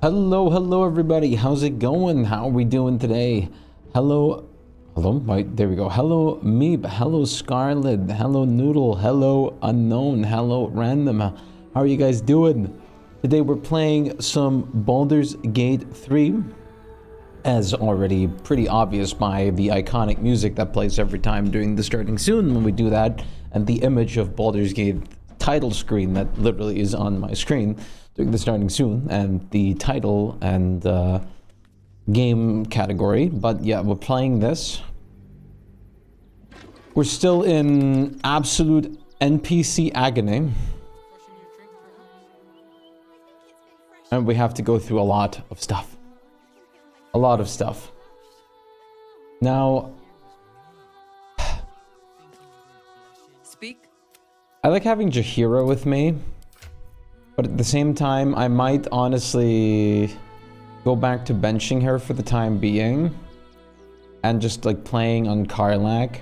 Hello everybody. How's it going? How are we doing today? Hello, right, there we go. Hello Meep, hello Scarlet, hello Noodle, hello Unknown, hello Random. How are you guys doing? Today we're playing some Baldur's Gate 3, as already pretty obvious by the iconic music that plays every time during the starting soon when we do that, and the image of Baldur's Gate title screen that literally is on my screen during the starting soon, and the title and game category. But yeah, we're playing this. We're still in absolute NPC agony, and we have to go through a lot of stuff. A lot of stuff. Now, Speak. I like having Jaheira with me, but at the same time, I might honestly go back to benching her for the time being and just like playing on Karlach.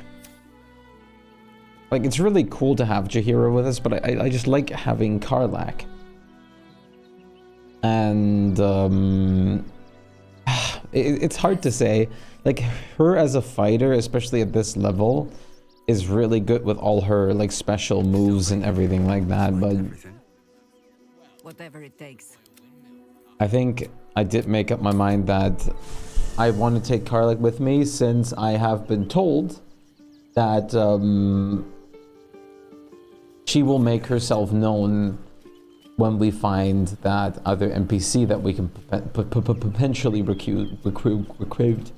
Like, it's really cool to have Jaheira with us, but I just like having Karlach. And it's hard to say. Like, her as a fighter, especially at this level, is really good with all her like special moves and everything like that, but Whatever it takes. I think I did make up my mind that I want to take Karlach with me, since I have been told that she will make herself known when we find that other NPC that we can potentially recruit.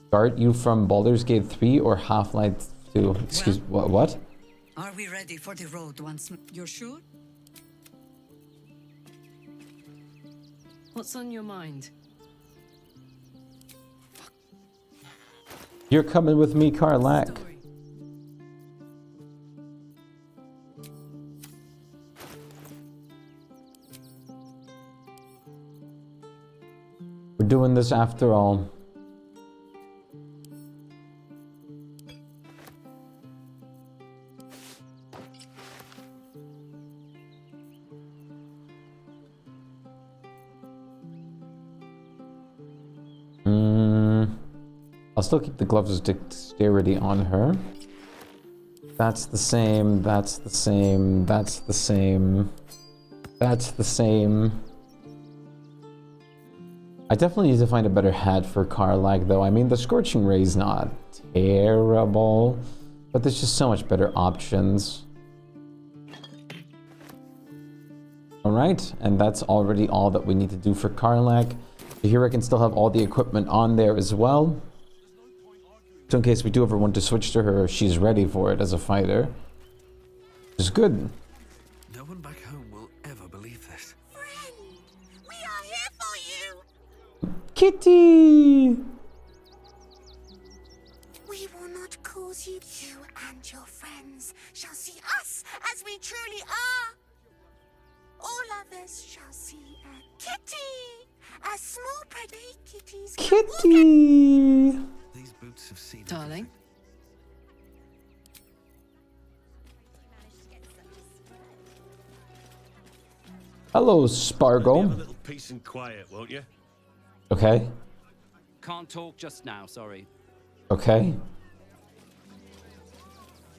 Start you from Baldur's Gate 3 or Half-Life 2? Excuse, what? Are we ready for the road once? You're sure? What's on your mind? You're coming with me, Karlach. We're doing this after all. I'll still keep the gloves of dexterity on her. That's the same, that's the same, that's the same, that's the same. I definitely need to find a better hat for Karlach though. I mean, the Scorching Ray is not terrible, but there's just so much better options. Alright, and that's already all that we need to do for Karlach. Jaheira can still have all the equipment on there as well. So in case we do ever want to switch to her, she's ready for it as a fighter. Which is good. No one back home will ever believe this. Friend, we are here for you. Kitty! We will not cause you. You and your friends shall see us as we truly are. All others shall see a kitty. A small pretty kitties. Kitty! These boots have seen Darling. Hello, Spargo. Have a little peace and quiet, won't you? Okay. Can't talk just now, sorry. Okay.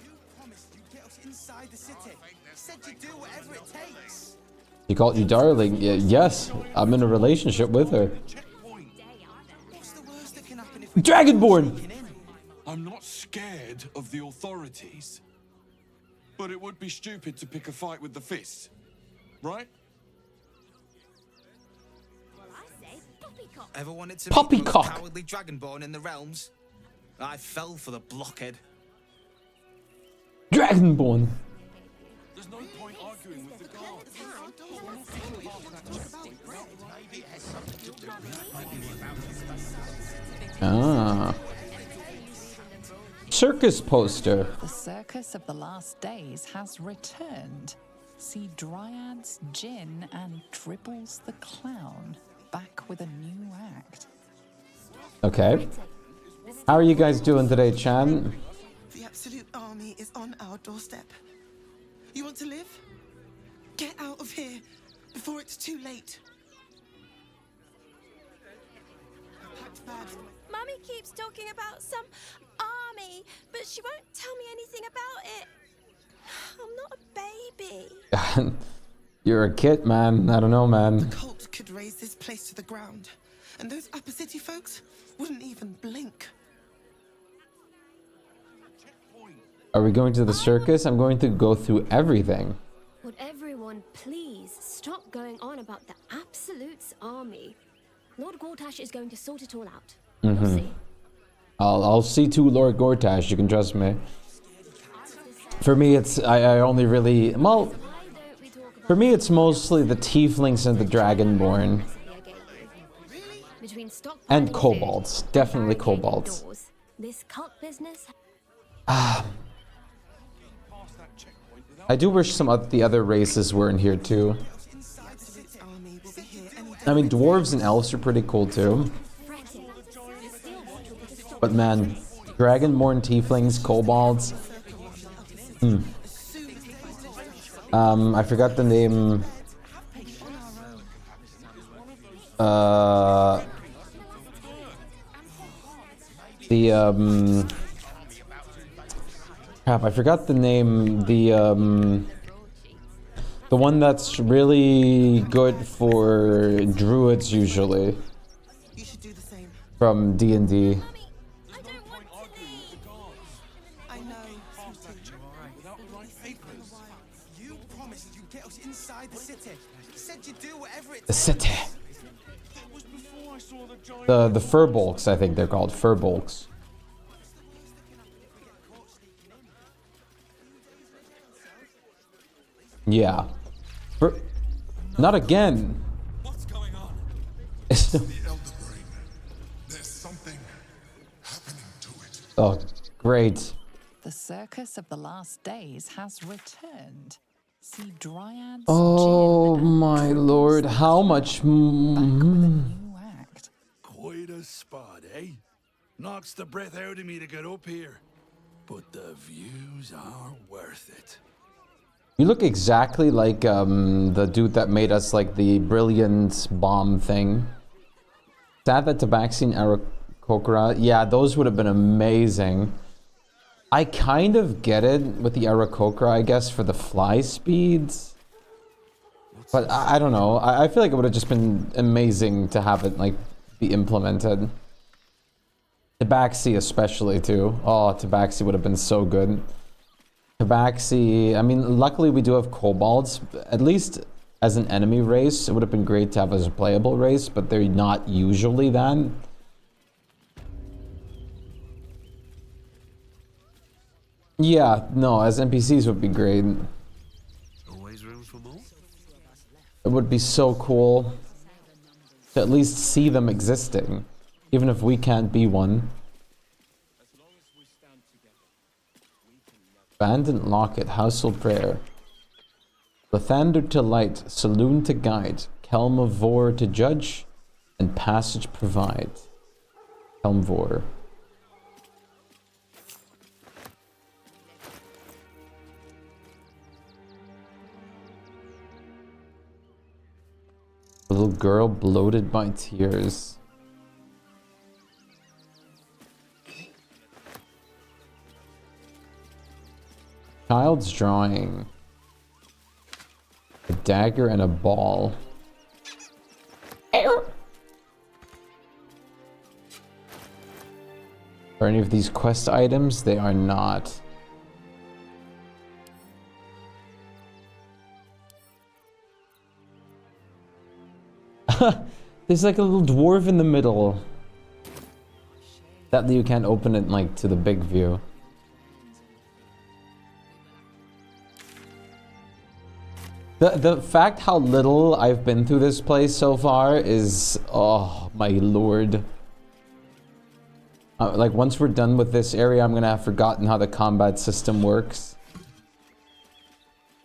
You promised you'd get us inside the city. Said you'd do whatever it takes. She called you darling. Yes, I'm in a relationship with her. What's the worst that can happen if we Dragonborn! I'm not scared of the authorities. But it would be stupid to pick a fight with the fist. Right? ever wanted to Poppycock. meet the most cowardly dragonborn in the realms? I fell for the blockhead. Dragonborn. There's no point arguing with the guards. Ah. Circus poster. The circus of the last days has returned. See Dryads, Jin, and Dribbles the Clown back with a new act. Okay. How are you guys doing today, Chan? The absolute army is on our doorstep. You want to live? Get out of here before it's too late. Packed bags. Mummy keeps talking about some army, but she won't tell me anything about it. I'm not a baby. You're a kid, man. I don't know, man. Cult could raise this place to the ground, and those upper city folks wouldn't even blink. Are we going to the circus? I'm going to go through everything. Would everyone please stop going on about the Absolute's army? Lord Gortash is going to sort it all out. You'll see. I'll see to Lord Gortash, you can trust me. For me, it's I only really well. For me, it's mostly the tieflings and the dragonborn. And kobolds, definitely kobolds. This cult business. I do wish some of the other races were in here too. I mean, dwarves and elves are pretty cool too. But man, dragonborn, tieflings, kobolds. I forgot the name. Crap, I forgot the name. The one that's really good for druids usually. From D&D. You promised you'd get us inside the city. Said you'd do whatever it The city. The furbolgs, I think they're called. Furbolgs. Yeah. Not again. What's going on? There's something happening to it. Oh, great. The circus of the last days has returned. See dryads. Oh my lord, how much? Quite a spot, eh? Knocks the breath out of me to get up here. But the views are worth it. You look exactly like the dude that made us like the brilliant bomb thing. Sad that Tabaxi and Aarakocra, yeah, those would have been amazing. I kind of get it with the Aarakocra, I guess, for the fly speeds. But I don't know. I feel like it would have just been amazing to have it like be implemented. Tabaxi especially too. Oh, Tabaxi would have been so good. Tabaxi, I mean, luckily we do have kobolds. At least as an enemy race, it would have been great to have as a playable race, but they're not usually that. Yeah, no, as NPCs would be great. Always room for more? It would be so cool to at least see them existing, even if we can't be one. Abandoned Locket, Household Prayer. Lathander to light, Saloon to guide, Kelm of Vor to judge, and Passage provide. Kelm Vor. Little girl bloated by tears. Child's drawing. A dagger and a ball. Are any of these quest items? They are not. There's like a little dwarf in the middle. Sadly, you can't open it like to the big view. The fact how little I've been through this place so far is, oh my lord. Like once we're done with this area, I'm gonna have forgotten how the combat system works.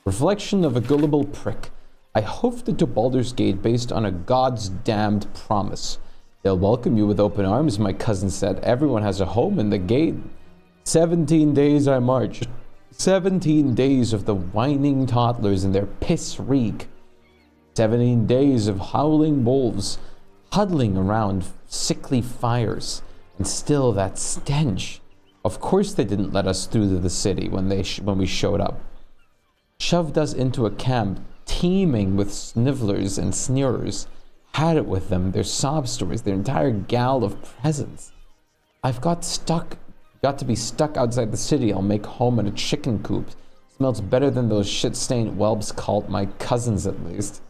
Reflection of a gullible prick. I hofted to Baldur's Gate based on a god's damned promise. They'll welcome you with open arms, my cousin said. Everyone has a home in the gate. 17 days I marched. 17 days of the whining toddlers and their piss reek. 17 days of howling wolves, huddling around sickly fires, and still that stench. Of course they didn't let us through to the city when we showed up. Shoved us into a camp teeming with snivellers and sneerers. Had it with them, their sob stories, their entire gall of presents. I've got to be stuck outside the city. I'll make home in a chicken coop. Smells better than those shit-stained whelps called my cousins, at least.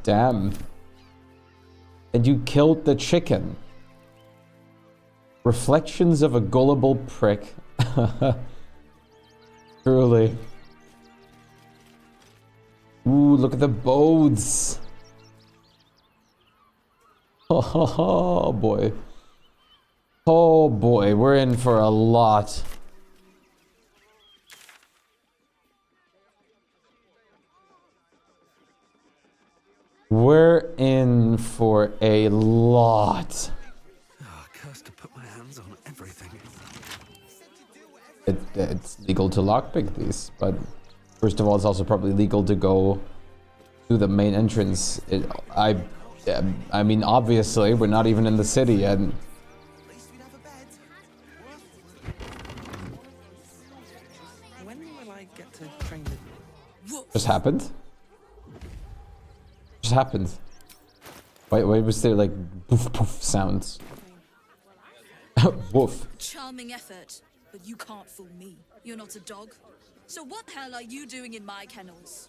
Damn. And you killed the chicken. Reflections of a gullible prick. Truly. Ooh, look at the bones. Oh boy. Oh boy, we're in for a lot. We're in for a lot. Oh, cursed to put my hands on everything. It's legal to lockpick these, but first of all, it's also probably legal to go to the main entrance. I mean, obviously, we're not even in the city yet. When will I get to train the... Just happened? Just happened. Why was there like poof poof sounds? Woof. Charming effort, but you can't fool me. You're not a dog. So what the hell are you doing in my kennels?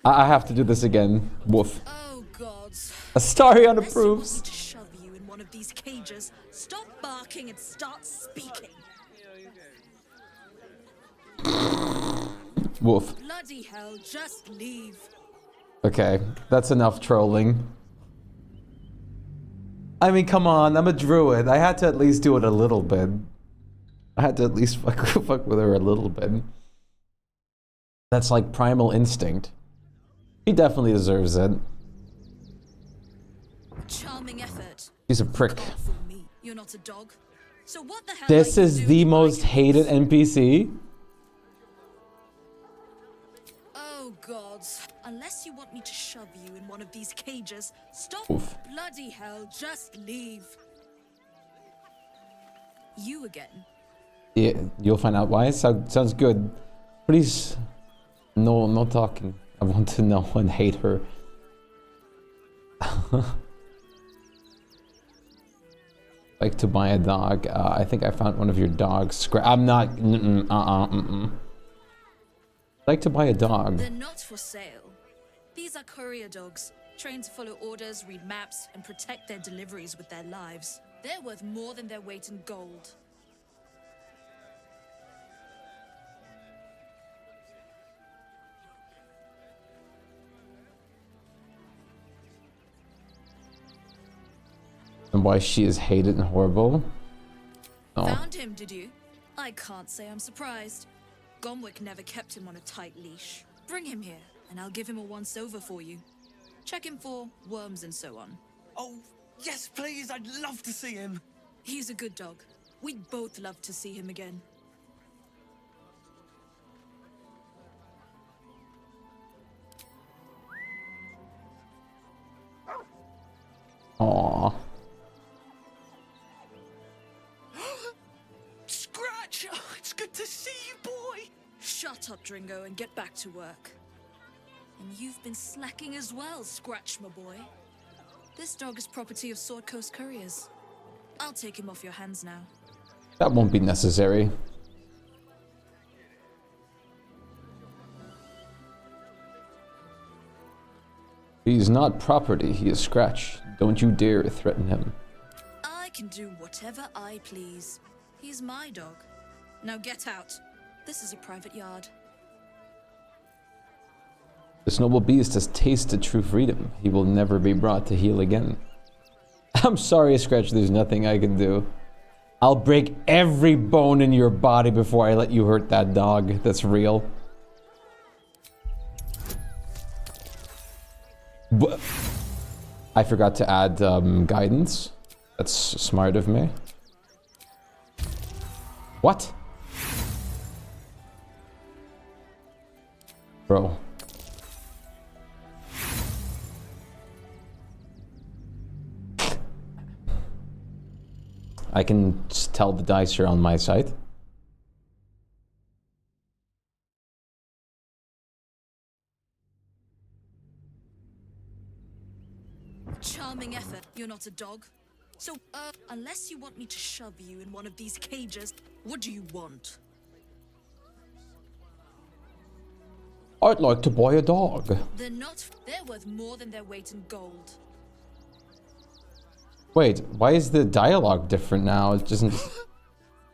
I have to do this again. Woof. Oh gods. Astarion Unless you approves. want me to shove you in one of these cages, stop barking and start speaking. Woof. Bloody hell, just leave. Okay, that's enough trolling. I mean, come on, I'm a druid. I had to at least do it a little bit. I had to at least fuck with her a little bit. That's like primal instinct. He definitely deserves it. Charming effort. He's a prick. You're not a dog. So what the hell This are you is doing the in my most hated NPC. Oh gods. Unless you want me to shove you in one of these cages, stop. Oof. Bloody hell, just leave. You again. Yeah, you'll find out why. Sounds good. Please, no talking. I want to know and hate her. Like to buy a dog. I think I found one of your dogs. I'm not. Like to buy a dog. They're not for sale. These are courier dogs, trained to follow orders, read maps, and protect their deliveries with their lives. They're worth more than their weight in gold. And why she is hated and horrible. Oh. Found him, did you? I can't say I'm surprised. Gomwick never kept him on a tight leash. Bring him here, and I'll give him a once-over for you. Check him for worms and so on. Oh, yes, please. I'd love to see him. He's a good dog. We'd both love to see him again. Aww. Scratch! Oh, it's good to see you, boy. Shut up, Dringo, and get back to work. And you've been slacking as well, Scratch, my boy. This dog is property of Sword Coast Couriers. I'll take him off your hands now. That won't be necessary. He's not property, he is Scratch. Don't you dare threaten him. I can do whatever I please. He's my dog. Now get out. This is a private yard. This noble beast has tasted true freedom. He will never be brought to heel again. I'm sorry, Scratch, there's nothing I can do. I'll break every bone in your body before I let you hurt that dog. That's real. I forgot to add guidance. That's smart of me. What? Bro. I can just tell the dice are on my side. Charming effort. You're not a dog. So, unless you want me to shove you in one of these cages, what do you want? I'd like to buy a dog. They're not. They're worth more than their weight in gold. Wait, why is the dialogue different now? It doesn't...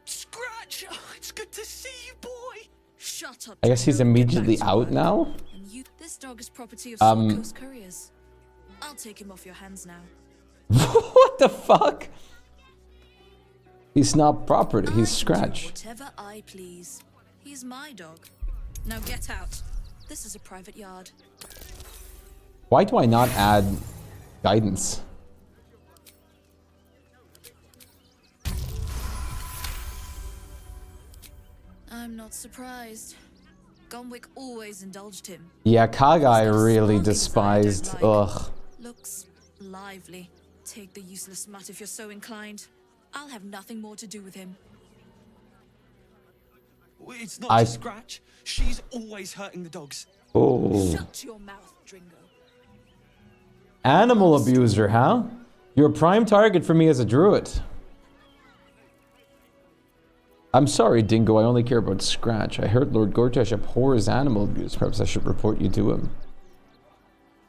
Scratch! Oh, it's good to see you, boy! Shut up. I guess he's Dringo, and get immediately back to out work. now? And you, this dog is property of Sword Coast Couriers. I'll take him off your hands now. What the fuck? He's not property, he's Scratch. Whatever I please. He's my dog. Now get out. This is a private yard. Why do I not add guidance? I'm not surprised. Gonwick always indulged him. Yeah, Kagai There's no really small things I don't despised. like. Ugh. Looks lively. Take the useless mutt if you're so inclined. I'll have nothing more to do with him. It's not just Scratch. She's always hurting the dogs. Oh. Shut your mouth, Dringo. Animal abuser, huh? You're a prime target for me as a druid. I'm sorry, Dingo, I only care about Scratch. I heard Lord Gortash abhors animal abuse. Perhaps I should report you to him.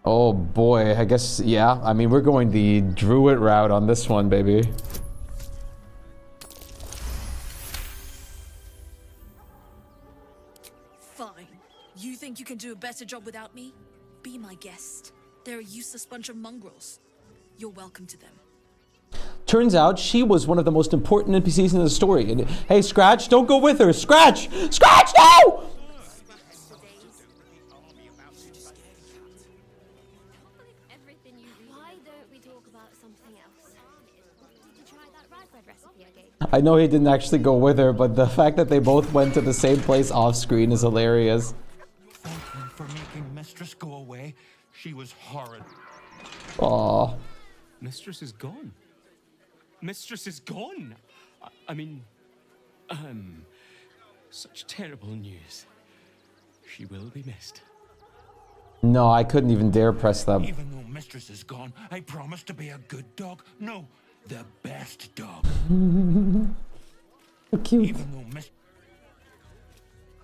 Oh boy, I guess, yeah. I mean, we're going the druid route on this one, baby. Fine. You think you can do a better job without me? Be my guest. They're a useless bunch of mongrels. You're welcome to them. Turns out she was one of the most important NPCs in the story. And, hey, Scratch, don't go with her. Scratch! Scratch, no! Why don't we talk about something else? Did you try that rye bread recipe I gave? I know he didn't actually go with her, but the fact that they both went to the same place off screen is hilarious. Thank you for making Mistress go away. She was horrid. Aww. Mistress is gone. Mistress is gone. I mean, such terrible news. She will be missed. No, I couldn't even dare press that. Even though Mistress is gone, I promise to be a good dog. No, the best dog. So cute. Even though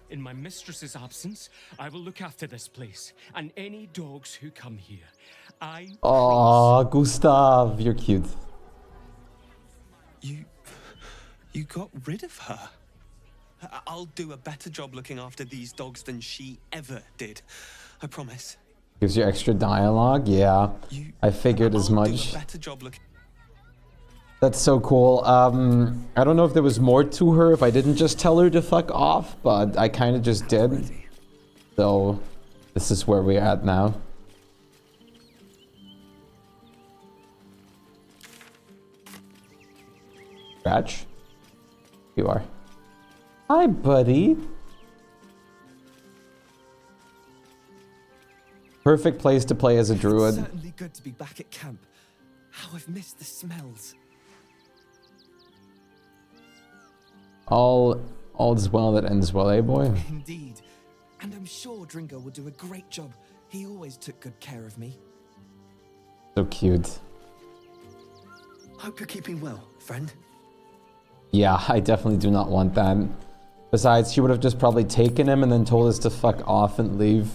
In my mistress's absence, I will look after this place and any dogs who come here. Aw, Gustav, you're cute. You got rid of her. I'll do a better job looking after these dogs than she ever did. I promise. Gives you extra dialogue? Yeah. I figured as I'll do much. a better job looking. That's so cool. I don't know if there was more to her if I didn't just tell her to fuck off, but I kind of just did. So, this is where we're at now. Scratch? You are. Hi, buddy. Perfect place to play as a druid. It's certainly good to be back at camp. How I've missed the smells. All's well that ends well, eh, boy? Indeed. And I'm sure Dringo will do a great job. He always took good care of me. So cute. Hope you're keeping well, friend. Yeah, I definitely do not want that. Besides, she would have just probably taken him and then told us to fuck off and leave.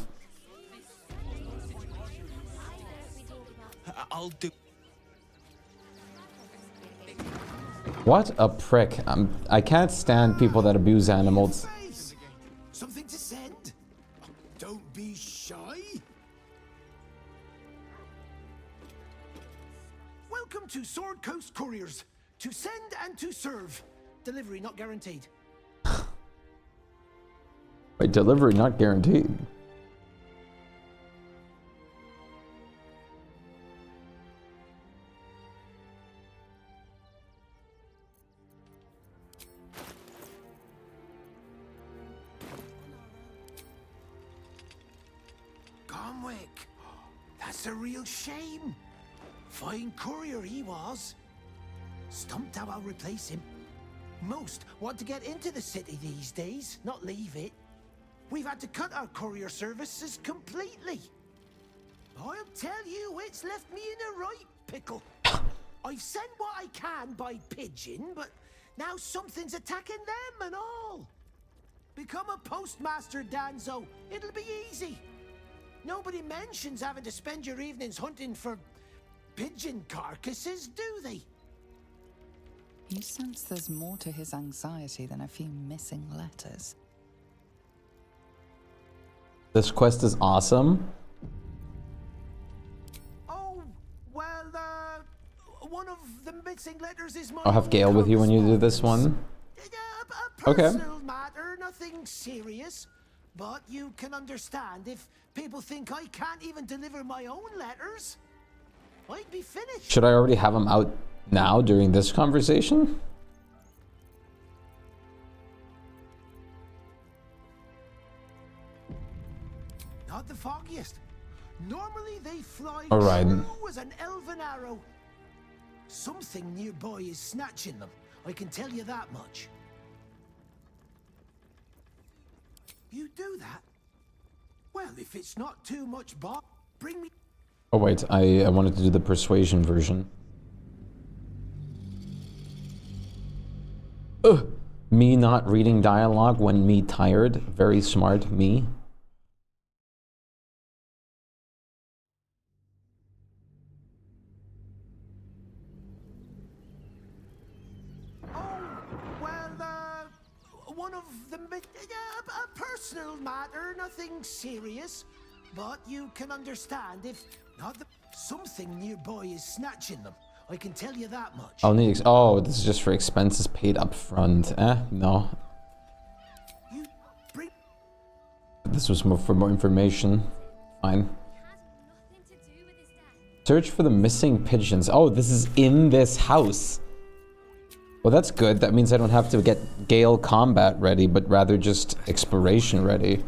I'll do. What a prick. I can't stand people that abuse animals. something to send? Don't be shy. Welcome to Sword Coast Couriers. To send and to serve. Delivery not guaranteed. Wait, delivery not guaranteed. Shpyke. That's a real shame. Fine courier he was. Stumped how I'll replace him. Most want to get into the city these days, not leave it. We've had to cut our courier services completely. I'll tell you, it's left me in a right pickle. I've sent what I can by pigeon, but now something's attacking them and all. Become a postmaster, Danzo. It'll be easy. Nobody mentions having to spend your evenings hunting for pigeon carcasses, do they? You sense there's more to his anxiety than a few missing letters. This quest is awesome. Oh, well, one of the missing letters is my... I'll have Gale with you when you do this one. A Okay. personal matter, nothing serious. But you can understand if people think I can't even deliver my own letters, I'd be finished. Should I already have him out now during this conversation? Not the foggiest. Normally they fly All right. true as an elven arrow. Something nearby is snatching them. I can tell you that much. You do that? Well, if it's not too much, bring me... Oh wait, I wanted to do the persuasion version. Ugh. Me not reading dialogue when me tired. Very smart, me. One of the... a personal matter, nothing serious. But you can understand if not the... something nearby is snatching them. I can tell you that much. I'll need... oh, this is just for expenses paid up front. No. This was more for more information. Fine. Search for the missing pigeons. Oh, this is in this house. Well, that's good. That means I don't have to get Gale combat ready, but rather just exploration ready.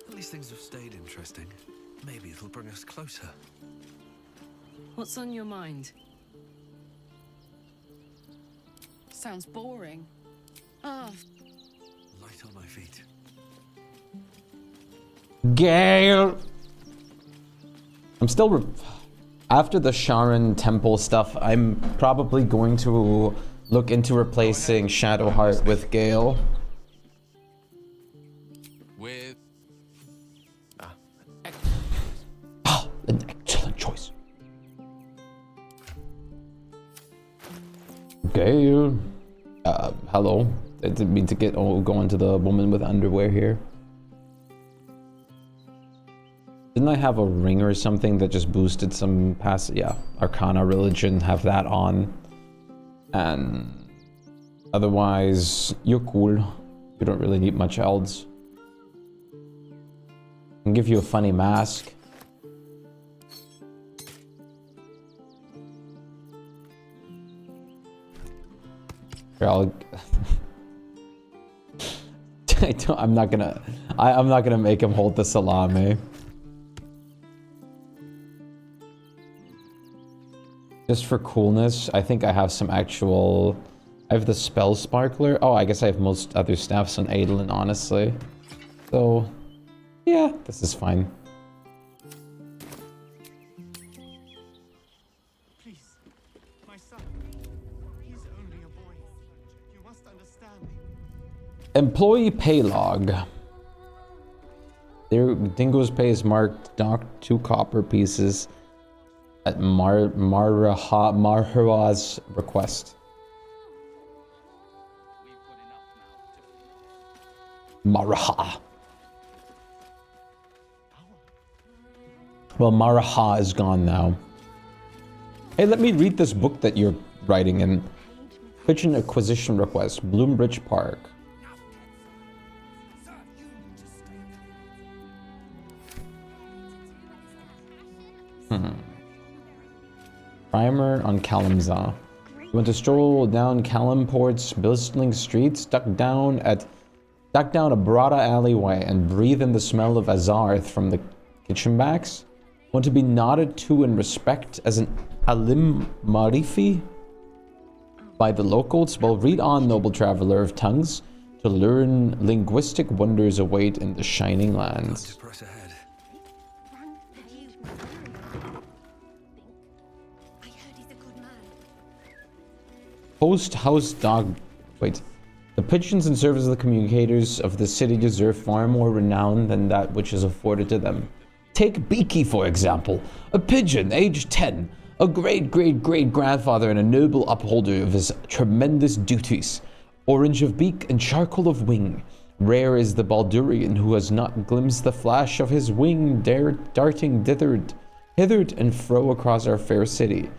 At least things have stayed interesting. Maybe it'll bring us closer. What's on your mind? Sounds boring. Ah. Light on my feet. Gale! I'm still... after the Sharon Temple stuff, I'm probably going to look into replacing Shadowheart with Gale. With... an excellent choice. Gale. Hello. I didn't mean to go into the woman with underwear here. Didn't I have a ring or something that just boosted some past... yeah, Arcana Religion, have that on. And otherwise, you're cool. You don't really need much else. I can give you a funny mask. Here, I'll... I'm not gonna make him hold the salami. Just for coolness, I think I have some actual... I have the Spell Sparkler. Oh, I guess I have most other staffs on Adolin, honestly. So, yeah, this is fine. Please, my son. He's only a boy. You must understand. Employee pay log. There, Dingo's pay is marked docked 2 copper pieces at Marha's request. Maraha. Well, Maraha is gone now. Hey, let me read this book that you're writing in. Pigeon acquisition request, Bloombridge Park. Primer on Kalimza. You want to stroll down Kalimport's bustling streets, duck down at duck down a broad alleyway and breathe in the smell of Azarth from the kitchen backs? Want to be nodded to in respect as an Alim Marifi by the locals? Well, read on, noble traveler of tongues, to learn linguistic wonders await in the shining lands. Press ahead. Host house dog. Wait. The pigeons and servants of the communicators of the city deserve far more renown than that which is afforded to them. Take Beaky, for example, a pigeon, aged 10, a great-great-great-grandfather and a noble upholder of his tremendous duties. Orange of beak and charcoal of wing. Rare is the Baldurian who has not glimpsed the flash of his wing darting hither and fro across our fair city.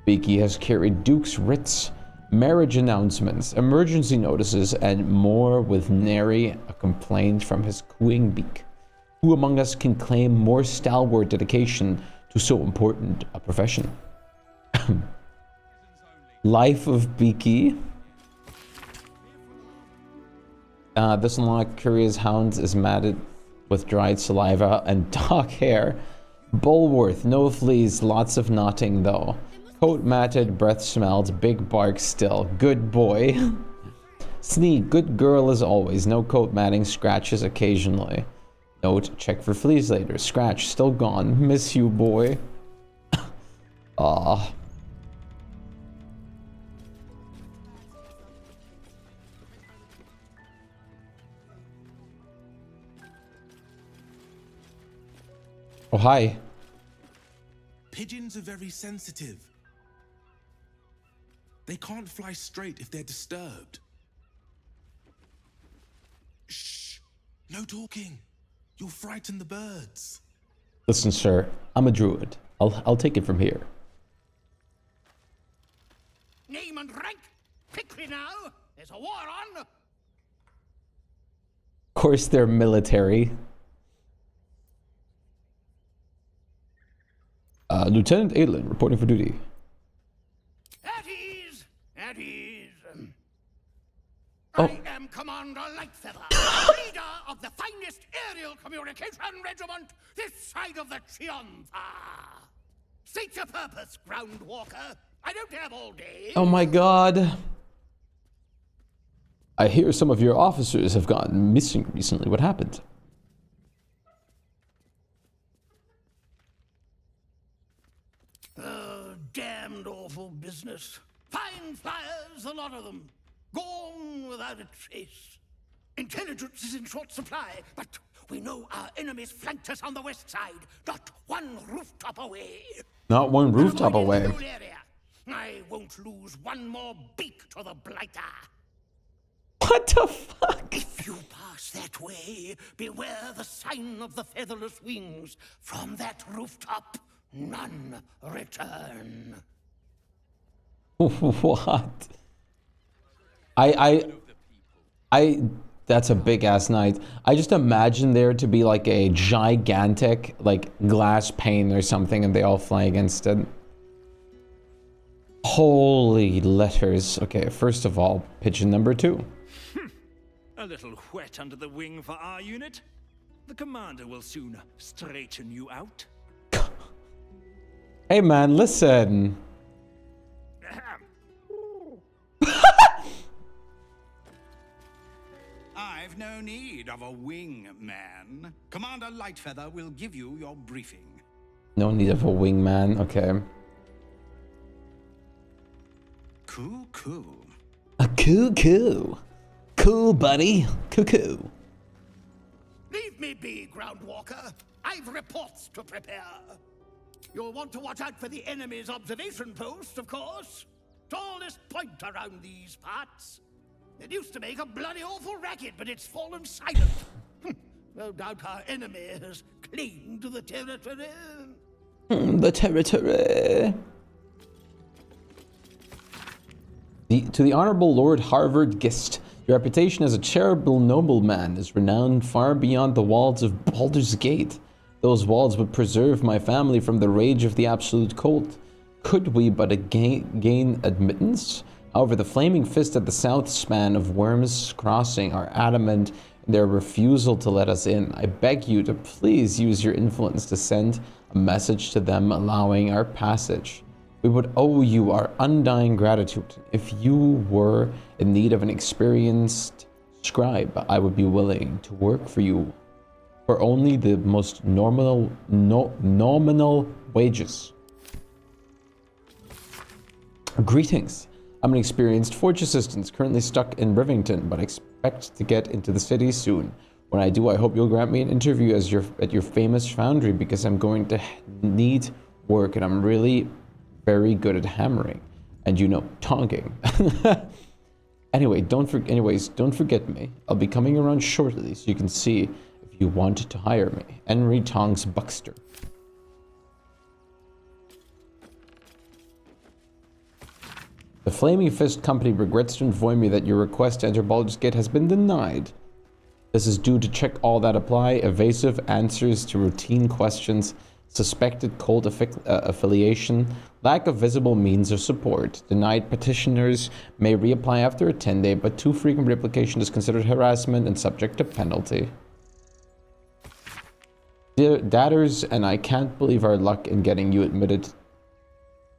Beaky has carried Duke's writs, marriage announcements, emergency notices, and more with nary a complaint from his cooing beak. Who among us can claim more stalwart dedication to so important a profession? Life of Beaky. This unlocked Curious Hounds is matted with dried saliva and dog hair. Bulworth, no fleas, lots of knotting though. Coat matted, breath smelled, big bark still. Good boy. Sneak, good girl as always. No coat matting, scratches occasionally. Note, check for fleas later. Scratch, still gone. Miss you, boy. Aw. Oh, hi. Pigeons are very sensitive. They can't fly straight if they're disturbed. Shh! No talking. You'll frighten the birds. Listen, sir, I'm a druid. I'll take it from here. Name and rank? Quickly now! There's a war on! Of course they're military. Lieutenant Adlin, reporting for duty. At ease! At ease! Oh. I am Commander Lightfeather, leader of the finest aerial communication regiment this side of the Chianza. State your purpose, Groundwalker. I don't have all day. Oh my god. I hear some of your officers have gone missing recently. What happened? Damned awful business. Fine flyers, a lot of them. Gone without a trace. Intelligence is in short supply, but we know our enemies flanked us on the west side, not one rooftop away. Not one rooftop away. I won't lose one more beak to the blighter. What the fuck? If you pass that way, beware the sign of the featherless wings. From that rooftop, none return. What? That's a big ass night. I just imagine there to be like a gigantic like glass pane or something and they all fly against it. Holy letters. Okay, first of all, pigeon number 2. A little wet under the wing for our unit. The commander will soon straighten you out. Hey man, listen. I've no need of a wingman. Commander Lightfeather will give you your briefing. No need of a wingman, okay. Cool. A cool. Cool, buddy. Cuckoo. Leave me be, Groundwalker. I've reports to prepare. You'll want to watch out for the enemy's observation post, of course. Tallest point around these parts. It used to make a bloody awful racket, but it's fallen silent. No doubt our enemy has claimed the territory. The territory. To the Honorable Lord Harvard Gist, your reputation as a charitable nobleman is renowned far beyond the walls of Baldur's Gate. Those walls would preserve my family from the rage of the absolute cult. Could we but gain admittance? However, the Flaming Fist at the south span of Worm's Crossing are adamant in their refusal to let us in. I beg you to please use your influence to send a message to them allowing our passage. We would owe you our undying gratitude. If you were in need of an experienced scribe, I would be willing to work for you for only the most nominal wages. Greetings. I'm an experienced forge assistant currently stuck in Rivington, but expect to get into the city soon. When I do, I hope you'll grant me an interview at your famous foundry, because I'm going to need work and I'm really very good at hammering and, you know, tonguing. Anyways, don't forget me. I'll be coming around shortly so you can see if you want to hire me. Henry Tongs Buxter. The Flaming Fist Company regrets to inform me that your request to enter Baldur's Gate has been denied. This is due to check all that apply, evasive answers to routine questions, suspected cult affiliation, lack of visible means of support. Denied petitioners may reapply after a 10-day, but too frequent reapplication is considered harassment and subject to penalty. Dear Dadders, and I can't believe our luck in getting you admitted.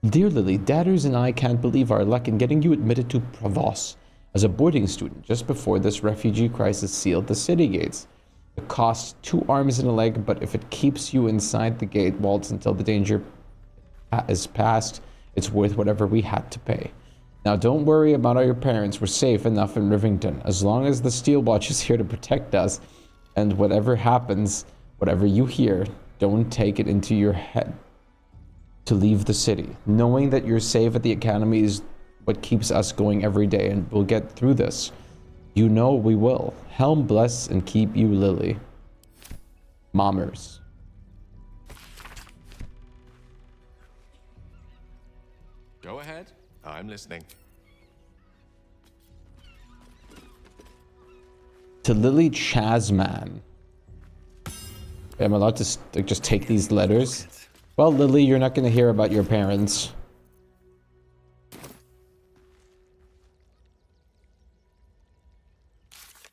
Dear Lily, Dadders and I can't believe our luck in getting you admitted to Provos as a boarding student just before this refugee crisis sealed the city gates. It costs 2 arms and a leg, but if it keeps you inside the gate walls until the danger is past, it's worth whatever we had to pay. Now don't worry about your parents, we're safe enough in Rivington. As long as the Steel Watch is here to protect us, and whatever happens, whatever you hear, don't take it into your head to leave the city. Knowing that you're safe at the academy is what keeps us going every day, and we'll get through this. You know we will. Helm bless and keep you, Lily. Mommers. Go ahead. I'm listening. To Lily Chasman. I'm allowed to just take these letters. Well, Lily, you're not going to hear about your parents.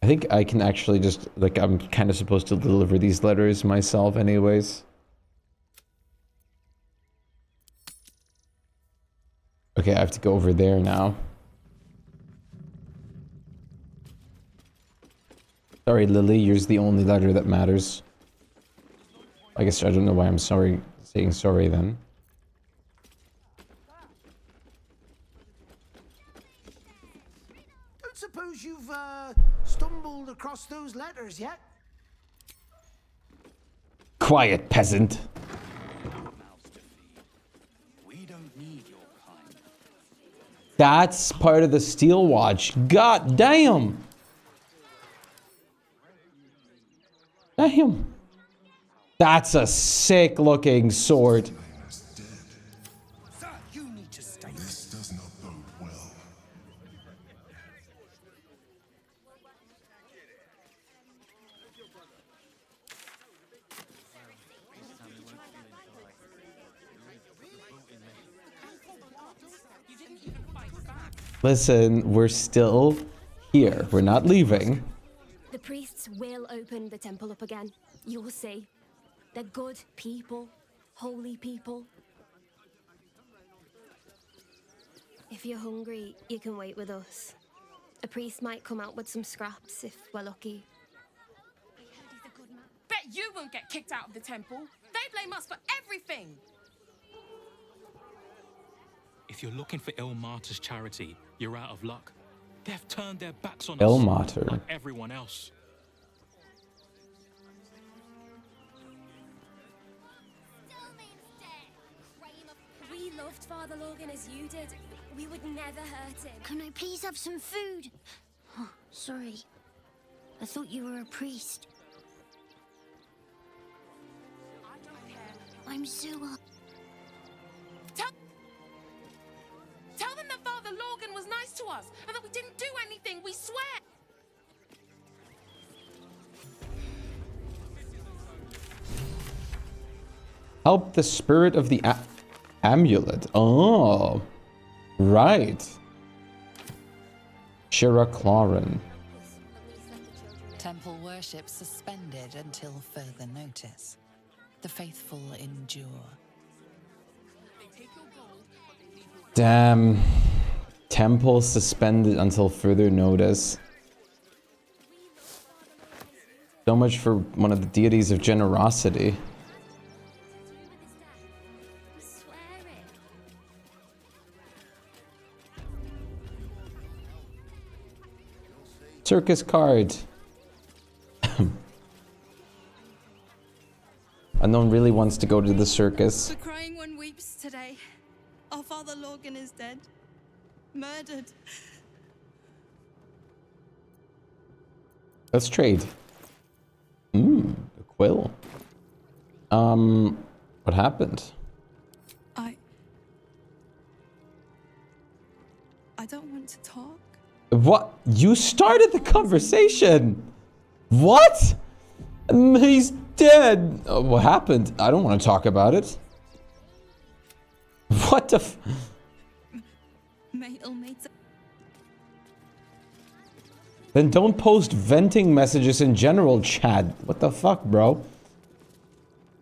I think I can actually just, like, I'm kind of supposed to deliver these letters myself anyways. Okay, I have to go over there now. Sorry, Lily, yours the only letter that matters. I guess I don't know why I'm saying sorry then. Don't suppose you've stumbled across those letters yet? Quiet, peasant. That's part of the Steel Watch. God damn. Damn. That's a sick looking sword. You need to stay. This does not bode well. Listen, we're still here. We're not leaving. The priests will open the temple up again. You'll see. They're good people, holy people. If you're hungry, you can wait with us. A priest might come out with some scraps if we're lucky. Bet you won't get kicked out of the temple. They blame us for everything. If you're looking for Ilmater's charity, you're out of luck. They've turned their backs on Ilmater. us like everyone else. We loved Father Logan as you did. We would never hurt him. Can I please have some food? Oh, sorry. I thought you were a priest. I'm so... Tell them that Father Logan was nice to us and that we didn't do anything, we swear. Help the spirit of the amulet. Oh, right. Shiraclarin. Temple worship suspended until further notice. The faithful endure. Damn. Temple suspended until further notice. So much for one of the deities of generosity. Circus card. Unknown really wants to go to the circus. The crying one weeps today. Our father Lorgan is dead. Murdered. Let's trade. A quill. What happened? I don't want to talk. What? You started the conversation! What? He's dead! What happened? I don't want to talk about it. What the f- Then don't post venting messages in general, Chad. What the fuck, bro?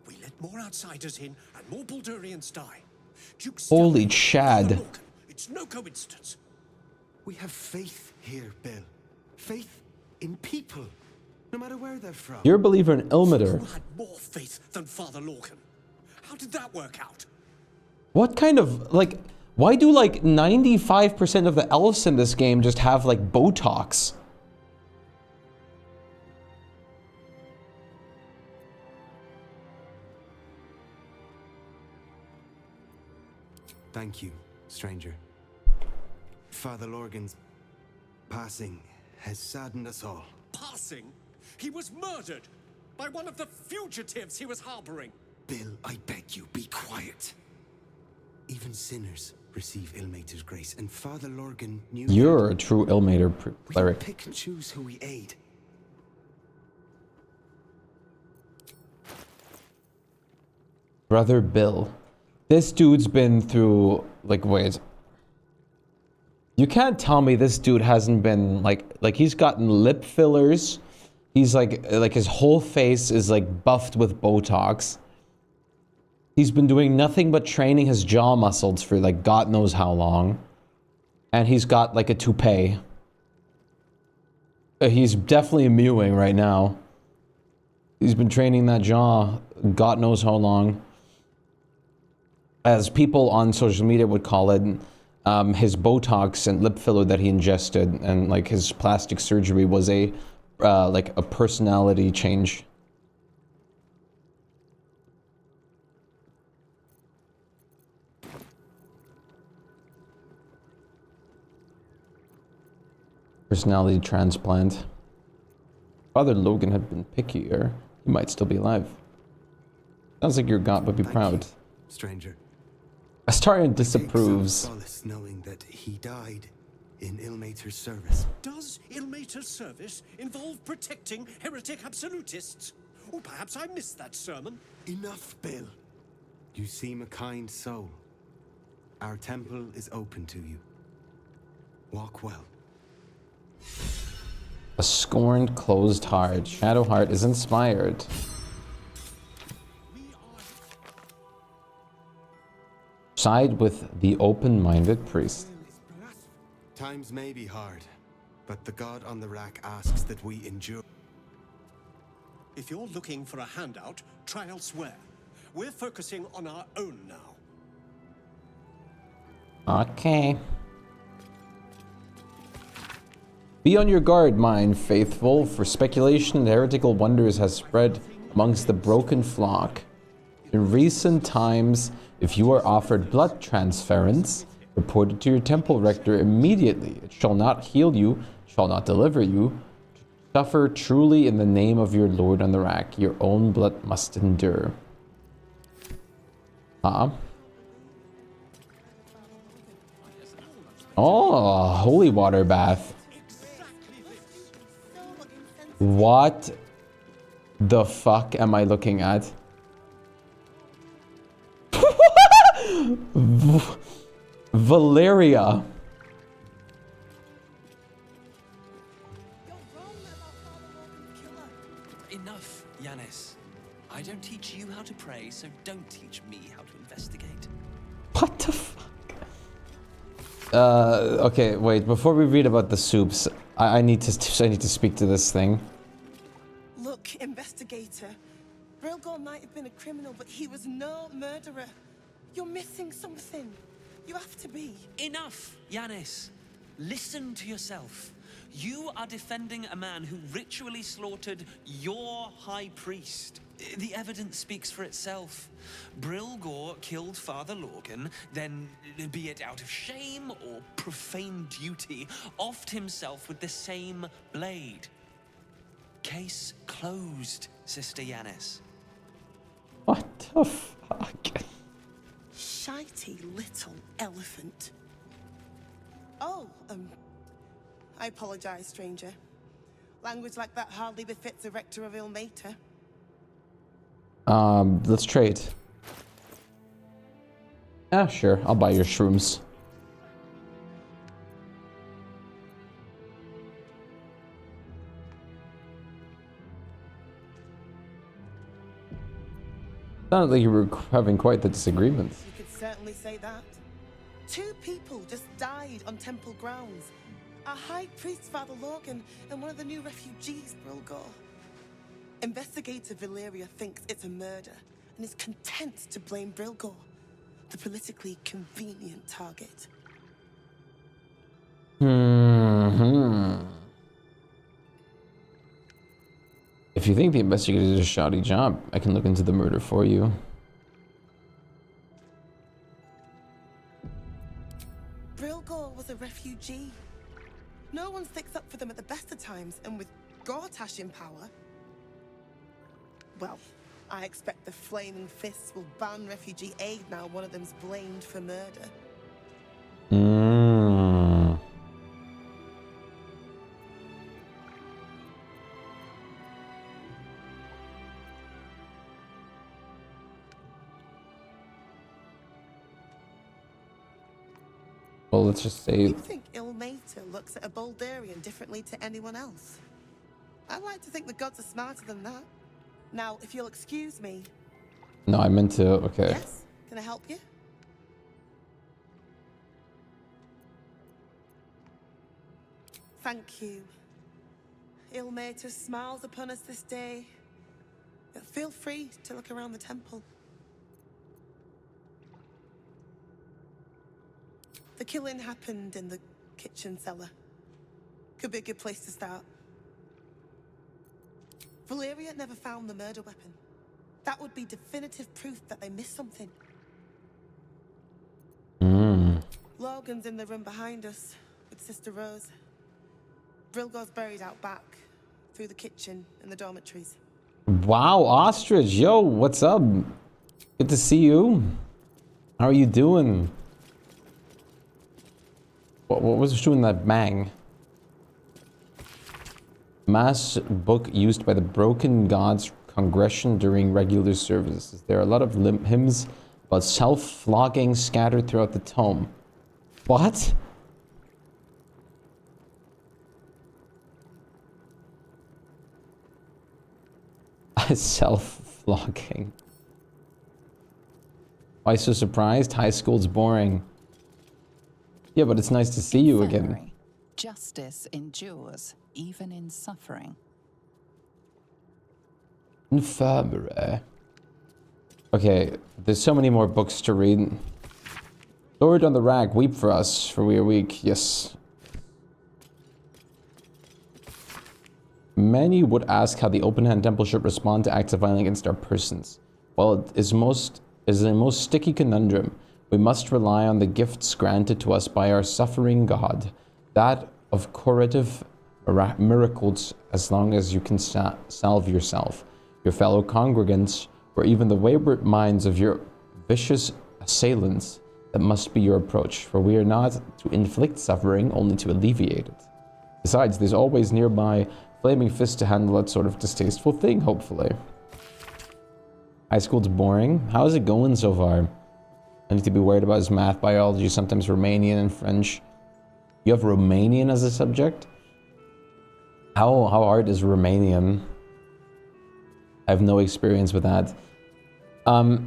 We let more outsiders in and more Baldurians die. Holy Chad. It's no coincidence. We have faith here, Bill. Faith in people, no matter where they're from. You're a believer in Ilmater. You had more faith than Father Lorcan. How did that work out? What kind of, like, why do like 95% of the elves in this game just have like Botox? Thank you, stranger. Father Lorgan's passing has saddened us all. Passing? He was murdered by one of the fugitives he was harboring. Bill, I beg you, be quiet. Even sinners receive Ilmater's grace, and Father Lorgan knew You're a true Ilmater cleric. We pick and choose who we aid. Brother Bill. This dude's been through, like, wait. You can't tell me this dude hasn't been, like he's gotten lip fillers. He's like his whole face is like buffed with Botox. He's been doing nothing but training his jaw muscles for like God knows how long. And he's got like a toupee. He's definitely mewing right now. He's been training that jaw God knows how long. As people on social media would call it, his Botox and lip filler that he ingested and like his plastic surgery was a like a personality change. Personality transplant. Father Logan had been pickier. He might still be alive. Sounds like you're God, but be proud. Stranger. Astarion disapproves. Solace knowing that he died in Ilmater's service. Does Ilmater's service involve protecting heretic absolutists? Or perhaps I missed that sermon. Enough, Bill. You seem a kind soul. Our temple is open to you. Walk well. A scorned, closed heart. Shadowheart is inspired. Side with the open-minded priest. Times may be hard, but the God on the rack asks that we endure. If you're looking for a handout, try elsewhere. We're focusing on our own now. Okay. Be on your guard, mind faithful, for speculation and heretical wonders has spread amongst the broken flock. In recent times, if you are offered blood transference, report it to your temple rector immediately. It shall not heal you, shall not deliver you. Suffer truly in the name of your Lord on the rack. Your own blood must endure. Oh, holy water bath. What the fuck am I looking at? Valeria. Enough, Yanis. I don't teach you how to pray, so don't teach me how to investigate. What the fuck? Okay, wait. Before we read about the soups, I need to speak to this thing. Look, investigator. Brilgor might have been a criminal, but he was no murderer. You're missing something. You have to be. Enough, Yanis. Listen to yourself. You are defending a man who ritually slaughtered your high priest. The evidence speaks for itself. Brilgor killed Father Lorgan, then, be it out of shame or profane duty, offed himself with the same blade. Case closed, Sister Yanis. What the fuck? Shitey little elephant. Oh, I apologize, stranger. Language like that hardly befits a rector of Ilmater. Let's trade. Yeah, sure. I'll buy your shrooms. Sounded like you were having quite the disagreement. You could certainly say that. 2 people just died on temple grounds. Our high priest, Father Lorgan, and one of the new refugees, Brilgor. Investigator Valeria thinks it's a murder and is content to blame Brilgor, the politically convenient target. If you think the investigator did a shoddy job, I can look into the murder for you. Brilgor was a refugee. No one sticks up for them at the best of times, and with Gortash in power, well, I expect the Flaming Fists will ban refugee aid now one of them's blamed for murder. Well, let's just say... You think Ilmater looks at a Baldurian differently to anyone else? I'd like to think the gods are smarter than that. Now, if you'll excuse me... No, I meant to... Okay. Yes? Can I help you? Thank you. Ilmater smiles upon us this day. But feel free to look around the temple. The killing happened in the kitchen cellar. Could be a good place to start. Valeria never found the murder weapon. That would be definitive proof that they missed something. Logan's in the room behind us with Sister Rose. Brilgor's buried out back, through the kitchen and the dormitories. Wow, Ostrich, yo, what's up? Good to see you. How are you doing? What was doing that bang? Mass book used by the Broken Gods Congregation during regular services. There are a lot of hymns about self-flogging scattered throughout the tome. What? Self-flogging. Why so surprised? High school's boring. Yeah, but it's nice to see you again. Justice endures, even in suffering. Infirmary. Okay, there's so many more books to read. Lord on the rack, weep for us, for we are weak. Yes. Many would ask how the open-hand temple should respond to acts of violence against our persons. Well, it is a most sticky conundrum. We must rely on the gifts granted to us by our suffering God, that of curative miracles, as long as you can salve yourself, your fellow congregants, or even the wayward minds of your vicious assailants. That must be your approach, for we are not to inflict suffering, only to alleviate it. Besides, there's always nearby Flaming Fist to handle that sort of distasteful thing, hopefully. High school's boring. How's it going so far? I need to be worried about his math, biology, sometimes Romanian and French. You have Romanian as a subject? How hard is Romanian? I have no experience with that. The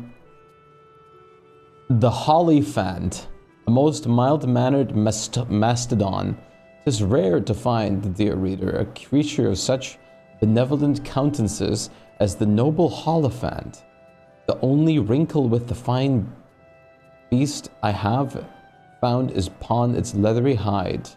Hollyphant, a most mild-mannered mastodon. It is rare to find, dear reader, a creature of such benevolent countenances as the noble Hollyphant. The only wrinkle with the fine beast I have found is upon its leathery hide.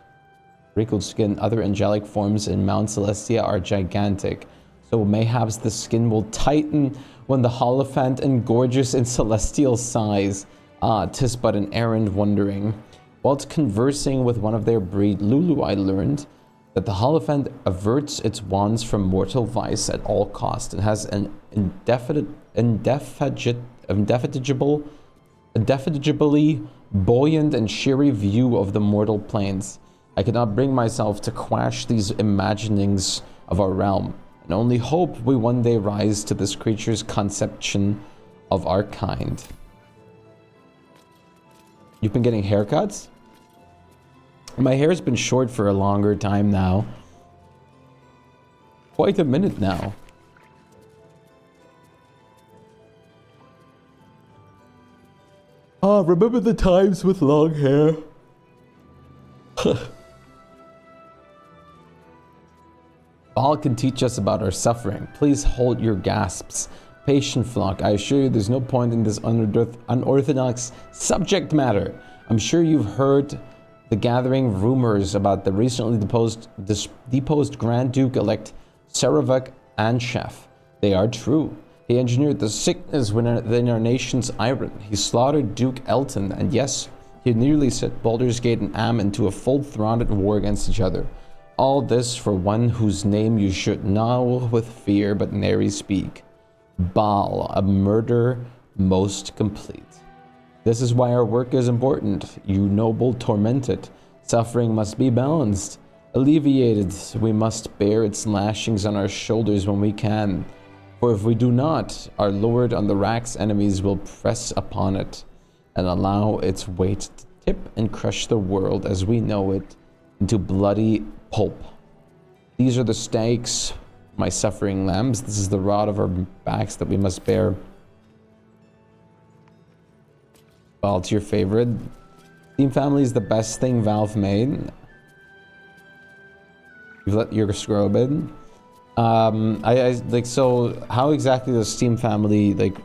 Wrinkled skin, other angelic forms in Mount Celestia are gigantic, so mayhaps the skin will tighten when the Hollyphant and gorgeous in celestial size. Ah, 'tis but an errand wandering. Whilst conversing with one of their breed, Lulu, I learned that the Hollyphant averts its wands from mortal vice at all cost and has an indefatigably buoyant and cheery view of the mortal planes. I cannot bring myself to quash these imaginings of our realm, and only hope we one day rise to this creature's conception of our kind. You've been getting haircuts? My hair's been short for a longer time now. Quite a minute now. Ah, remember the times with long hair? Baal can teach us about our suffering. Please hold your gasps. Patient flock, I assure you there's no point in this unorthodox subject matter. I'm sure you've heard the gathering rumors about the recently deposed Grand Duke-elect Saravak Anshef. They are true. He engineered the sickness within our nation's iron. He slaughtered Duke Elton, and yes, he nearly set Baldur's Gate and Am into a full-throated war against each other. All this for one whose name you should know with fear but nary speak. Baal, a murder most complete. This is why our work is important. You noble tormented. Suffering must be balanced. Alleviated, we must bear its lashings on our shoulders when we can. For if we do not, our lord on the rack's enemies will press upon it and allow its weight to tip and crush the world as we know it into bloody pulp. These are the stakes, my suffering lambs. This is the rod of our backs that we must bear. Well, it's your favorite. Steam Family is the best thing Valve made. You've let your scrub in. I like, so how exactly does Steam Family, like,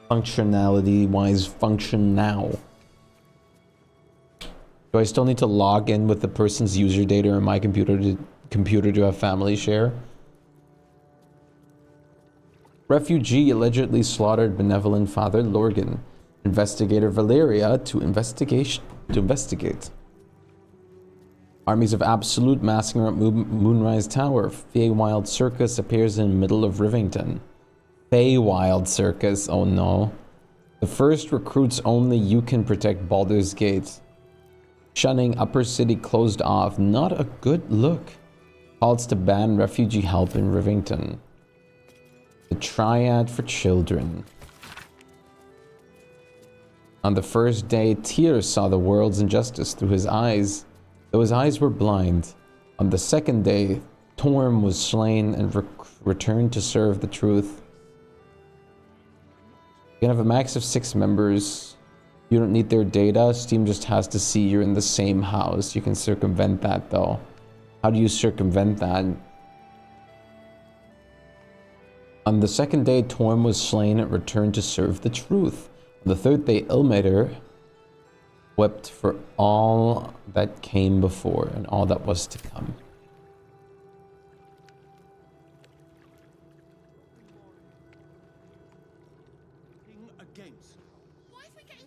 functionality wise function now? Do I still need to log in with the person's user data on my computer to have family share? Refugee allegedly slaughtered benevolent Father Lorgan. Investigator Valeria to investigate. Armies of Absolute massacre at Moonrise Tower. Feywild Circus appears in the middle of Rivington. Feywild Circus, oh no. The first recruits only you can protect Baldur's Gate. Shunning Upper City closed off, not a good look. Calls to ban refugee help in Rivington. The Triad for Children. On the first day, Tyr saw the world's injustice through his eyes, though his eyes were blind. On the second day, Torm was slain and returned to serve the truth. You can have a max of 6 members. You don't need their data. Steam just has to see you're in the same house. You can circumvent that though. How do you circumvent that? On the second day, Torm was slain and returned to serve the truth. On the third day, Ilmater wept for all that came before and all that was to come.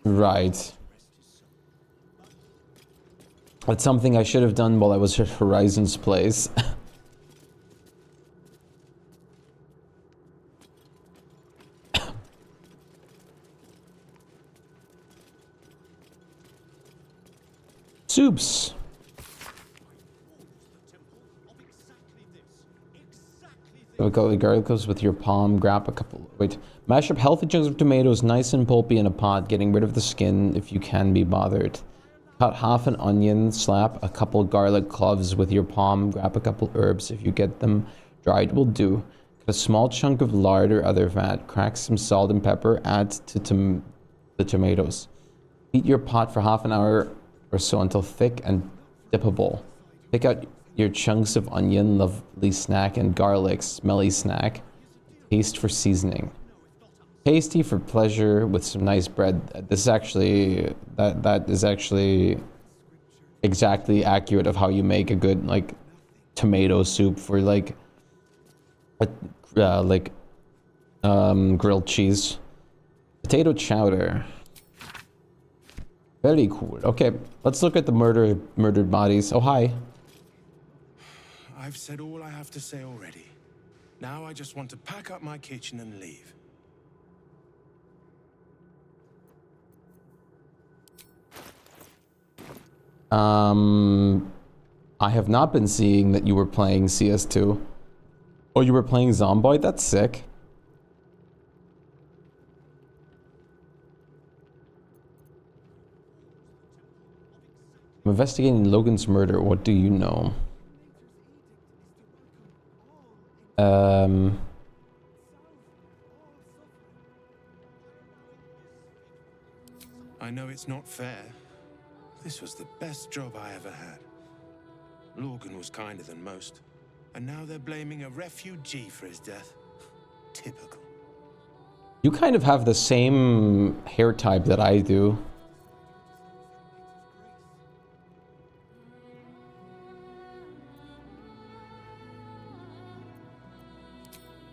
Right. That's something I should have done while I was at Horizon's place. Soups. Garlicles with your palm. Grab a couple. Wait. Mash up healthy chunks of tomatoes, nice and pulpy in a pot, getting rid of the skin if you can be bothered. Cut half an onion, slap a couple garlic cloves with your palm, grab a couple herbs if you get them. Dried will do. a small chunk of lard or other fat, crack some salt and pepper, add to the tomatoes. Heat your pot for half an hour or so until thick and dippable. Pick out your chunks of onion, lovely snack, and garlic, smelly snack. Taste for seasoning. Tasty for pleasure with some nice bread. This is actually, that is actually exactly accurate of how you make a good, like, tomato soup for, like, grilled cheese. Potato chowder. Very cool. Okay, let's look at the murdered bodies. Oh, hi. I've said all I have to say already. Now I just want to pack up my kitchen and leave. I have not been seeing that you were playing CS2. Oh, you were playing Zomboid? That's sick. I'm investigating Logan's murder. What do you know? I know it's not fair. This was the best job I ever had. Logan was kinder than most. And now they're blaming a refugee for his death. Typical. You kind of have the same hair type that I do.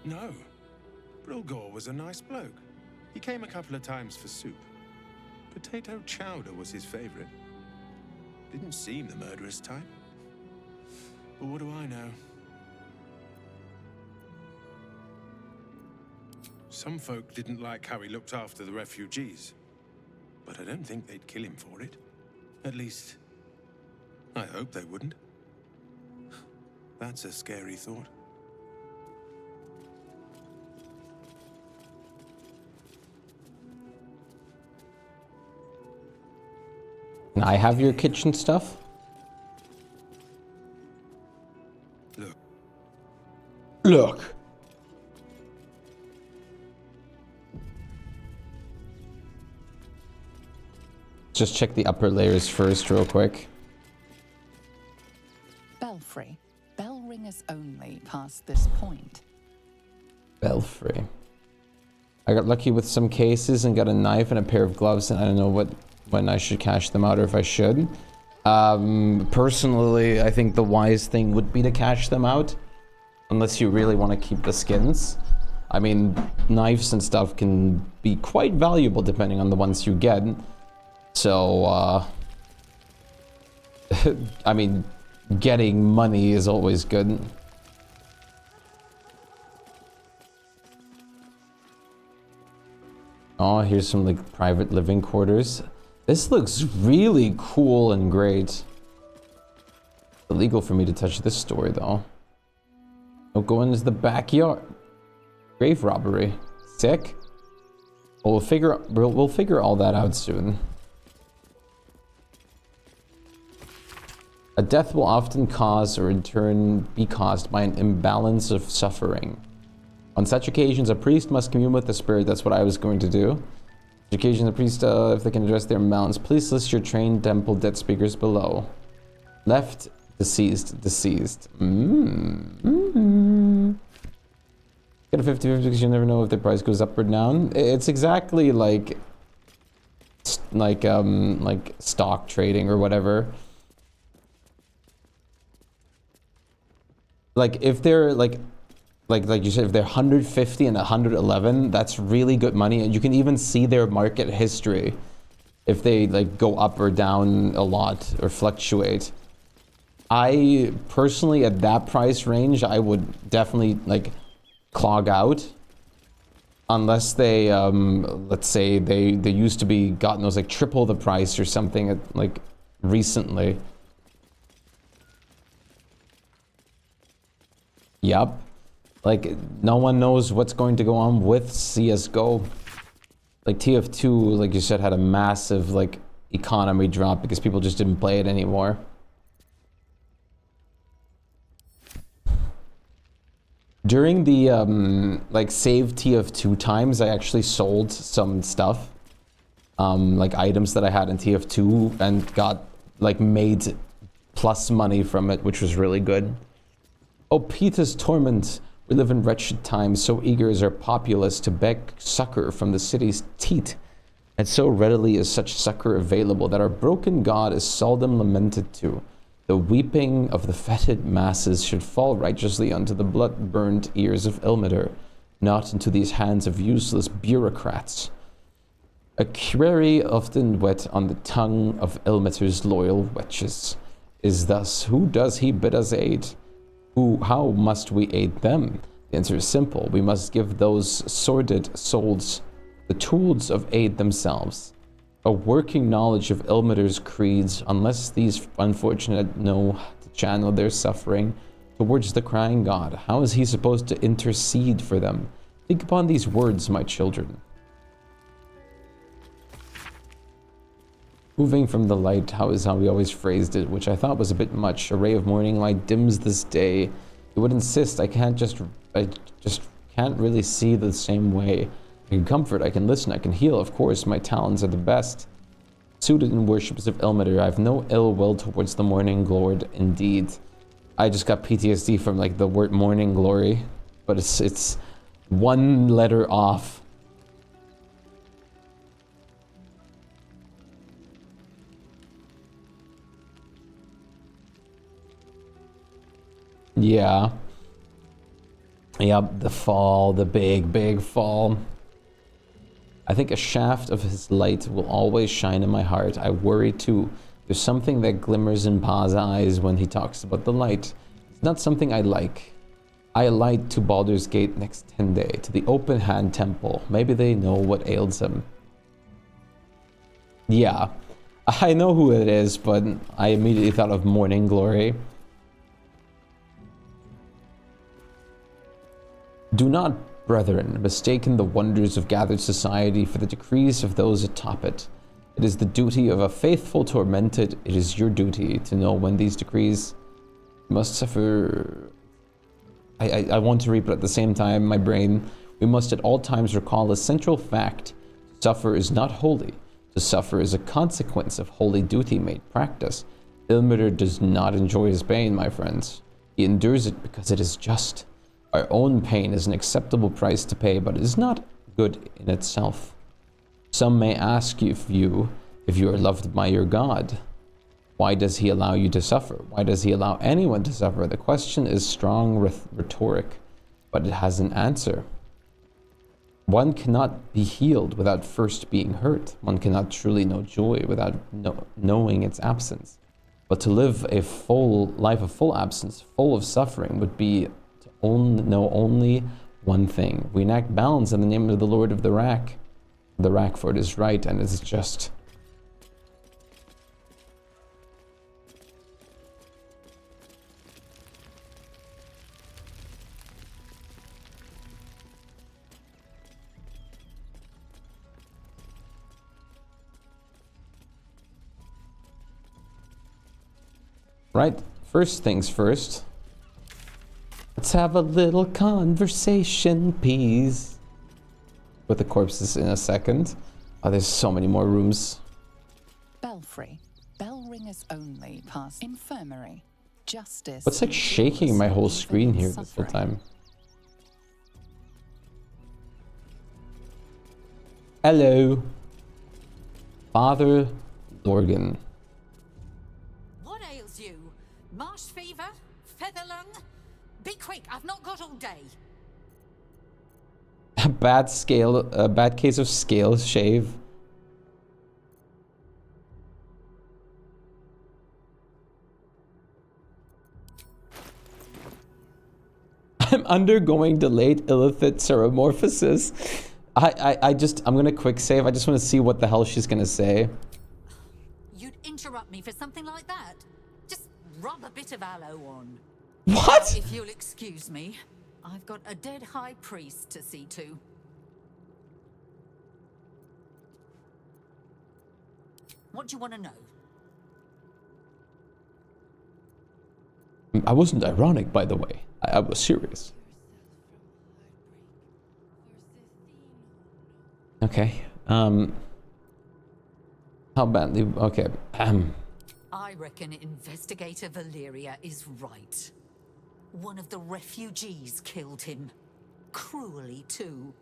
No. Brilgor was a nice bloke. He came a couple of times for soup. Potato chowder was his favorite. Didn't seem the murderous type. But what do I know? Some folk didn't like how he looked after the refugees. But I don't think they'd kill him for it. At least, I hope they wouldn't. That's a scary thought. Can I have your kitchen stuff? Look. Just check the upper layers first real quick. Belfry. Bell ringers only past this point. Belfry. I got lucky with some cases and got a knife and a pair of gloves, and I don't know when I should cash them out or if I should. Personally, I think the wise thing would be to cash them out. Unless you really want to keep the skins. I mean, knives and stuff can be quite valuable depending on the ones you get. So, I mean, getting money is always good. Oh, here's some like private living quarters. This looks really cool and great. Illegal for me to touch this story though. Don't go into the backyard. Grave robbery. Sick. Well, we'll figure all that out soon. A death will often cause or in turn be caused by an imbalance of suffering. On such occasions, a priest must commune with the spirit. That's what I was going to do. On occasion, the priest, if they can address their imbalance, please list your trained temple dead speakers below. Left, deceased. Get a 50-50 because you never know if the price goes up or down. It's exactly like stock trading or whatever. Like if they're like you said, if they're 150 and 111, that's really good money, and you can even see their market history if they like go up or down a lot or fluctuate. I personally, at that price range, I would definitely like clog out unless they let's say they used to be, God knows, like triple the price or something at, like recently. Yup. Like, no one knows what's going to go on with CSGO. Like, TF2, like you said, had a massive, like, economy drop because people just didn't play it anymore. 。During the like save TF2 times, I actually sold some stuff, like items that I had in TF2, and got like made plus money from it, which was really good. Oh, Peter's torment! We live in wretched times. So eager is our populace to beg succor from the city's teat, and so readily is such succor available that our broken God is seldom lamented to. The weeping of the fetid masses should fall righteously unto the blood-burned ears of Ilmater, not into these hands of useless bureaucrats. A query often wet on the tongue of Ilmater's loyal wretches is thus, who does he bid us aid? How must we aid them? The answer is simple. We must give those sordid souls the tools of aid themselves. A working knowledge of Ilmater's creeds, unless these unfortunate know to channel their suffering towards the crying God. How is he supposed to intercede for them? Think upon these words, my children. Moving from the light, how we always phrased it, which I thought was a bit much. A ray of morning light dims this day. He would insist I just can't really see the same way. I can comfort, I can listen, I can heal. Of course, my talents are the best. Suited in worships of Ilmater, I have no ill will towards the morning lord, indeed. I just got PTSD from like the word morning glory, but it's one letter off. Yeah. Yep, the fall, the big fall. I think a shaft of his light will always shine in my heart. I worry too. There's something that glimmers in Pa's eyes when he talks about the light. It's not something I like. I alight to Baldur's Gate next 10 day, to the open hand temple. Maybe they know what ails him. Yeah, I know who it is, but I immediately thought of Morning Glory. Do not, brethren, mistaken the wonders of gathered society for the decrees of those atop it. It is the duty of a faithful tormented. It is your duty to know when these decrees must suffer. I want to read, but at the same time, my brain, we must at all times recall a central fact. To suffer is not holy. To suffer is a consequence of holy duty made practice. Ilmater does not enjoy his pain, my friends. He endures it because it is just. Our own pain is an acceptable price to pay, but it is not good in itself. Some may ask you if you are loved by your God. Why does he allow you to suffer? Why does he allow anyone to suffer? The question is strong rhetoric, but it has an answer. One cannot be healed without first being hurt. One cannot truly know joy without knowing its absence. But to live a full life of full absence, full of suffering, would be know only one thing. We enact balance in the name of the Lord of the Rack. The Rack, for it is right and it is just. Right, first things first. Let's have a little conversation, please. With the corpses in a second. Oh, there's so many more rooms. Belfry. Bell ringers only past infirmary. Justice. What's like shaking my whole screen here this whole time? Hello. Father Lorgan. What ails you? Marsh fever? Feather lung? Be quick, I've not got all day. A bad case of scale shave. I'm undergoing delayed illithid ceremorphosis. I'm gonna quick save. I just want to see what the hell she's gonna say. You'd interrupt me for something like that? Just rub a bit of aloe on. What? If you'll excuse me, I've got a dead high priest to see to. What do you want to know? I wasn't ironic, by the way. I was serious. Okay. How badly? Okay. I reckon Investigator Valeria is right. One of the refugees killed him. Cruelly, too.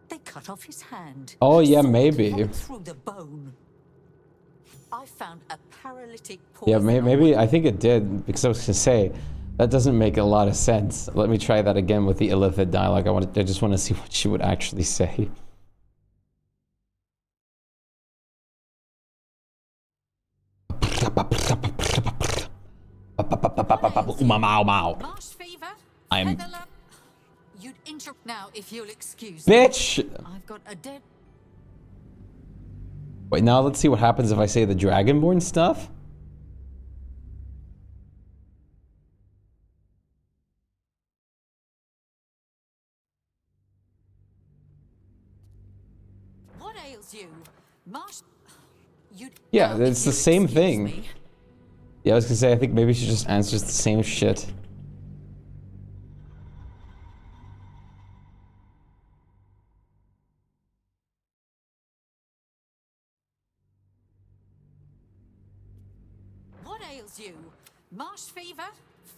They cut off his hand. Oh, yeah, sawed maybe. right through the bone. I found a paralytic Yeah, poison. maybe. I think it did, because I was going to say, that doesn't make a lot of sense. Let me try that again with the Illithid dialogue. I just want to see what she would actually say. I'm... You'd now, if you'll excuse Bitch! me. I've got a dead... Wait, now let's see what happens if I say the Dragonborn stuff. What ails you? Marsh... You'd... Yeah, it's the same thing. Yeah, I was gonna say, I think maybe she just answers the same shit. What ails you? Marsh fever?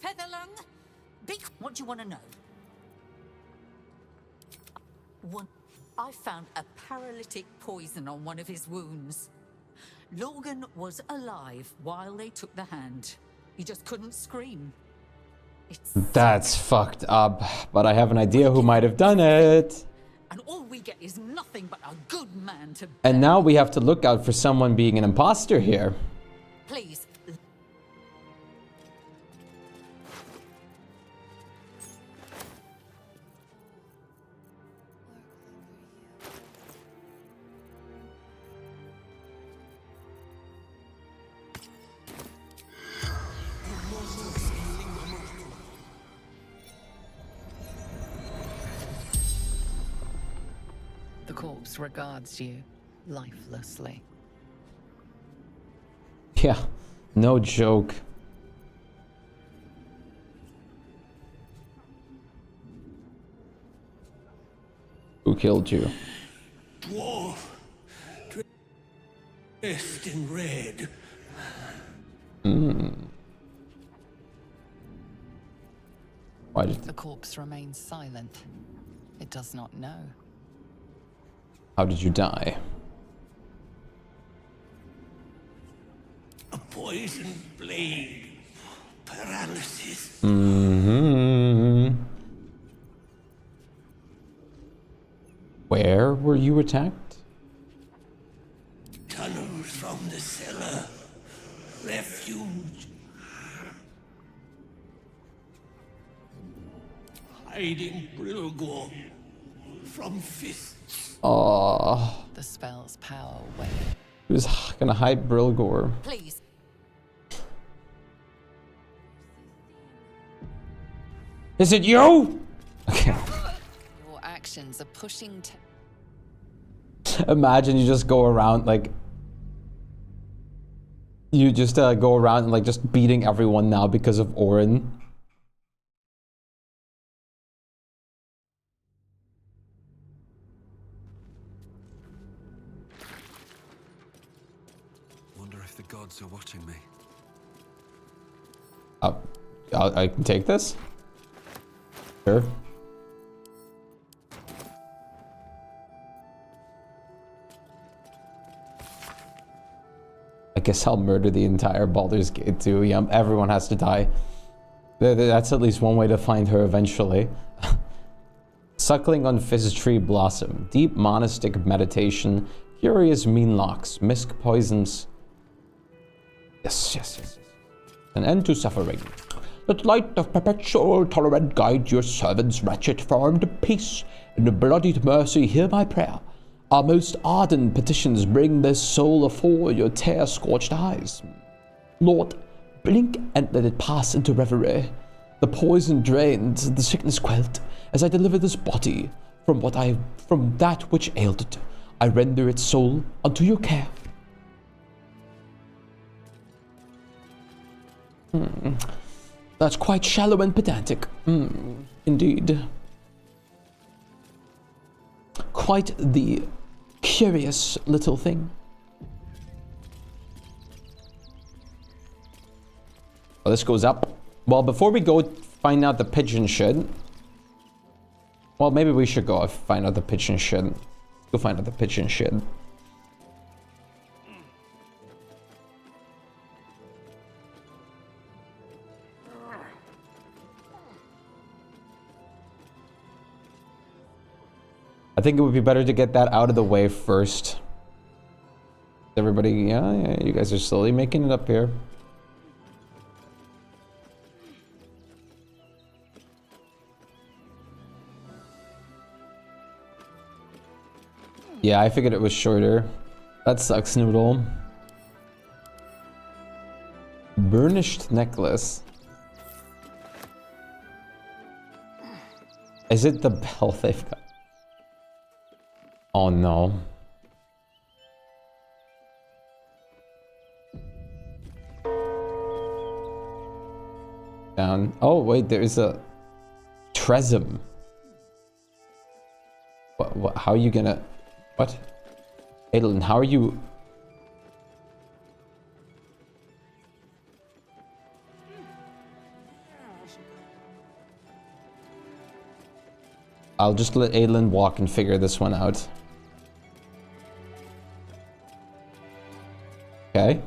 Featherlung? What do you want to know? I found a paralytic poison on one of his wounds. Logan was alive while they took the hand. He just couldn't scream. That's fucked up, but I have an idea who might have done it. And all we get is nothing but a good man to... And now we have to look out for someone being an imposter here. Please. The corpse regards you lifelessly. Yeah, no joke. Who killed you? Dwarf, dressed in red. Why did... The corpse remains silent. It does not know. How did you die? A poisoned blade. Paralysis. Where were you attacked? Tunnels from the cellar. Refuge. Hiding Brilgor from fists. Oh. The spell's power waned. He was gonna hide Brilgor. Please. Is it you? Okay. Your actions are pushing Imagine you just go around like... You just go around and like just beating everyone now because of Orin. Wonder if the gods are watching me. I can take this? Sure. I guess I'll murder the entire Baldur's Gate too. Yeah, everyone has to die. That's at least one way to find her eventually. Suckling on Fizz Tree Blossom. Deep monastic meditation. Curious mean locks. Misk poisons. Yes. An end to suffering. Let light of perpetual tolerant guide your servant's wretched form to peace. In the bloodied mercy, hear my prayer. Our most ardent petitions bring this soul afore your tear-scorched eyes. Lord, blink and let it pass into reverie. The poison drained, the sickness quelled, as I deliver this body from that which ailed it. I render its soul unto your care. That's quite shallow and pedantic. Indeed. Quite the Curious little thing. Well, this goes up. Well, before we go find out the pigeon shit. Well, maybe we should go find out the pigeon shit. Go find out the pigeon shit. I think it would be better to get that out of the way first. Everybody, yeah, you guys are slowly making it up here. Yeah, I figured it was shorter. That sucks, Noodle. Burnished necklace. Is it the bell they've got? Oh no. Down. Oh wait, there's a Tresem. What, how are you gonna... What? Adolin, how are you... I'll just let Adolin walk and figure this one out. Okay.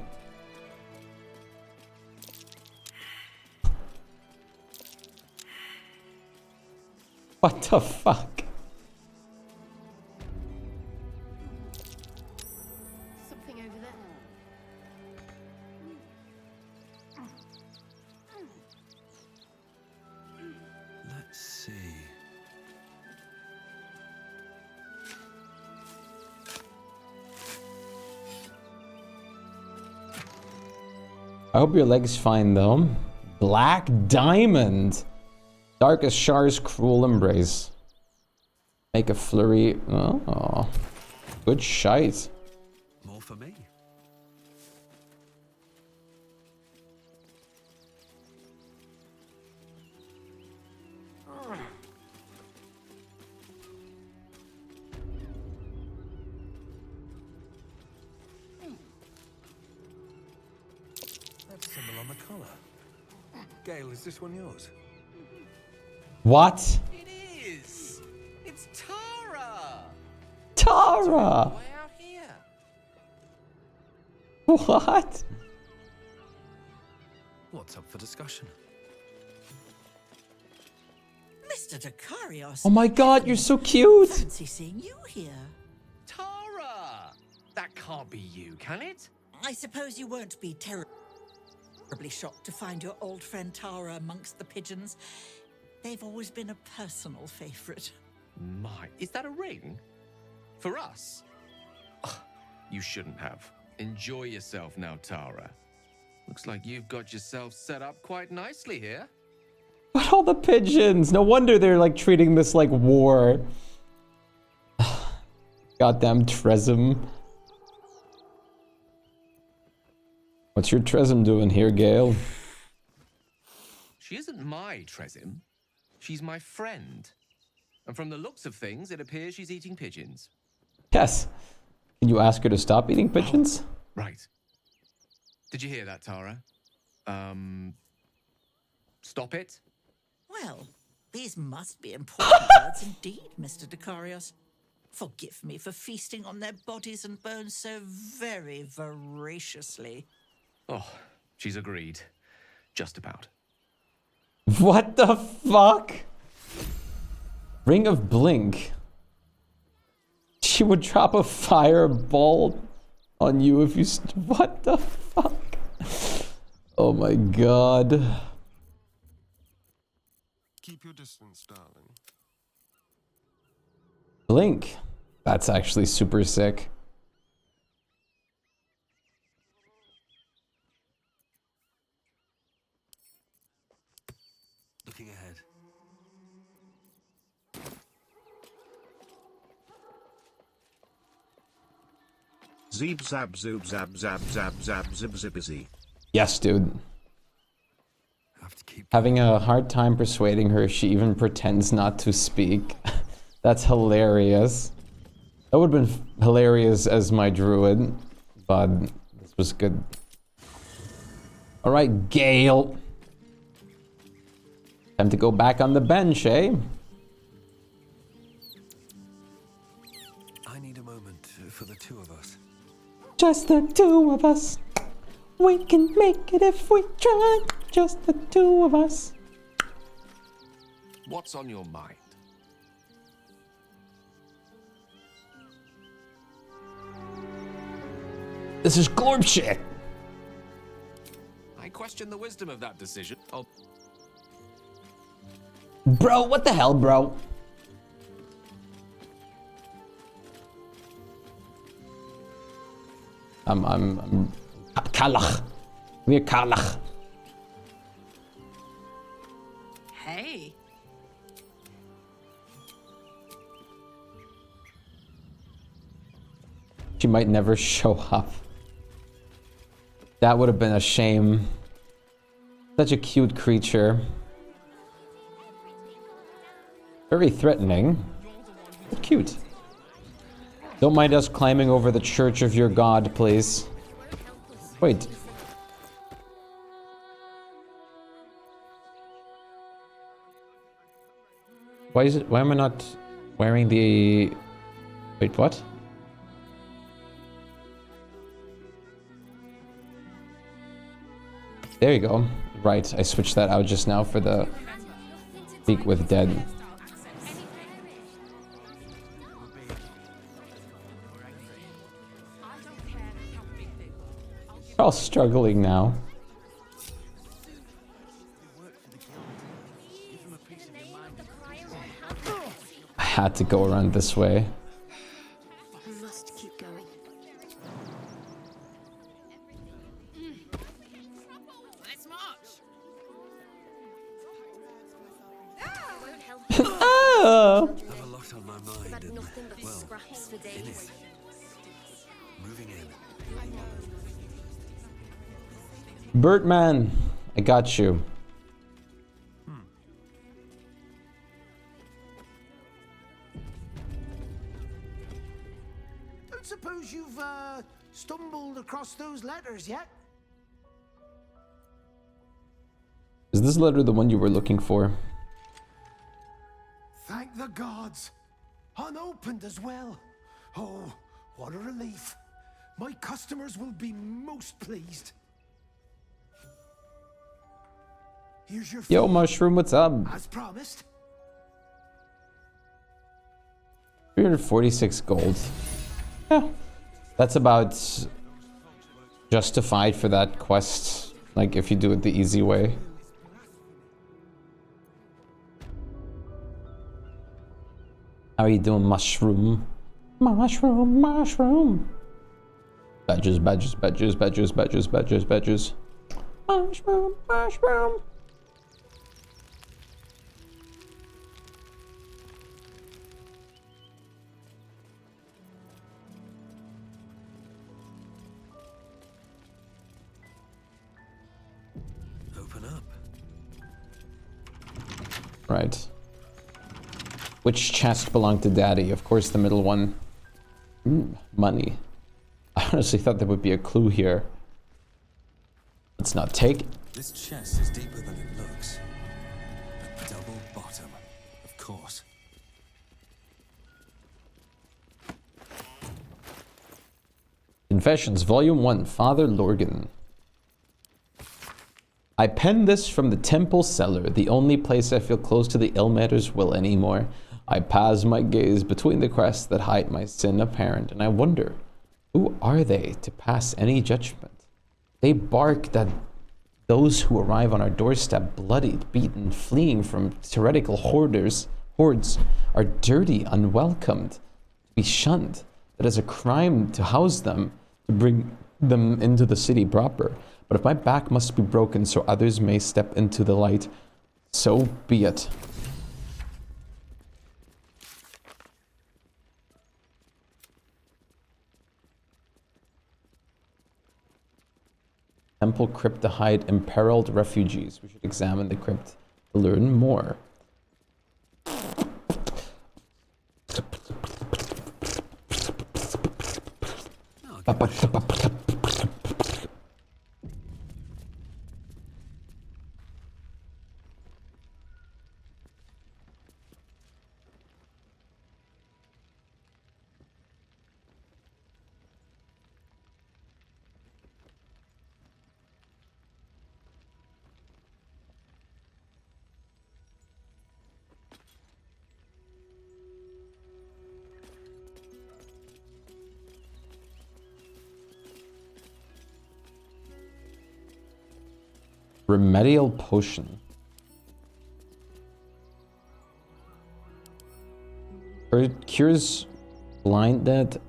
What the fuck? Something over there. Let's see. I hope your leg's fine though. Black Diamond. Darkest Shar's Cruel Embrace. Make a flurry. Oh. Good shite. More for me. That's a symbol on the collar. Gale, is this one yours? What? It is! It's Tara! Tara! Way out here. What? What's up for discussion? Mr. Dakarios. Oh my god, you're so cute! Fancy seeing you here. Tara! That can't be you, can it? I suppose you won't be terribly shocked to find your old friend Tara amongst the pigeons. They've always been a personal favorite. My, is that a ring? For us? Ugh, you shouldn't have. Enjoy yourself now, Tara. Looks like you've got yourself set up quite nicely here. But all the pigeons! No wonder they're like treating this like war. Goddamn Tresem. What's your Tresem doing here, Gale? She isn't my Tresem. She's my friend. And from the looks of things, it appears she's eating pigeons. Yes. Can you ask her to stop eating pigeons? Right. Did you hear that, Tara? Stop it? Well, these must be important birds indeed, Mr. Dakarios. Forgive me for feasting on their bodies and bones so very voraciously. Oh, she's agreed. Just about. What the fuck? Ring of Blink. She would drop a fireball on you if you... What the fuck? Oh my god. Keep your distance, darling. Blink. That's actually super sick. Looking ahead. Zeeb zab zoob zab zab zab zab zib zibizzy. Yes, dude. Having a hard time persuading her, she even pretends not to speak. That's hilarious. That would have been hilarious as my druid, but this was good. Alright, Gale. Time to go back on the bench, eh? I need a moment for the two of us. Just the two of us. We can make it if we try. Just the two of us. What's on your mind? This is glorp shit. I question the wisdom of that decision. Oh. Bro, what the hell, bro? I'm Kalach. We're Kalach. Hey. She might never show up. That would have been a shame. Such a cute creature. Very threatening, but cute. Don't mind us climbing over the church of your god, please. Wait. Why am I not wearing the... Wait, what? There you go. Right, I switched that out just now for the Speak with Dead. We're all struggling now. I had to go around this way. Must keep going. Let's march. Oh! I have a lot on my mind and, well, in it. Moving in. Birdman, I got you. Don't suppose you've stumbled across those letters yet? Is this letter the one you were looking for? Thank the gods. Unopened as well. Oh, what a relief. My customers will be most pleased. Here's your Yo, fee, Mushroom, what's up? as promised. 346 gold. Yeah. That's about justified for that quest. Like, if you do it the easy way. How are you doing, Mushroom? Mushroom, Mushroom. Badges, badges, badges, badges, badges, badges, badges. Mushroom, Mushroom. Open up. Right. Which chest belonged to Daddy? Of course, the middle one. Money. I honestly thought there would be a clue here. Let's not take it. This chest is deeper than it looks. A double bottom, of course. Confessions, Volume 1, Father Lorgan. I penned this from the temple cellar, the only place I feel close to the Ilmater's will anymore. I pass my gaze between the crests that hide my sin apparent, and I wonder, who are they to pass any judgment? They bark that those who arrive on our doorstep bloodied, beaten, fleeing from tyrannical hordes are dirty, unwelcomed, to be shunned. It is a crime to house them, to bring them into the city proper. But if my back must be broken so others may step into the light, so be it. Temple crypt to hide imperiled refugees. We should examine the crypt to learn more. Remedial potion. It cures blinded,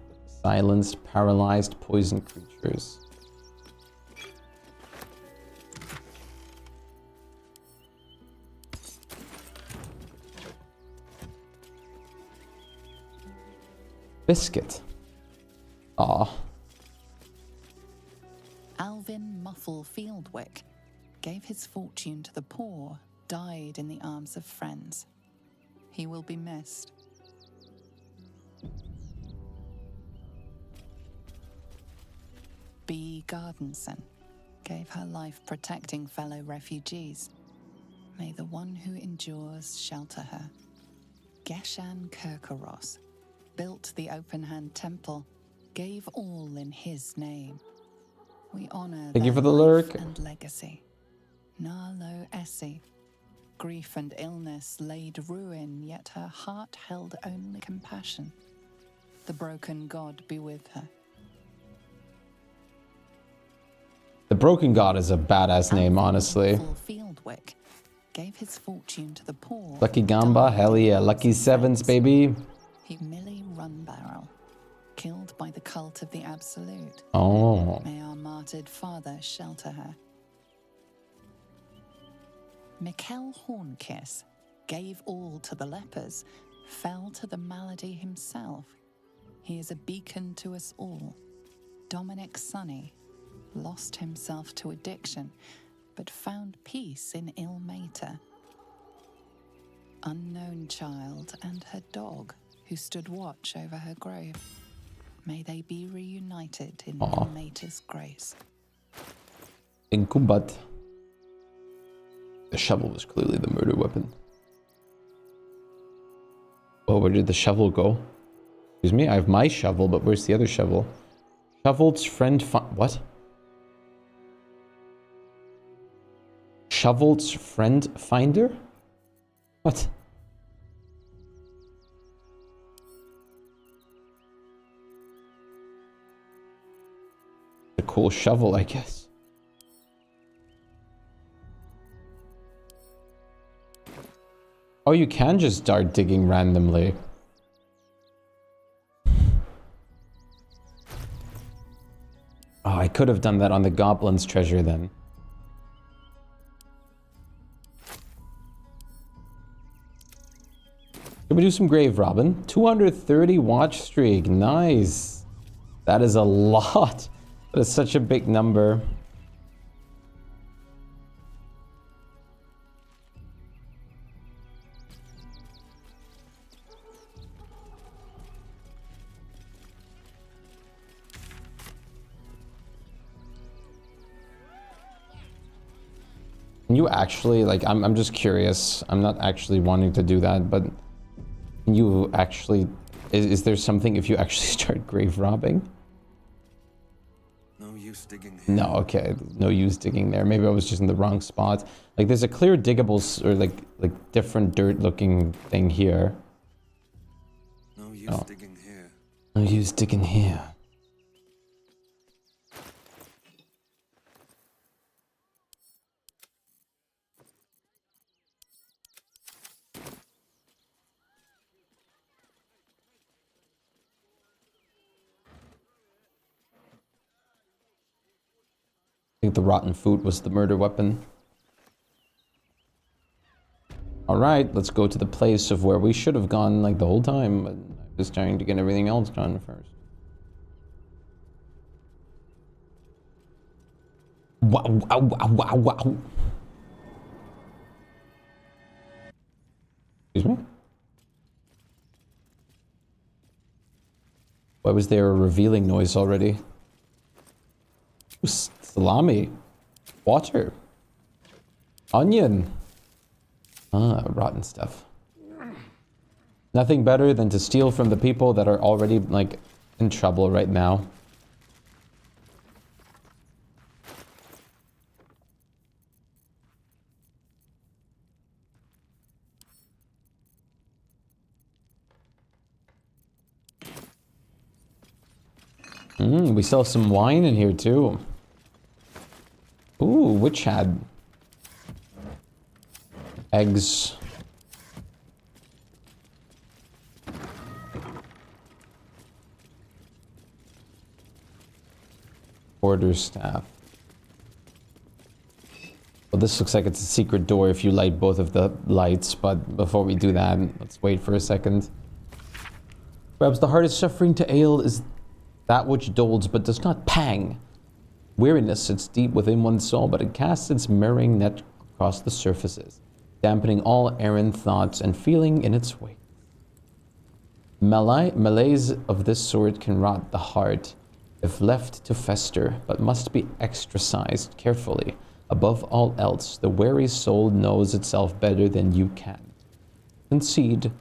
silenced, paralyzed, poisoned creatures. Biscuit. Aw. Alvin Muffle Fieldwick gave his fortune to the poor, died in the arms of friends. He will be missed. B. Gardenson gave her life protecting fellow refugees. May the one who endures shelter her. Geshan Kirkaros built the open-hand temple, gave all in his name. We honor Thank you their for the life lurk. and legacy. Narlo Essie. Grief and illness laid ruin, yet her heart held only compassion. The broken god be with her. The Broken God is a badass name, honestly. Fieldwick gave his fortune to the poor. Lucky Gamba, hell yeah. Lucky Sevens, baby. He Millie Runbarrel, killed by the cult of the Absolute. Oh. May our martyred father shelter her. Mikkel Hornkiss gave all to the lepers, fell to the malady himself. He is a beacon to us all. Dominic Sonny lost himself to addiction, but found peace in Ilmater. Unknown child and her dog, who stood watch over her grave. May they be reunited in Ilmater's grace. Incubat. The shovel was clearly the murder weapon. Oh, where did the shovel go? Excuse me, I have my shovel, but where's the other shovel? Shovel's friend what? Shovel's friend finder? What? A cool shovel, I guess. Oh, you can just start digging randomly. Oh, I could have done that on the goblin's treasure then. Should we do some grave robbing? 230 watch streak. Nice. That is a lot. That is such a big number. Can you actually, like, I'm just curious. I'm not actually wanting to do that, but can you actually, is there something if you actually start grave robbing? No use digging here. No, okay. No use digging there. Maybe I was just in the wrong spot. Like, there's a clear diggable, or like different dirt looking thing here. No use digging here. No use digging here. I think the rotten food was the murder weapon. Alright, let's go to the place of where we should have gone like the whole time, but I'm just trying to get everything else done first. Wow, wow, wow, wow, wow. Excuse me? Why was there a revealing noise already? Salami. Water. Onion. Ah, rotten stuff. Nothing better than to steal from the people that are already, like, in trouble right now. We sell some wine in here too. Ooh, witch had eggs. Quarterstaff. Well, this looks like it's a secret door if you light both of the lights, but before we do that, let's wait for a second. Perhaps the hardest suffering to ale is that which doles but does not pang. Weariness sits deep within one's soul, but it casts its mirroring net across the surfaces, dampening all errant thoughts and feeling in its wake. Malaise of this sort can rot the heart if left to fester, but must be exorcised carefully. Above all else, the wary soul knows itself better than you can. Concede, do not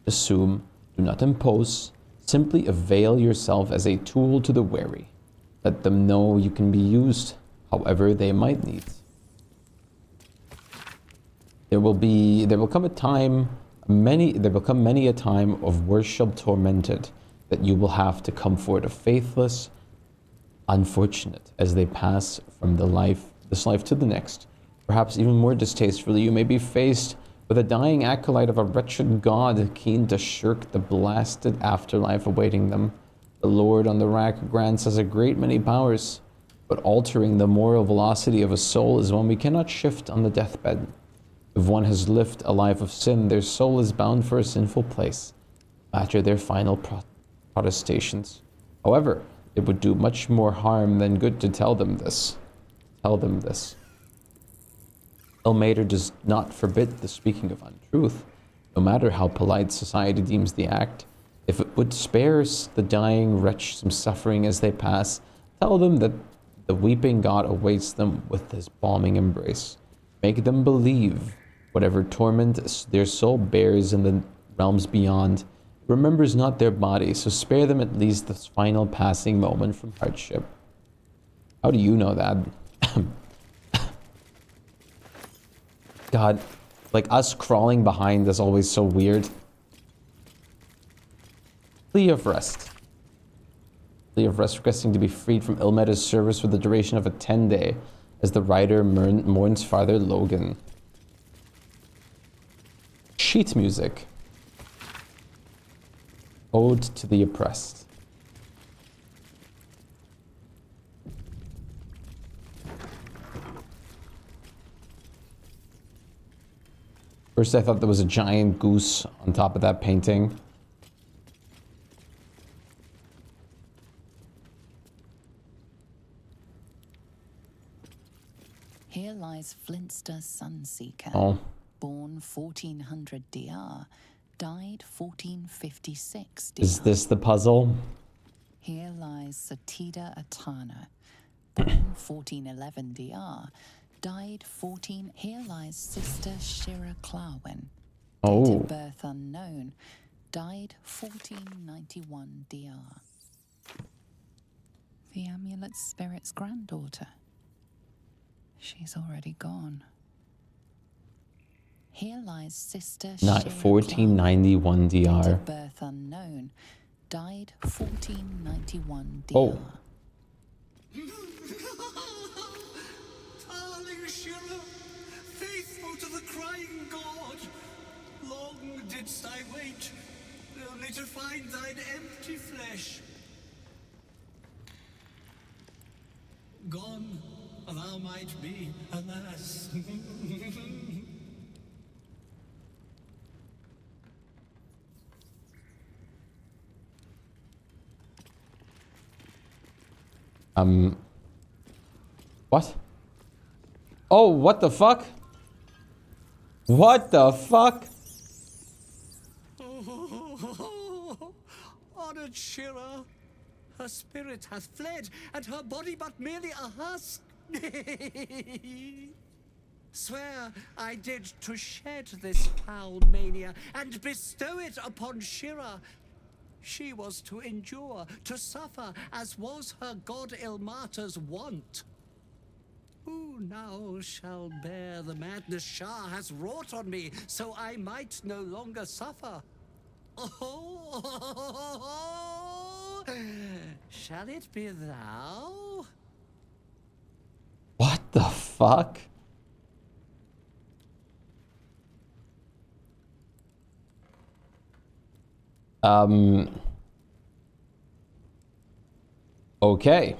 assume, do not impose. Simply avail yourself as a tool to the wary. Let them know you can be used however they might need. There will come many a time of worship tormented that you will have to comfort a faithless, unfortunate as they pass from this life to the next. Perhaps even more distastefully, you may be faced with a dying acolyte of a wretched god keen to shirk the blasted afterlife awaiting them. The Lord on the rack grants us a great many powers, but altering the moral velocity of a soul is one we cannot shift on the deathbed. If one has lived a life of sin, their soul is bound for a sinful place, after their final protestations. However, it would do much more harm than good to tell them this. Elmater does not forbid the speaking of untruth, no matter how polite society deems the act. If it would spare the dying wretch some suffering as they pass, tell them that the weeping God awaits them with his balming embrace. Make them believe whatever torment their soul bears in the realms beyond remembers not their body, so spare them at least this final passing moment from hardship. How do you know that? God, like us crawling behind is always so weird. Plea of rest. Plea of rest requesting to be freed from Ilmeta's service for the duration of a 10-day as the rider mourns Father Logan. Sheet music. Ode to the oppressed. First I thought there was a giant goose on top of that painting. Here lies Flintster Sunseeker, born 1400 DR, died 1456 DR. Is this the puzzle? Here lies Satida Atana, born 1411 DR, died 14. Here lies Sister Shira Clawin, date of birth unknown, died 1491 DR. The amulet spirit's granddaughter. She's already gone. Here lies Sister Not Shira 1491 Clawin, DR. date of birth unknown, died 1491 DR. Oh. Darling Shira, faithful to the crying god, long didst I wait, only to find thine empty flesh. Gone, thou might be, alas. What? Oh, what the fuck? What the fuck? Honored Shira, Her spirit hath fled, and her body but merely a husk. Swear I did to shed this foul mania and bestow it upon Shira. She was to endure, to suffer, as was her god Ilmater's wont. Who now shall bear the madness Shah has wrought on me, so I might no longer suffer? Oh, shall it be thou? What the fuck? Okay.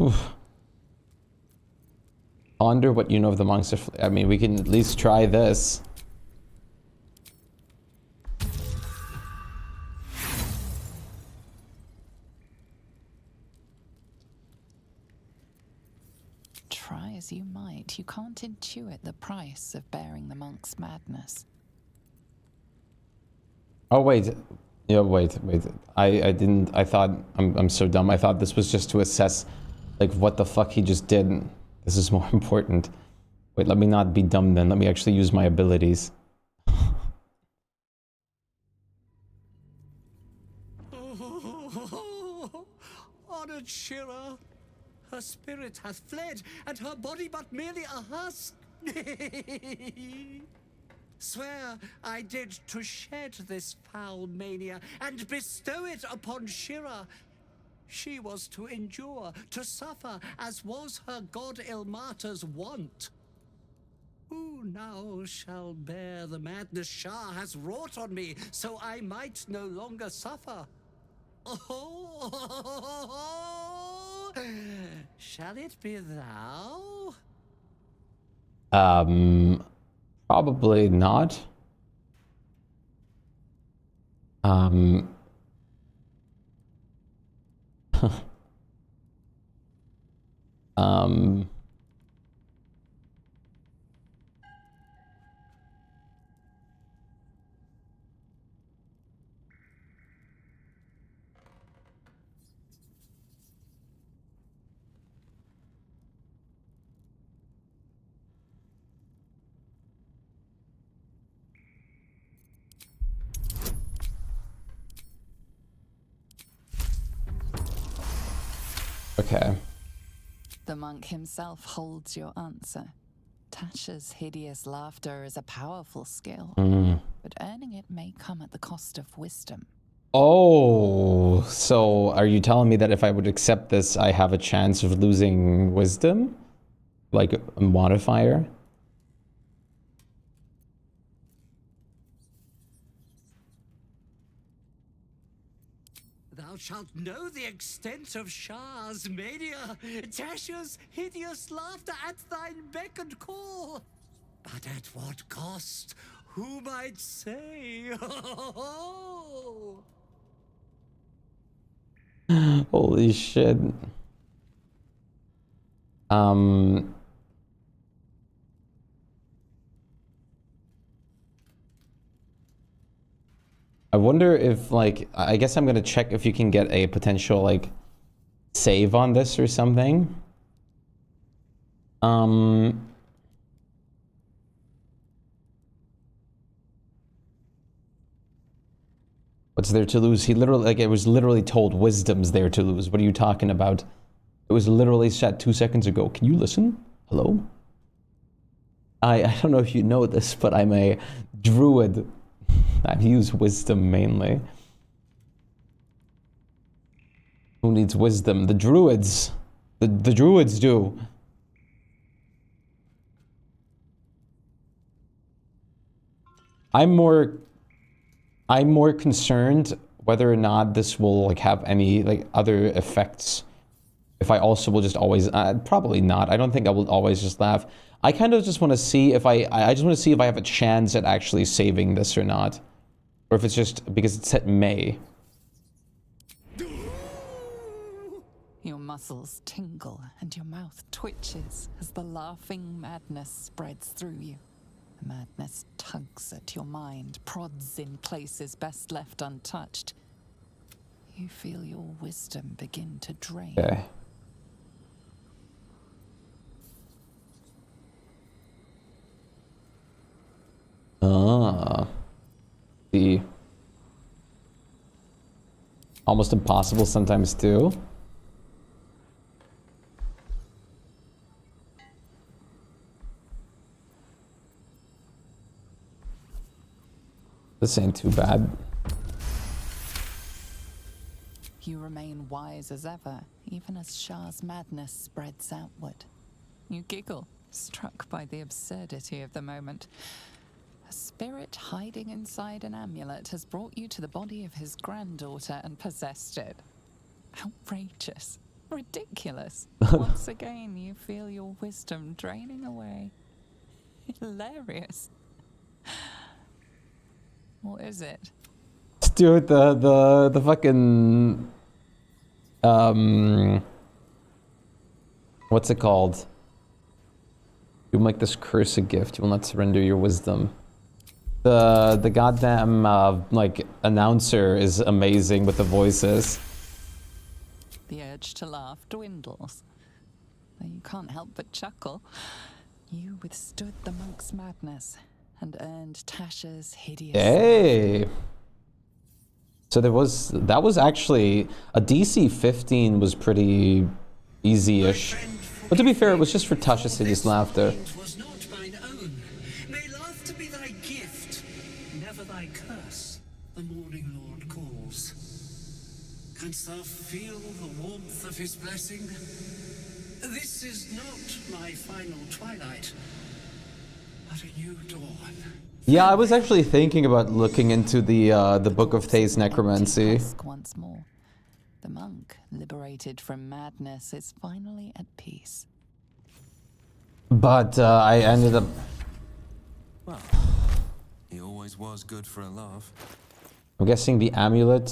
Oof. Ponder what you know of the monks. I mean, we can at least try this. Try as you might, you can't intuit the price of bearing the monk's madness. Oh wait, yeah, wait. I didn't. I thought I'm so dumb. I thought this was just to assess, like, what the fuck he just did. This is more important. Wait, let me not be dumb then. Let me actually use my abilities. Honored Shira, her spirit hath fled, and her body but merely a husk. Swear I did to shed this foul mania and bestow it upon Shira. She was to endure, to suffer, as was her god Ilmater's wont. Who now shall bear the madness Shah has wrought on me, so I might no longer suffer? Oh, shall it be thou? Probably not. Okay. The monk himself holds your answer. Tasha's hideous laughter is a powerful skill, but earning it may come at the cost of wisdom. Oh, so are you telling me that if I would accept this, I have a chance of losing wisdom? Like a modifier? Thou shalt know the extent of Shah's mania, Tasha's hideous laughter at thine beck and call. But at what cost? Who might say? Holy shit. I wonder if, like, I guess I'm gonna check if you can get a potential, like, save on this or something. What's there to lose? He literally, like, it was literally told wisdom's there to lose. What are you talking about? It was literally said 2 seconds ago. Can you listen? Hello? I don't know if you know this, but I'm a druid. I use wisdom mainly. Who needs wisdom? The druids. The druids do. I'm more concerned whether or not this will, like, have any, like, other effects. If I also will just always, probably not. I don't think I will always just laugh. I kind of just want to see if I just want to see if I have a chance at actually saving this or not. Or if it's just because it's set May. Your muscles tingle and your mouth twitches as the laughing madness spreads through you. Madness tugs at your mind, prods in places best left untouched. You feel your wisdom begin to drain. Okay. The almost impossible sometimes too. This ain't too bad. You remain wise as ever, even as Shah's madness spreads outward. You giggle, struck by the absurdity of the moment. A spirit hiding inside an amulet has brought you to the body of his granddaughter and possessed it. Outrageous. Ridiculous. Once again, you feel your wisdom draining away. Hilarious. What is it? Dude, the fucking what's it called? You make this curse a gift. You will not surrender your wisdom. The goddamn like announcer is amazing with the voices. The urge to laugh dwindles. Though you can't help but chuckle. You withstood the monk's madness and earned Tasha's hideous. Hey. So that was actually a DC 15 was pretty easy-ish. But to be fair, it was just for Tasha's hideous laughter. Was not mine own. May laughter be thy gift, never thy curse. The morning Lord calls. Canst thou feel the warmth of his blessing? This is not my final twilight, but a new dawn. Yeah, I was actually thinking about looking into the Book of Thay's Necromancy. Once more, the monk, liberated from madness, is finally at peace. But I ended up. Well, he always was good for a laugh. I'm guessing the amulet,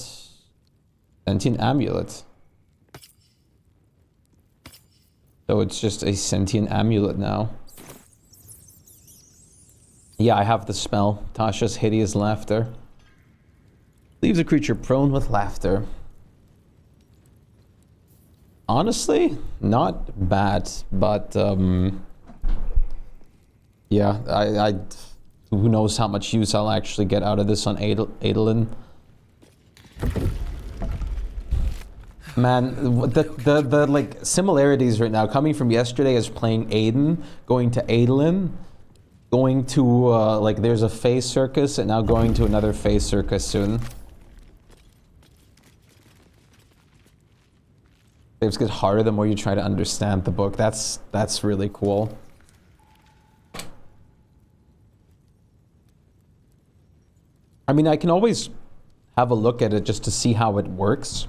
sentient amulet. So it's just a sentient amulet now. Yeah, I have the spell. Tasha's hideous laughter. Leaves a creature prone with laughter. Honestly, not bad, but yeah, I who knows how much use I'll actually get out of this on Adolin. Man, the like similarities right now coming from yesterday as playing Aiden, going to Adolin. Going to, like, there's a Fae Circus, and now going to another Fae Circus soon. It gets harder the more you try to understand the book. That's really cool. I mean, I can always have a look at it just to see how it works.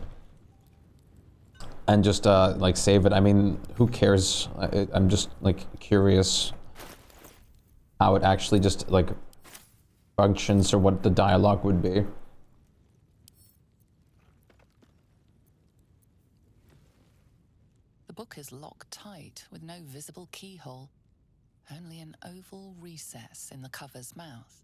And just, like, save it. I mean, who cares? I'm just, like, curious how it actually just like functions or what the dialogue would be. The book is locked tight with no visible keyhole, only an oval recess in the cover's mouth.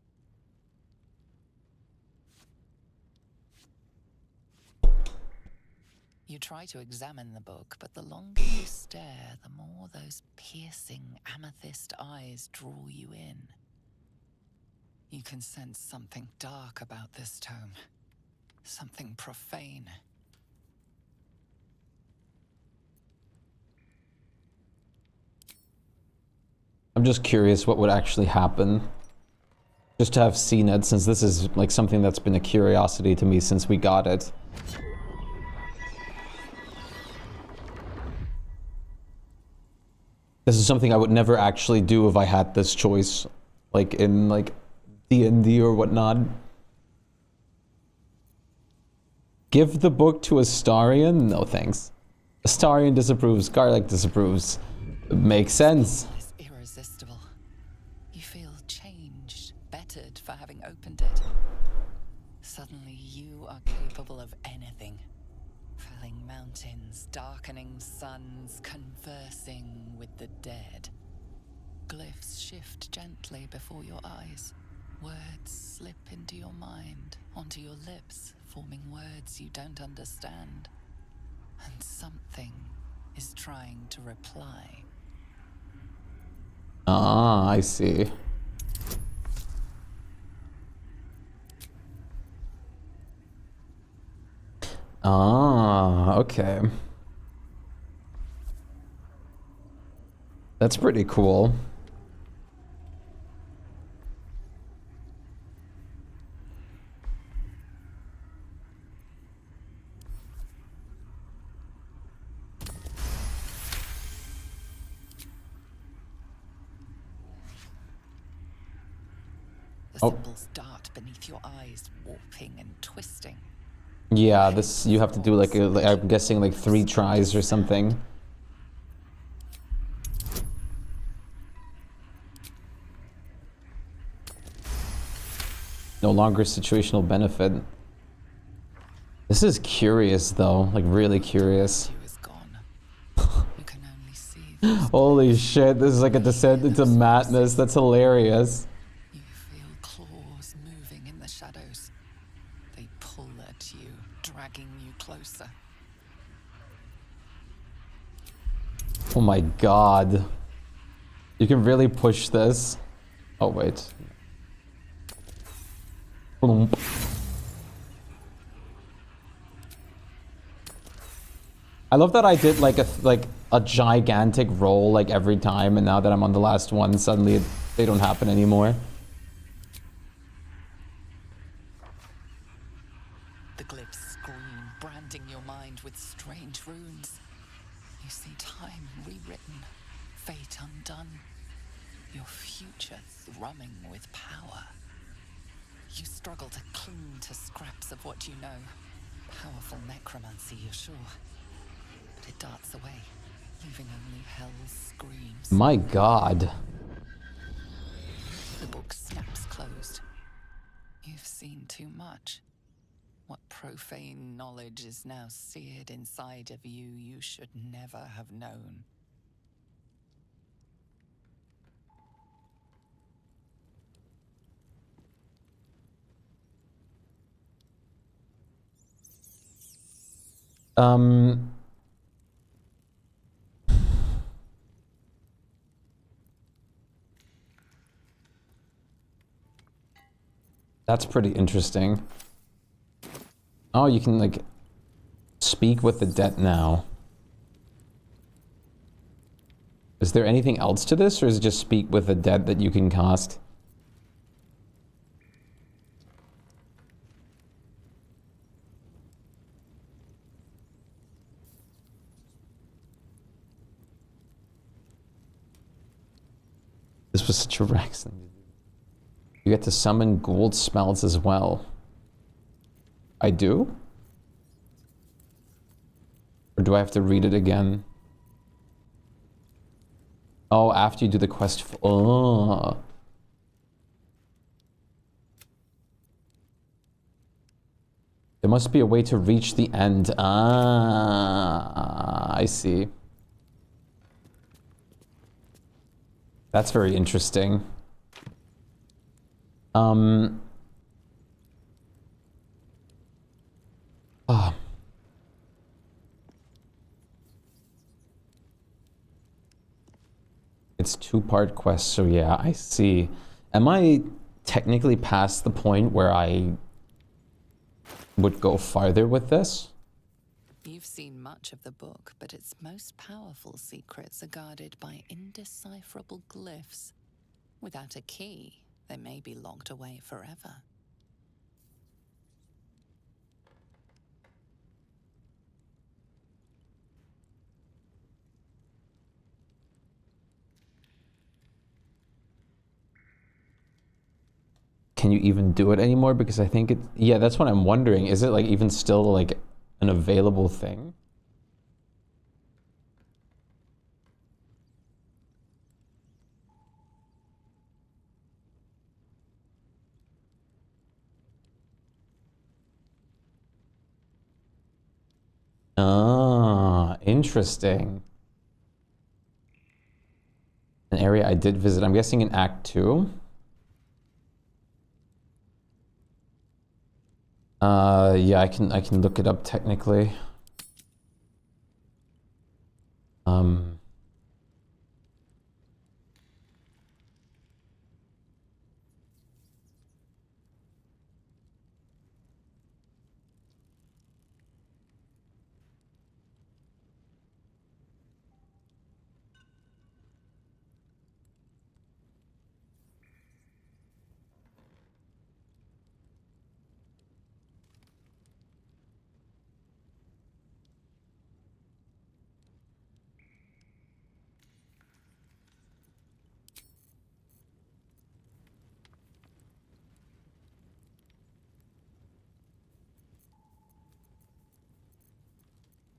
You try to examine the book, but the longer you stare, the more those piercing amethyst eyes draw you in. You can sense something dark about this tome, something profane. I'm just curious what would actually happen. Just to have seen it, since this is like something that's been a curiosity to me since we got it. This is something I would never actually do if I had this choice, like in like D&D or whatnot. Give the book to Astarion? No thanks. Astarion disapproves, Garlic disapproves. Makes sense. It's irresistible. You feel changed, bettered for having opened it. Suddenly you are capable of anything. Felling mountains, darkening suns, conversing with the dead. glyphs shift gently before your eyes. Words slip into your mind, onto your lips, forming words you don't understand. And something is trying to reply. Ah, I see. Ah, okay. That's pretty cool. The symbols dart beneath your eyes, warping and twisting. Yeah, this you have to do like I'm guessing like 3 tries or something. No longer situational benefit. This is curious though, like really curious. Holy shit, this is like a descent into madness. That's hilarious. You feel claws moving in the shadows. They pull at you, dragging you closer. Oh my god. You can really push this. Oh wait. Boom. I love that I did like a gigantic roll like every time, and now that I'm on the last one, suddenly they don't happen anymore. The glyphs scream, branding your mind with strange runes. You see time rewritten, fate undone, your future thrumming with power. You struggle to cling to scraps of what you know. Powerful necromancy, you're sure. But it darts away, leaving only hell's screams. My god. The book snaps closed. You've seen too much. What profane knowledge is now seared inside of you you should never have known. That's pretty interesting. Oh, you can like speak with the dead now. Is there anything else to this, or is it just speak with the dead that you can cast? This was such a Rex thing to do. You get to summon gold spells as well. I do? Or do I have to read it again? Oh, after you do the quest. Oh. There must be a way to reach the end. Ah, I see. That's very interesting. Ah. It's 2-part quest, so yeah, I see. Am I technically past the point where I would go farther with this? You've seen much of the book, but its most powerful secrets are guarded by indecipherable glyphs. Without a key, they may be locked away forever. Can you even do it anymore? Because I think it, yeah, that's what I'm wondering. Is it like even still like an available thing? Ah, interesting. An area I did visit. I'm guessing in Act 2. Yeah, I can look it up technically.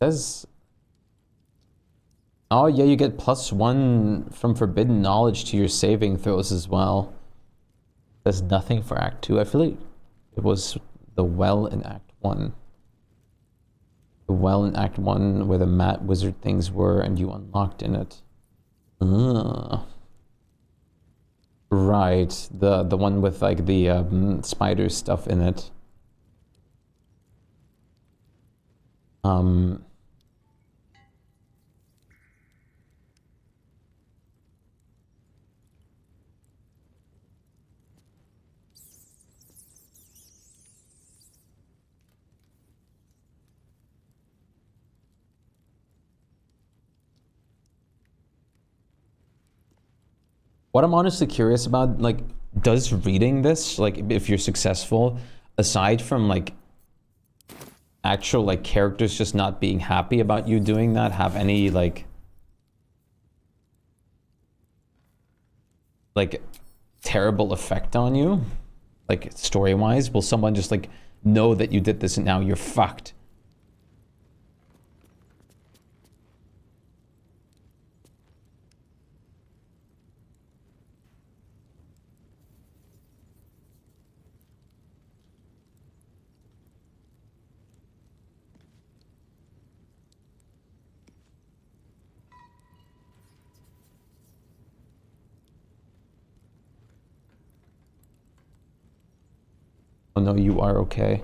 Says, oh yeah, you get +1 from forbidden knowledge to your saving throws as well. There's nothing for Act 2. I feel like it was the well in Act 1. The well in Act 1 where the mat wizard things were and you unlocked in it. Right, the one with like the spider stuff in it. What I'm honestly curious about, like, does reading this, like, if you're successful, aside from like actual like characters just not being happy about you doing that, have any like terrible effect on you, like story-wise? Will someone just like know that you did this and now you're fucked? Oh no, you are okay.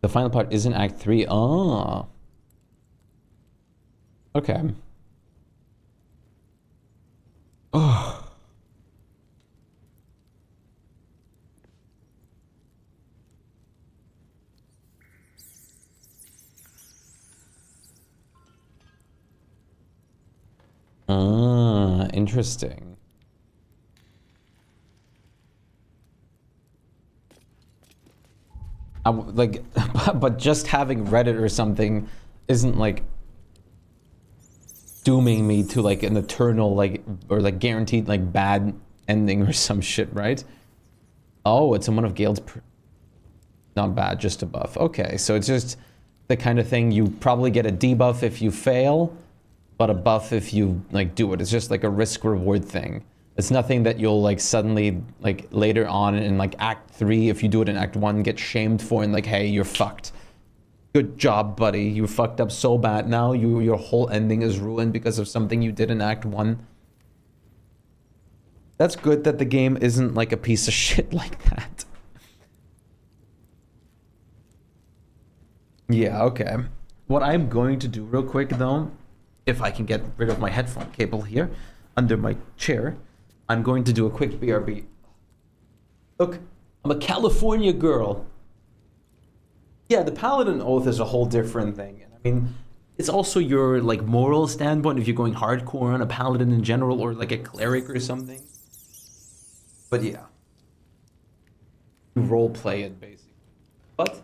The final part isn't Act 3. Oh. Okay. Oh. Interesting. Like, but just having read it or something isn't like dooming me to like an eternal like or like guaranteed like bad ending or some shit, right? Oh, it's in one of Gale's not bad, just a buff. Okay, so it's just the kind of thing you probably get a debuff if you fail, but a buff if you like do it. It's just like a risk reward thing. It's nothing that you'll like suddenly like later on in like Act 3, if you do it in Act 1, get shamed for and like, hey, you're fucked. Good job, buddy. You fucked up so bad. Now your whole ending is ruined because of something you did in Act 1. That's good that the game isn't like a piece of shit like that. Yeah, okay. What I'm going to do real quick though, if I can get rid of my headphone cable here under my chair, I'm going to do a quick BRB. Look, I'm a California girl. Yeah, the Paladin Oath is a whole different thing. I mean, it's also your like moral standpoint if you're going hardcore on a Paladin in general or like a cleric or something. But yeah. You role play it basically. But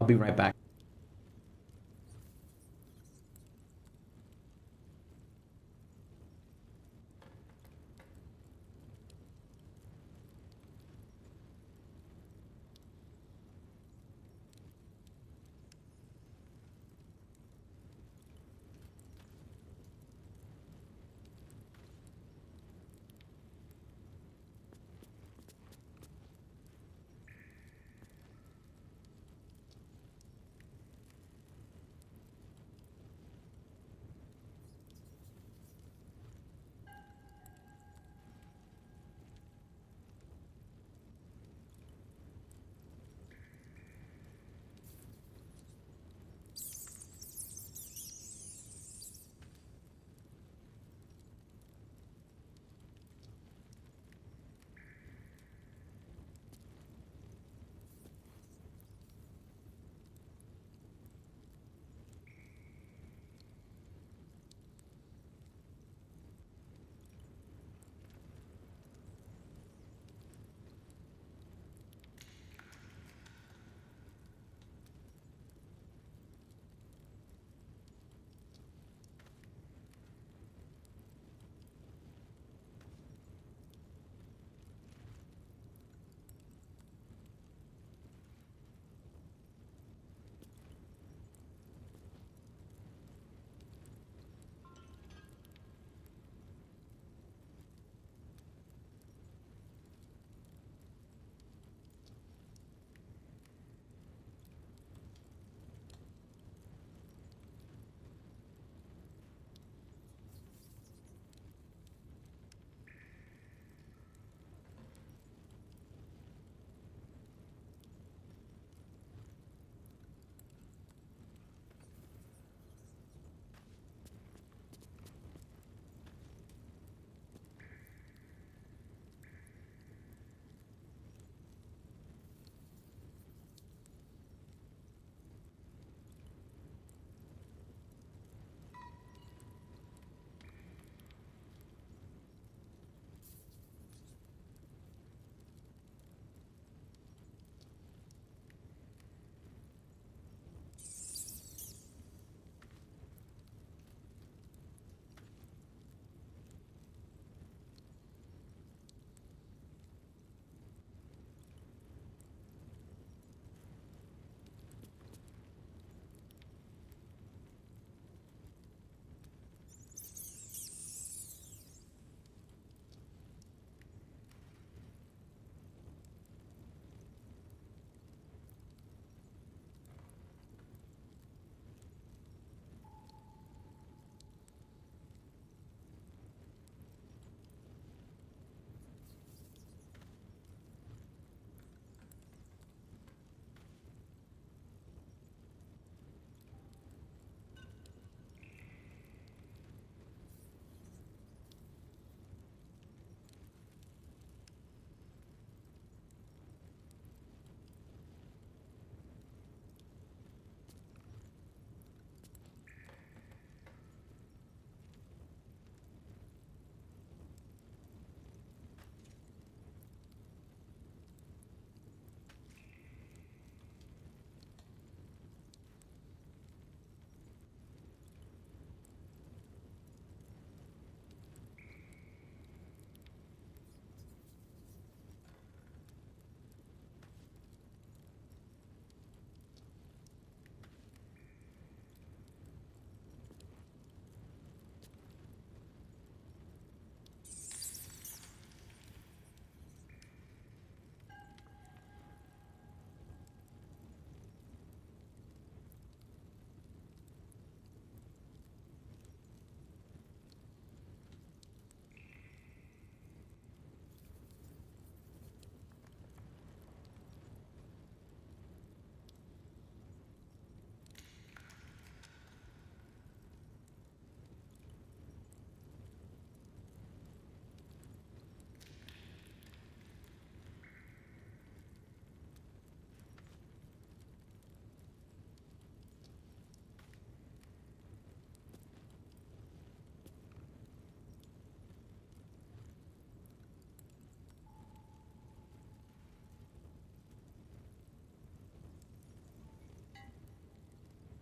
I'll be right back.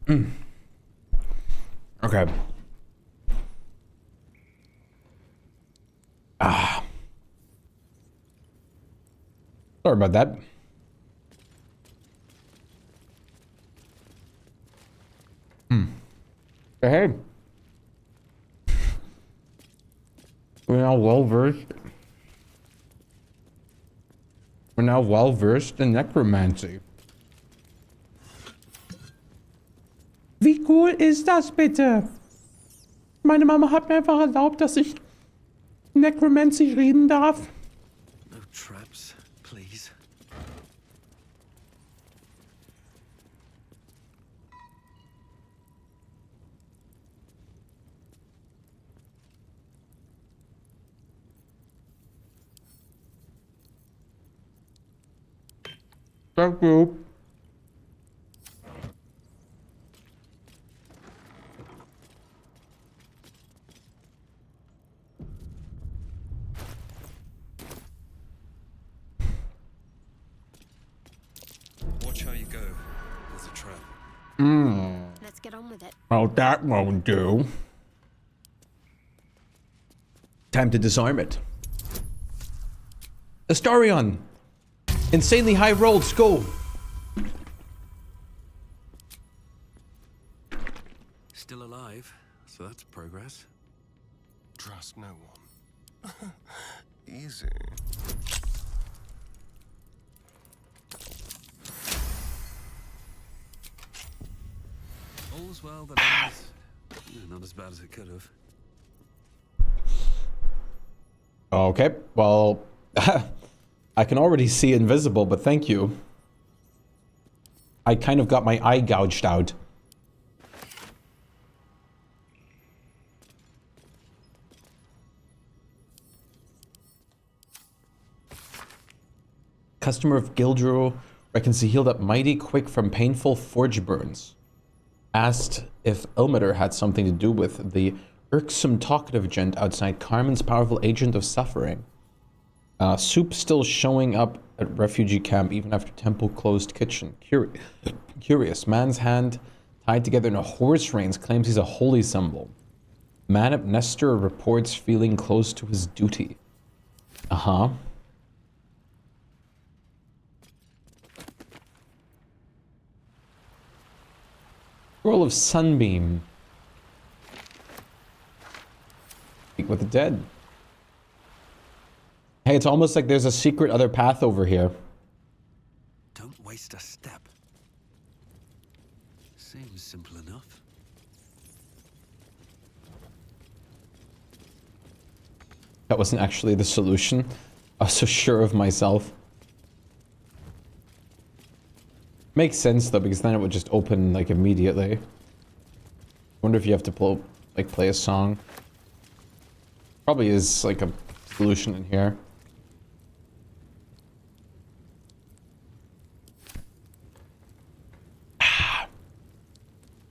Okay. Sorry about that. Hey. We're now well versed. We're now well versed in necromancy. Wie cool ist das bitte? Meine Mama hat mir einfach erlaubt, dass ich Necromancy reden darf. No traps, please. Thank you. Watch how you go. There's a trap. Let's get on with it. Oh, that won't do. Time to disarm it. Astarion! Insanely high rolls, go! Still alive, so that's progress. Trust no one. Easy. All's well that ends. Yeah, not as bad as it could have. Okay, well, I can already see invisible, but thank you. I kind of got my eye gouged out. Customer of Gildrew reckons he healed up mighty quick from painful forge burns. Asked if Ilmater had something to do with the irksome talkative gent outside Carmen's powerful agent of suffering. Soup still showing up at refugee camp even after temple closed kitchen. Curious. Man's hand tied together in a horse reins claims he's a holy symbol. Man at Nestor reports feeling close to his duty. Uh-huh. Scroll of Sunbeam. Speak with the dead. Hey, it's almost like there's a secret other path over here. Don't waste a step. Seems simple enough. That wasn't actually the solution. I was so sure of myself. Makes sense though, because then it would just open like immediately. Wonder if you have to play a song. Probably is like a solution in here.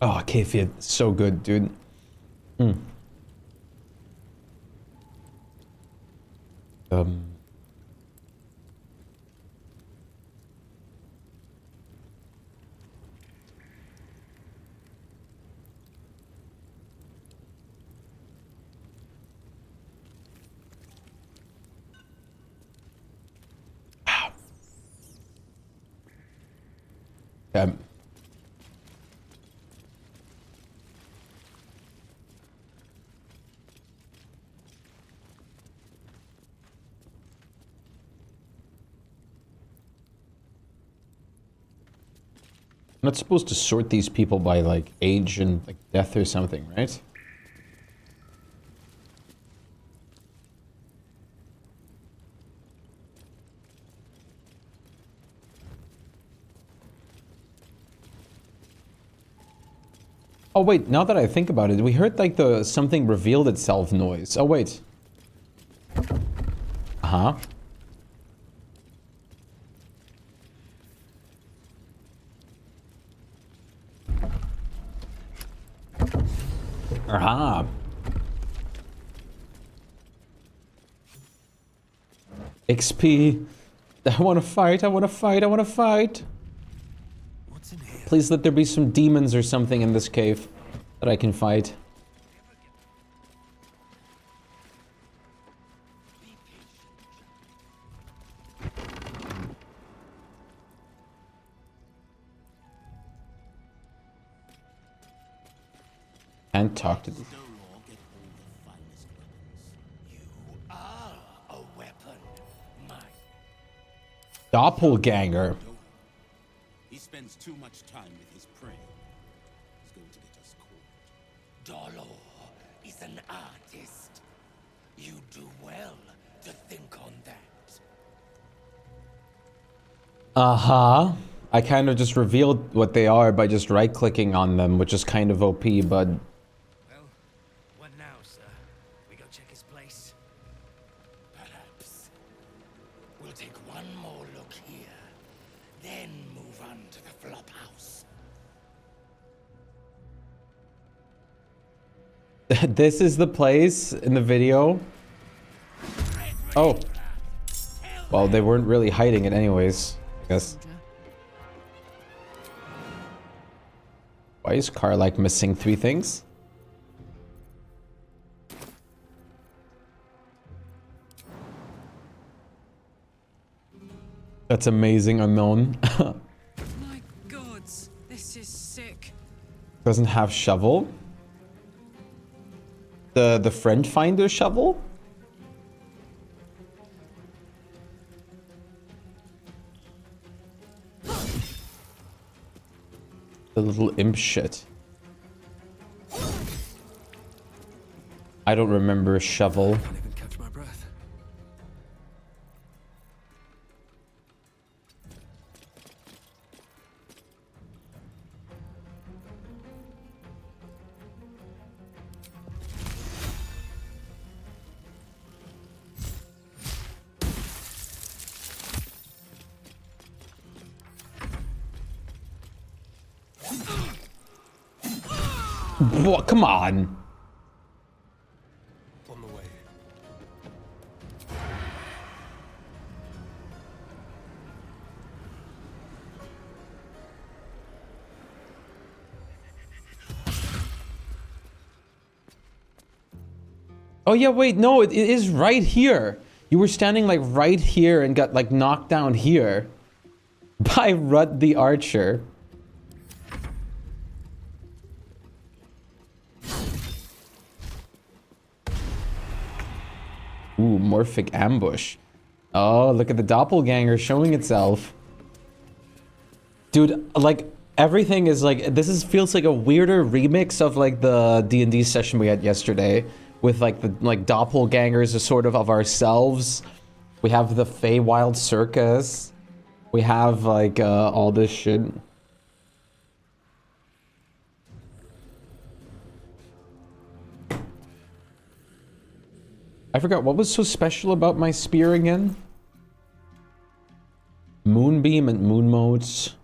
Oh, Kayfia, so good, dude. I'm not supposed to sort these people by like age and like death or something, right? Oh wait, now that I think about it, we heard like the something revealed itself noise. Oh wait. Uh-huh. Aha. XP. I want to fight, I want to fight, I want to fight. What's in here? Please let there be some demons or something in this cave that I can fight. Can't talk to them. Doppelganger. He spends too much time with his prey. He's going to get us caught. Dolor is an artist. You do well to think on that. Uh-huh. I kind of just revealed what they are by just right-clicking on them, which is kind of OP, but... Well, what now, sir? We go check his place? Perhaps. We'll take one more look here, then move on to the flop house. This is the place in the video? Oh. Well, they weren't really hiding it anyways, I guess. Why is Karlach missing 3 things? That's amazing, unknown. My gods, this is sick. Doesn't have shovel. The friend finder shovel? The little imp shit. I don't remember a shovel. Can't even catch my breath. What? Come on. On the way. Oh yeah, wait, no, it is right here. You were standing like right here and got like knocked down here by Rut the Archer. Ooh, Morphic Ambush. Oh, look at the doppelganger showing itself. Dude, like, everything is like, feels like a weirder remix of like the D&D session we had yesterday. With like the doppelgangers are sort of ourselves. We have the Feywild Circus. We have like all this shit. I forgot, what was so special about my spear again? Moonbeam and moon modes.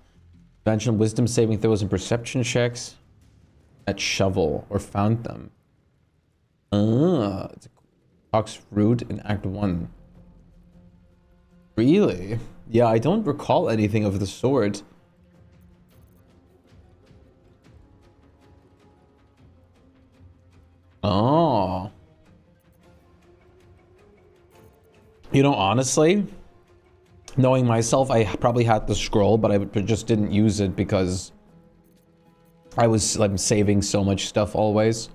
Adventure wisdom saving throws and perception checks. At shovel or found them. It's a Cox root in Act 1. Really? Yeah, I don't recall anything of the sort. Oh. You know, honestly, knowing myself, I probably had the scroll, but I just didn't use it because I was like saving so much stuff always.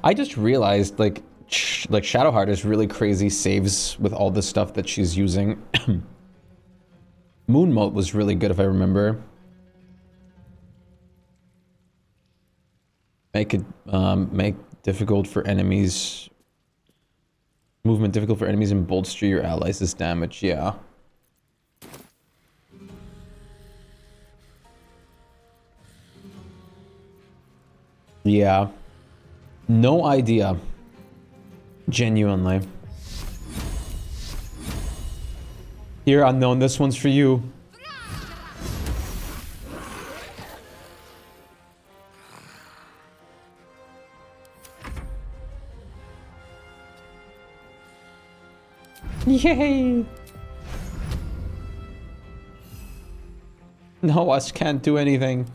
I just realized like Shadowheart is really crazy saves with all the stuff that she's using. Moonmote was really good if I remember. Make it make difficult for enemies. Movement difficult for enemies and bolster your allies' damage. Yeah. Yeah. No idea. Genuinely. Here, unknown, this one's for you. Yay! No, us can't do anything.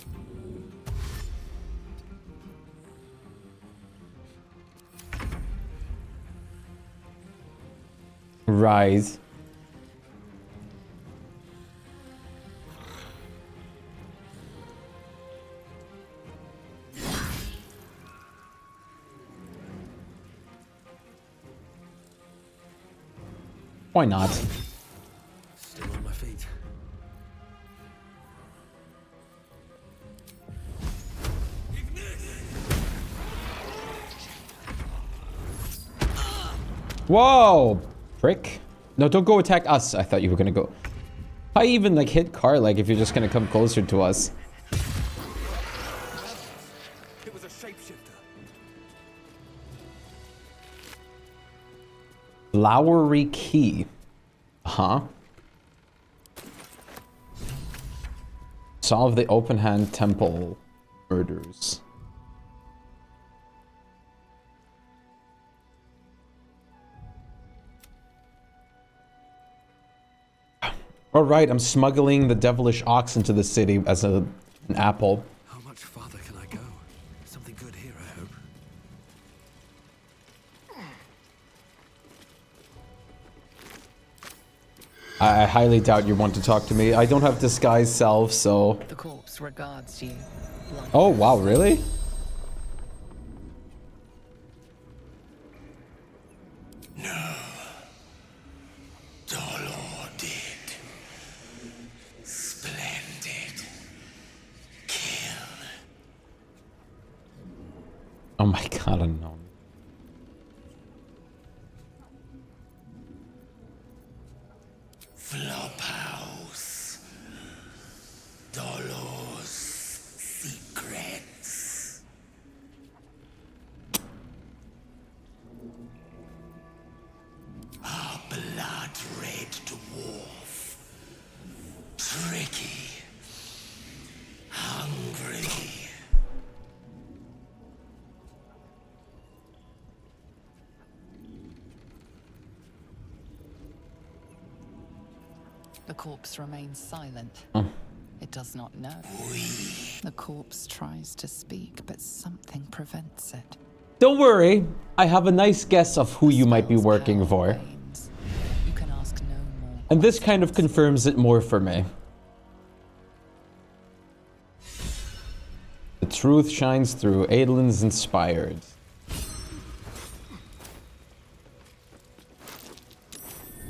Rise. Why not? Still on my feet. Whoa! Prick. No, don't go attack us. I thought you were gonna go. I even like hit Car like if you're just gonna come closer to us. It was a shapeshifter. Flowery Key. Huh? Solve the open hand temple murders. All right, I'm smuggling the devilish ox into the city as an apple. How much farther can I go? Something good here, I hope. I highly doubt you want to talk to me. I don't have disguise self, so... The corpse regards you. Oh, wow, really? No. Baldur did. Splendid. Kill. Oh my god, unknown. Flophouse. Dolor's secrets. Our blood-red dwarf. Tricky. Hungry. The corpse remains silent. Oh. It does not know. The corpse tries to speak, but something prevents it. Don't worry, I have a nice guess of who you might be working for. You can ask no more. And this kind of confirms it more for me. The truth shines through. Adolin's inspired.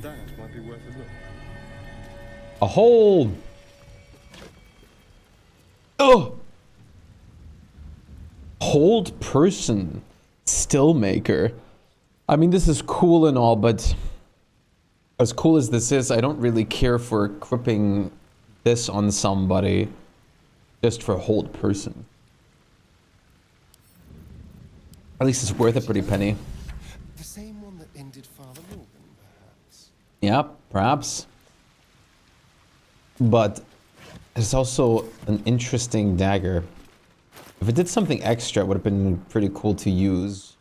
That might be worth a look. A whole... Oh! Hold person. Still maker. I mean, this is cool and all, but... As cool as this is, I don't really care for equipping this on somebody. Just for hold person. At least it's worth a pretty penny. The same one that ended Father Morgan, perhaps? Yeah, perhaps. But it's also an interesting dagger. If it did something extra, it would have been pretty cool to use.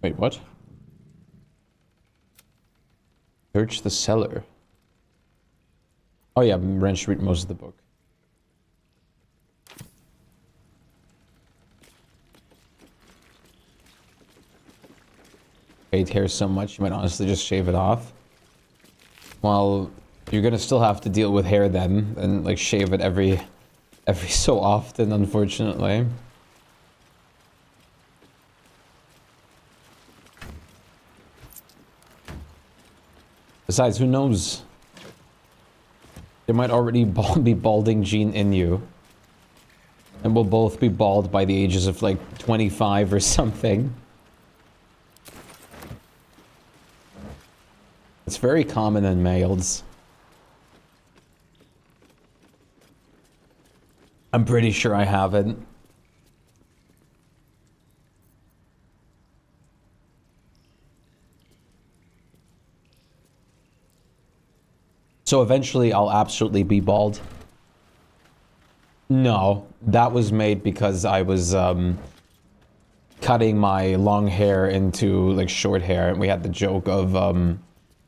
Wait, what? Search the cellar. Oh yeah, Ren should read most of the book. Hate hair so much, you might honestly just shave it off. Well, you're gonna still have to deal with hair then, and like shave it every so often, unfortunately. Besides, who knows? There might already be balding gene in you. And we'll both be bald by the ages of like 25 or something. It's very common in males. I'm pretty sure I haven't. So eventually I'll absolutely be bald. No, that was made because I was cutting my long hair into like short hair, and we had the joke of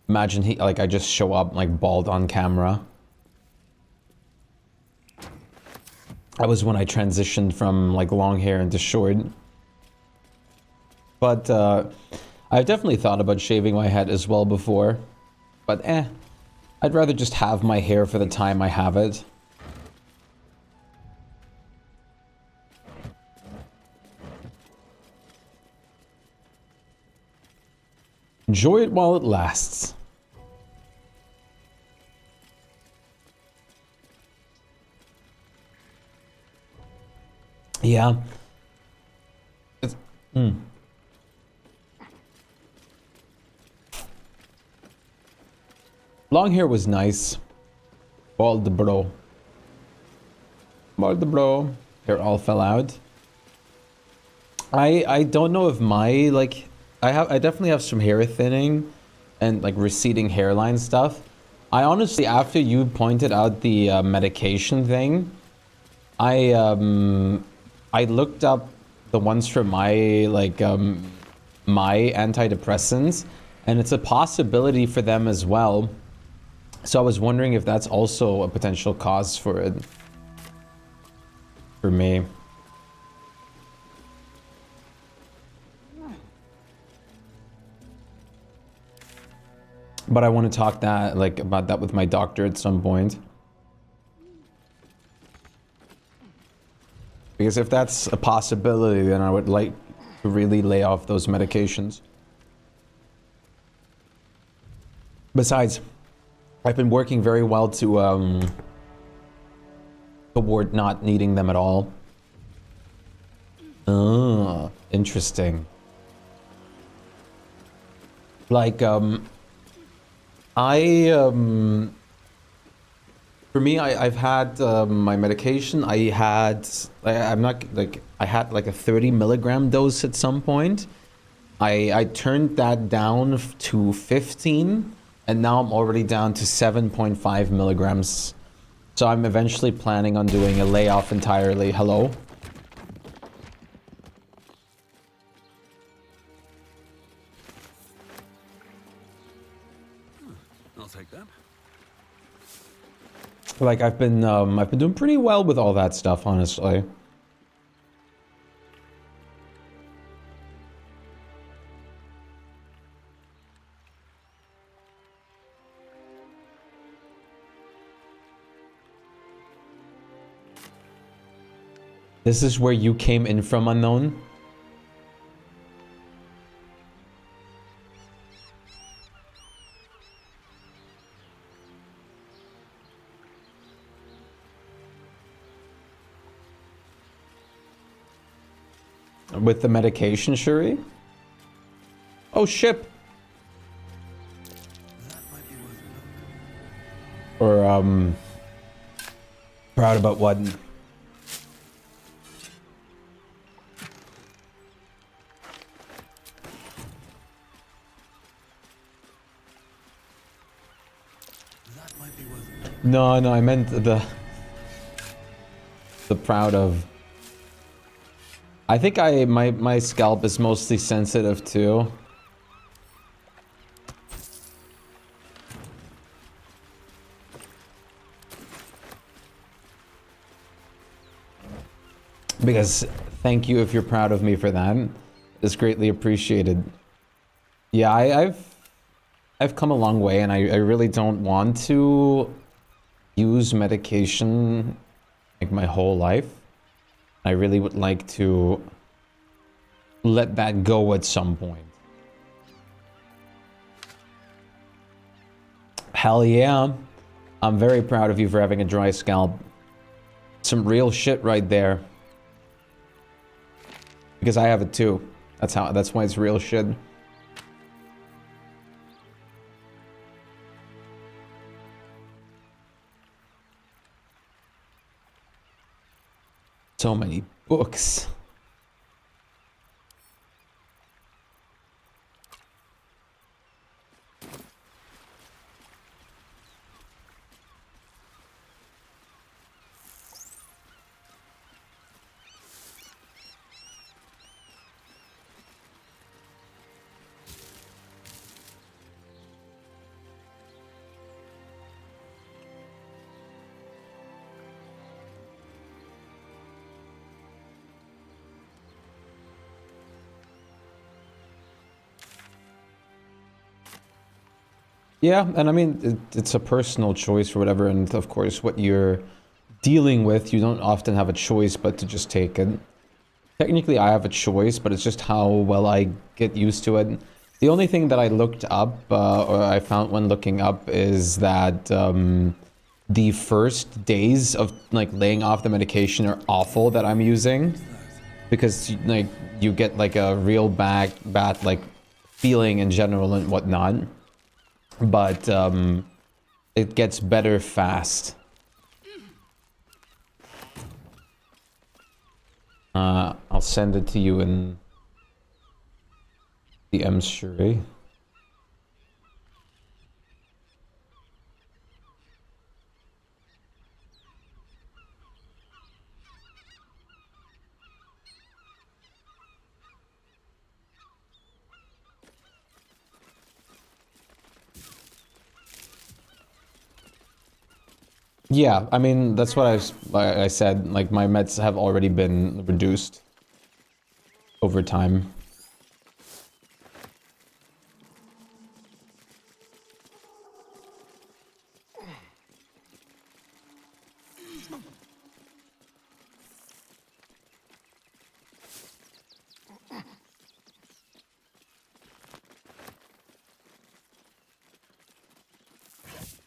imagine I just show up like bald on camera. That was when I transitioned from like long hair into short. But I've definitely thought about shaving my head as well before. But I'd rather just have my hair for the time I have it. Enjoy it while it lasts. Yeah. Long hair was nice. Bald bro. Bald bro. Hair all fell out. I don't know if my like I definitely have some hair thinning and like receding hairline stuff. I honestly, after you pointed out the medication thing, I looked up the ones for my like my antidepressants, and it's a possibility for them as well. So I was wondering if that's also a potential cause for it. For me. But I want to talk about that with my doctor at some point. Because if that's a possibility, then I would like to really lay off those medications. Besides, I've been working very well to toward not needing them at all. Oh, interesting. Like for me, I've had my medication. I had like a 30 milligram dose at some point. I turned that down to 15, and now I'm already down to 7.5 milligrams. So I'm eventually planning on doing a layoff entirely. Hello? I'll take that. Like I've been doing pretty well with all that stuff, honestly. This is where you came in from, Unknown? With the medication, Shuri? Oh, ship! Or, proud about what? No, I meant the proud of. I think my scalp is mostly sensitive too. Because thank you if you're proud of me for that. It's greatly appreciated. Yeah, I've come a long way, and I really don't want to use medication like my whole life. I really would like to let that go at some point. Hell yeah. I'm very proud of you for having a dry scalp. Some real shit right there. Because I have it too. That's why it's real shit. So many books. Yeah, and I mean, it's a personal choice or whatever, and of course what you're dealing with, you don't often have a choice but to just take it. Technically I have a choice, but it's just how well I get used to it. The only thing that I looked up, or I found when looking up, is that the first days of like laying off the medication are awful that I'm using, because like you get like a real bad like feeling in general and whatnot, but it gets better fast. I'll send it to you in the M-Shure. Yeah, I mean, that's what I said, like my meds have already been reduced over time.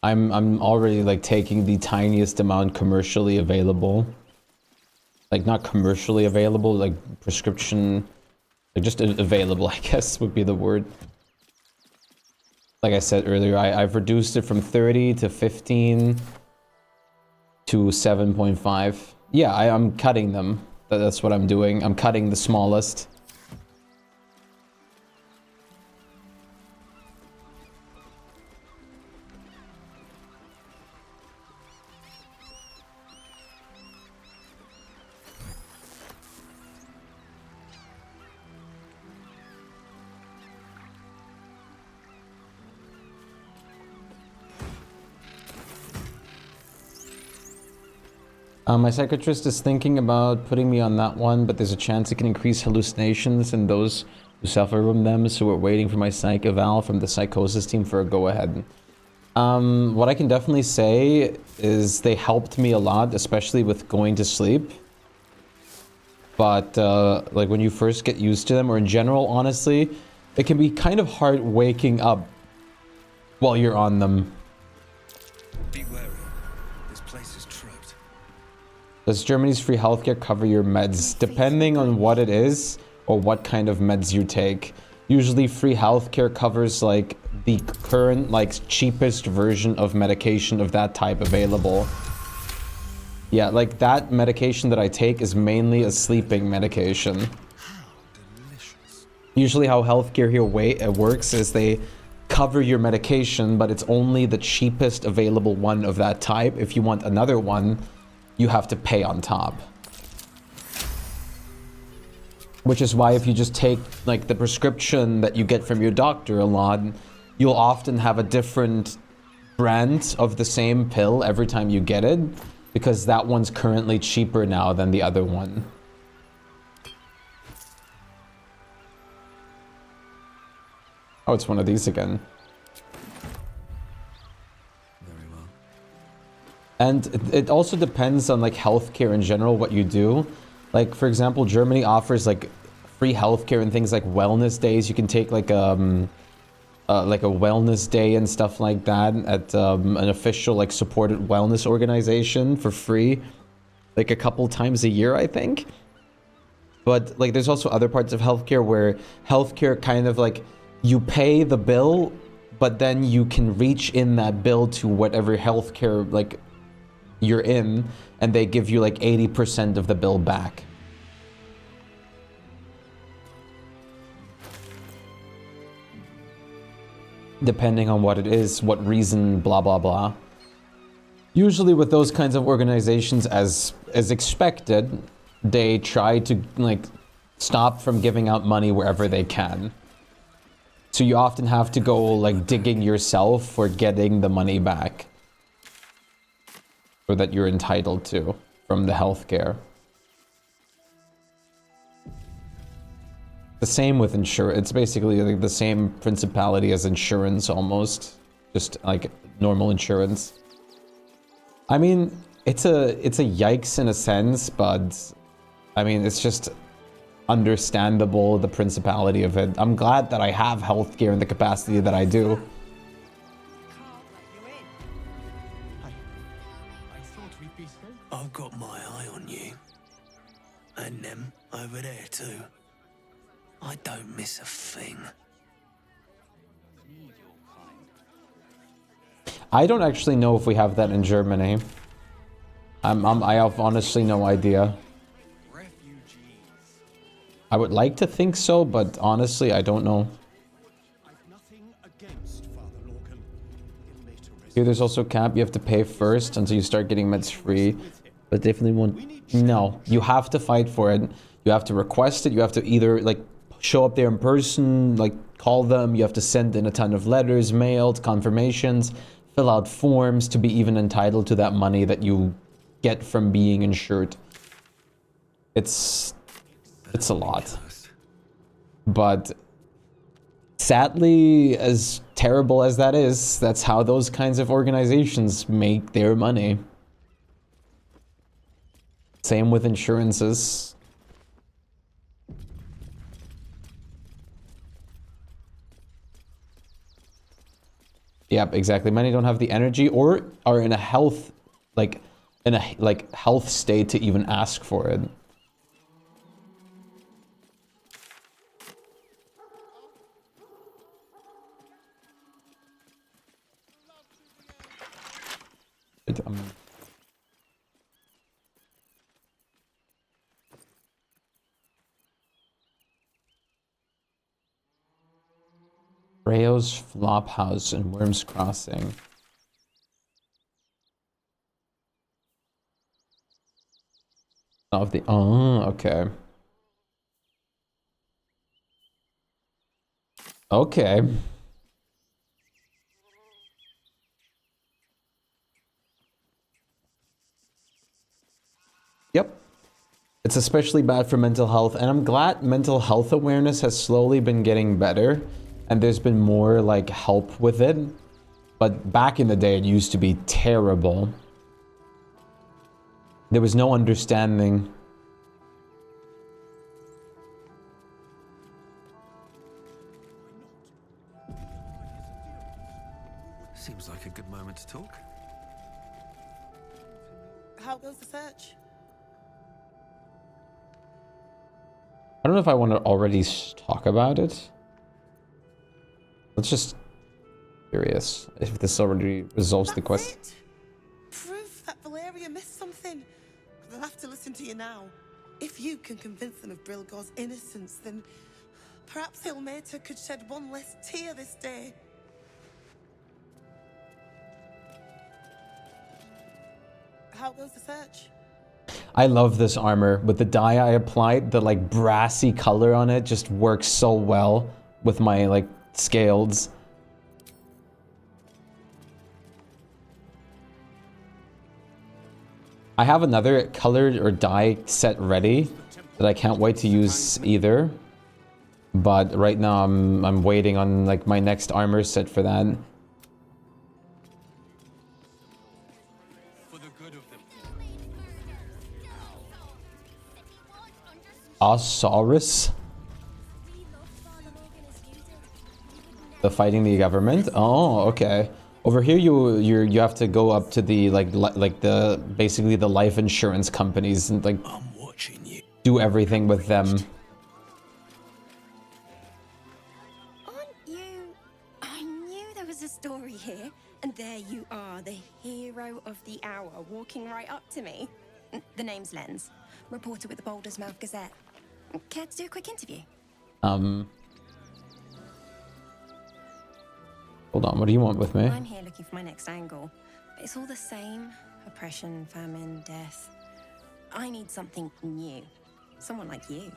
I'm already like taking the tiniest amount commercially available. Like not commercially available, like prescription, like just available, I guess would be the word. Like I said earlier, I've reduced it from 30 to 15 to 7.5. Yeah, I'm cutting them. That's what I'm doing. I'm cutting the smallest. My psychiatrist is thinking about putting me on that one, but there's a chance it can increase hallucinations in those who suffer from them, so we're waiting for my psych eval from the psychosis team for a go-ahead. What I can definitely say is they helped me a lot, especially with going to sleep. But, like, when you first get used to them, or in general, honestly, it can be kind of hard waking up while you're on them. Be wary. This place is trapped. Does Germany's free healthcare cover your meds? Depending on what it is, or what kind of meds you take. Usually free healthcare covers, like, the current, like, cheapest version of medication of that type available. Yeah, like, that medication that I take is mainly a sleeping medication. Usually how healthcare here works is they cover your medication, but it's only the cheapest available one of that type. If you want another one, you have to pay on top. Which is why if you just take, like, the prescription that you get from your doctor a lot, you'll often have a different brand of the same pill every time you get it, because that one's currently cheaper now than the other one. Oh, it's one of these again. Very well. And it also depends on, like, healthcare in general, what you do. Like, for example, Germany offers, like, free healthcare and things like wellness days. You can take, like a wellness day and stuff like that at an official, like, supported wellness organization for free, like a couple times a year, I think. But, like, there's also other parts of healthcare where healthcare kind of, like, you pay the bill, but then you can reach in that bill to whatever healthcare, like, you're in, and they give you, like, 80% of the bill back. Depending on what it is, what reason, blah, blah, blah. Usually with those kinds of organizations, as expected, they try to, like, stop from giving out money wherever they can. So you often have to go, like, digging yourself for getting the money back. Or that you're entitled to from the healthcare. The same with insurance. It's basically like the same principality as insurance almost. just like normal insurance. I mean, it's a yikes in a sense, but I mean, it's just understandable, the principality of it. I'm glad that I have healthcare in the capacity that I do. I've got my eye on you. And them over there too. I don't miss a thing. I don't actually know if we have that in Germany. I have honestly no idea. I would like to think so, but honestly, I don't know. Here, there's also cap. You have to pay first until you start getting meds free. But definitely won't. No, you have to fight for it. You have to request it. You have to either like show up there in person, like call them. You have to send in a ton of letters, mailed, confirmations, fill out forms to be even entitled to that money that you get from being insured. It's a lot. But sadly, as terrible as that is, that's how those kinds of organizations make their money. Same with insurances. Yep, exactly. Many don't have the energy or are in a health, like, in a health state to even ask for it. Rayo's Flophouse and Worms Crossing. Of the okay. Okay. Yep. It's especially bad for mental health, and I'm glad mental health awareness has slowly been getting better, and there's been more like help with it. But back in the day, it used to be terrible. There was no understanding. Seems like a good moment to talk. How goes the search? I don't know if I want to already talk about it. Let's just curious if this already resolves the question. Proof that Valeria missed something. They'll have to listen to you now. If you can convince them of Brilgor's innocence, then perhaps Ilmater could shed one less tear this day. How goes the search? I love this armor. With the dye I applied, the like brassy color on it just works so well with my like scales. I have another colored or dye set ready that I can't wait to use either. But right now I'm waiting on like my next armor set for that. Osaurus? The fighting the government? Oh, okay. Over here you have to go up to the like the basically the life insurance companies and like do everything with them. Aren't you? I knew there was a story here, and there you are, the hero of the hour, walking right up to me. The name's Lens, reporter with the Baldur's Mouth Gazette. Care to do a quick interview? Hold on, what do you want with me? I'm here looking for my next angle. It's all the same. Oppression, famine, death. I need something new. Someone like you.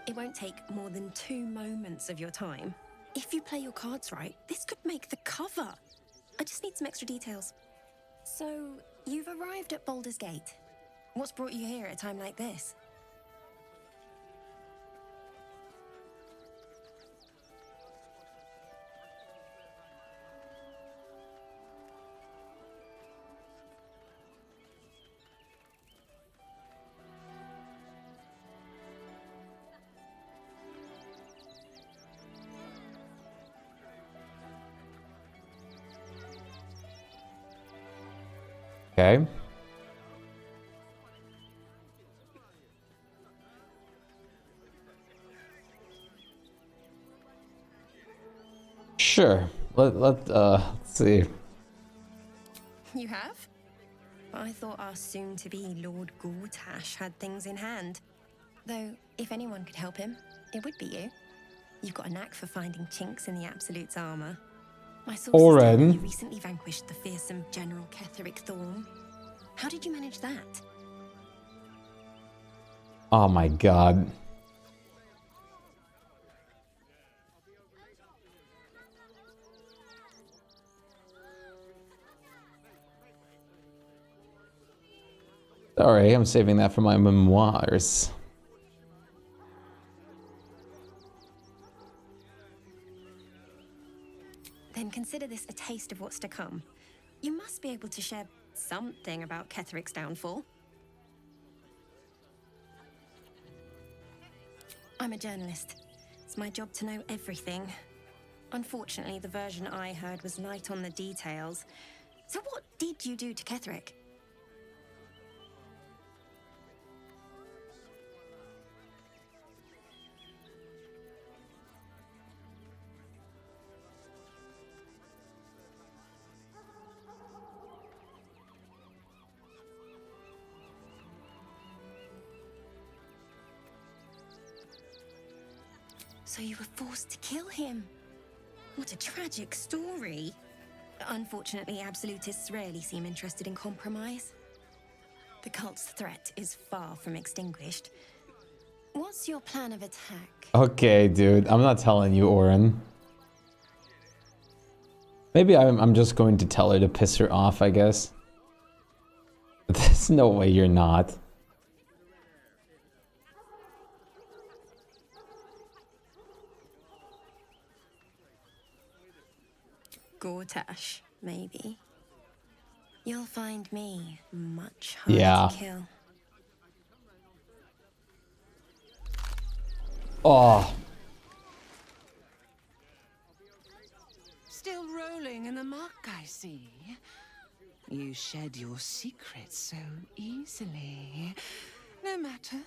It won't take more than 2 moments of your time. If you play your cards right, this could make the cover. I just need some extra details. So, you've arrived at Baldur's Gate. What's brought you here at a time like this? Okay. Sure. Let's see. You have? I thought our soon-to-be Lord Gortash had things in hand. Though, if anyone could help him, it would be you. You've got a knack for finding chinks in the Absolute's armor. My sources tell me you recently vanquished the fearsome General Ketheric Thorn. How did you manage that? Oh my god. Sorry, I'm saving that for my memoirs. Then consider this a taste of what's to come. You must be able to share something about Ketheric's downfall. I'm a journalist. It's my job to know everything. Unfortunately, the version I heard was light on the details. So what did you do to Ketheric? So you were forced to kill him. What a tragic story. Unfortunately, absolutists rarely seem interested in compromise. The cult's threat is far from extinguished. What's your plan of attack? Okay, dude. I'm not telling you, Oren. Maybe I'm just going to tell her to piss her off, I guess. There's no way you're not. Gortash, maybe. You'll find me much harder to kill. Oh. Still rolling in the muck, I see. You shed your secrets so easily. No matter.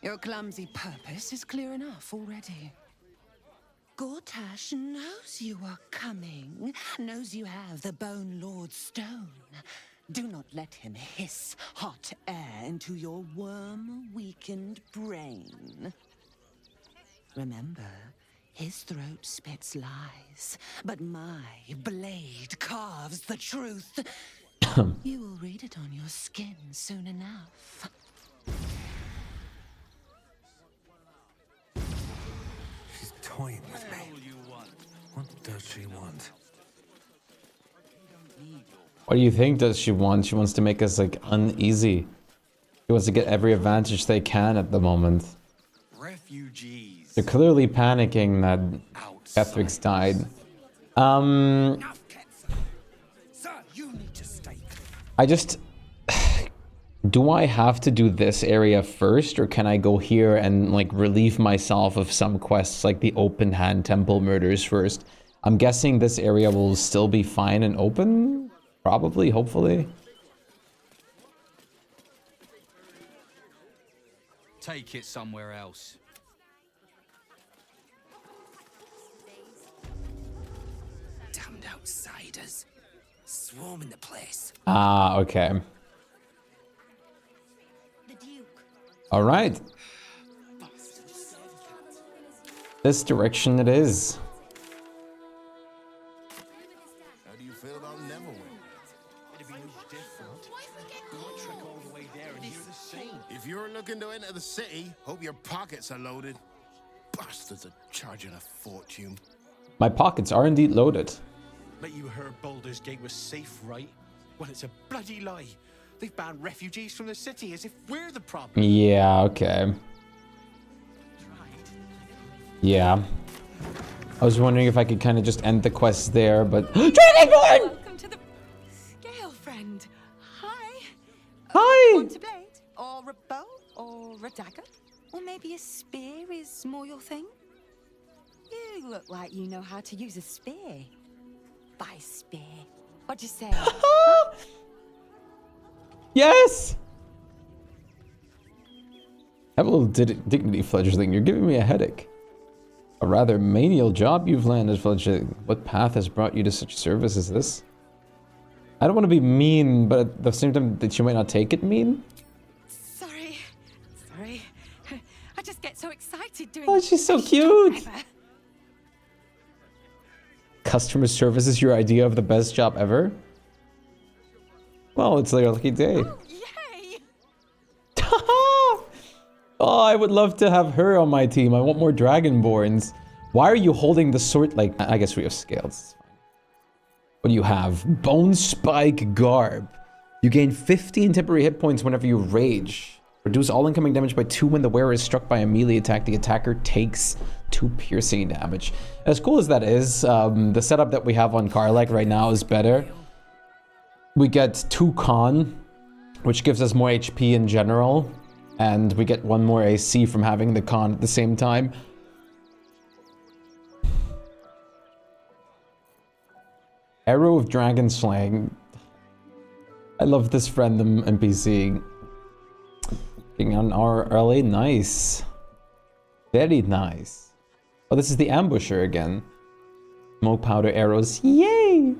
Your clumsy purpose is clear enough already. Gortash knows you are coming, knows you have the Bone Lord's stone. Do not let him hiss hot air into your worm-weakened brain. Remember, his throat spits lies, but my blade carves the truth. You will read it on your skin soon enough. She's toying with me. What does she want? What do you think does she want? She wants to make us like uneasy. She wants to get every advantage they can at the moment. Refugees. They're clearly panicking that Ketheric's died. I just... Do I have to do this area first, or can I go here and like relieve myself of some quests like the open hand temple murders first? I'm guessing this area will still be fine and open? Probably, hopefully. Take it somewhere else. Damned outsiders. Swarming the place. Ah, okay. All right. This direction it is. How do you feel about Neverwin? It'd be no different. We might trek all the way there and hear the same. If you're looking to enter the city, hope your pockets are loaded. Bastards are charging a fortune. My pockets are indeed loaded. But you heard Baldur's Gate was safe, right? Well, it's a bloody lie. They've banned refugees from the city as if we're the problem. Yeah, okay. Yeah. I was wondering if I could kind of just end the quest there, but... Welcome to the girlfriend. Hi. Hi. Want a blade? Or a bow? Or a dagger? Or maybe a spear is more your thing? You look like you know how to use a spear. By spear. What'd you say? Yes! Have a little dignity, fledgling. You're giving me a headache. A rather menial job you've landed, fledgling. What path has brought you to such service as this? I don't want to be mean, but at the same time that you might not take it mean. Sorry. I just get so excited doing. Oh, she's so cute. Customer service is your idea of the best job ever? Well, it's their lucky day. Oh, I would love to have her on my team. I want more Dragonborns. Why are you holding the sword? Like, I guess we have scales. What do you have? Bone Spike Garb. You gain 15 temporary hit points whenever you rage. Reduce all incoming damage by 2 when the wearer is struck by a melee attack. The attacker takes 2 piercing damage. As cool as that is, the setup that we have on Karlach right now is better. We get 2 con, which gives us more HP in general. And we get 1 more AC from having the con at the same time. Arrow of Dragon Slaying. I love this random NPC. Getting on our early. Nice. Very nice. Oh, this is the ambusher again. Smoke powder arrows. Yay!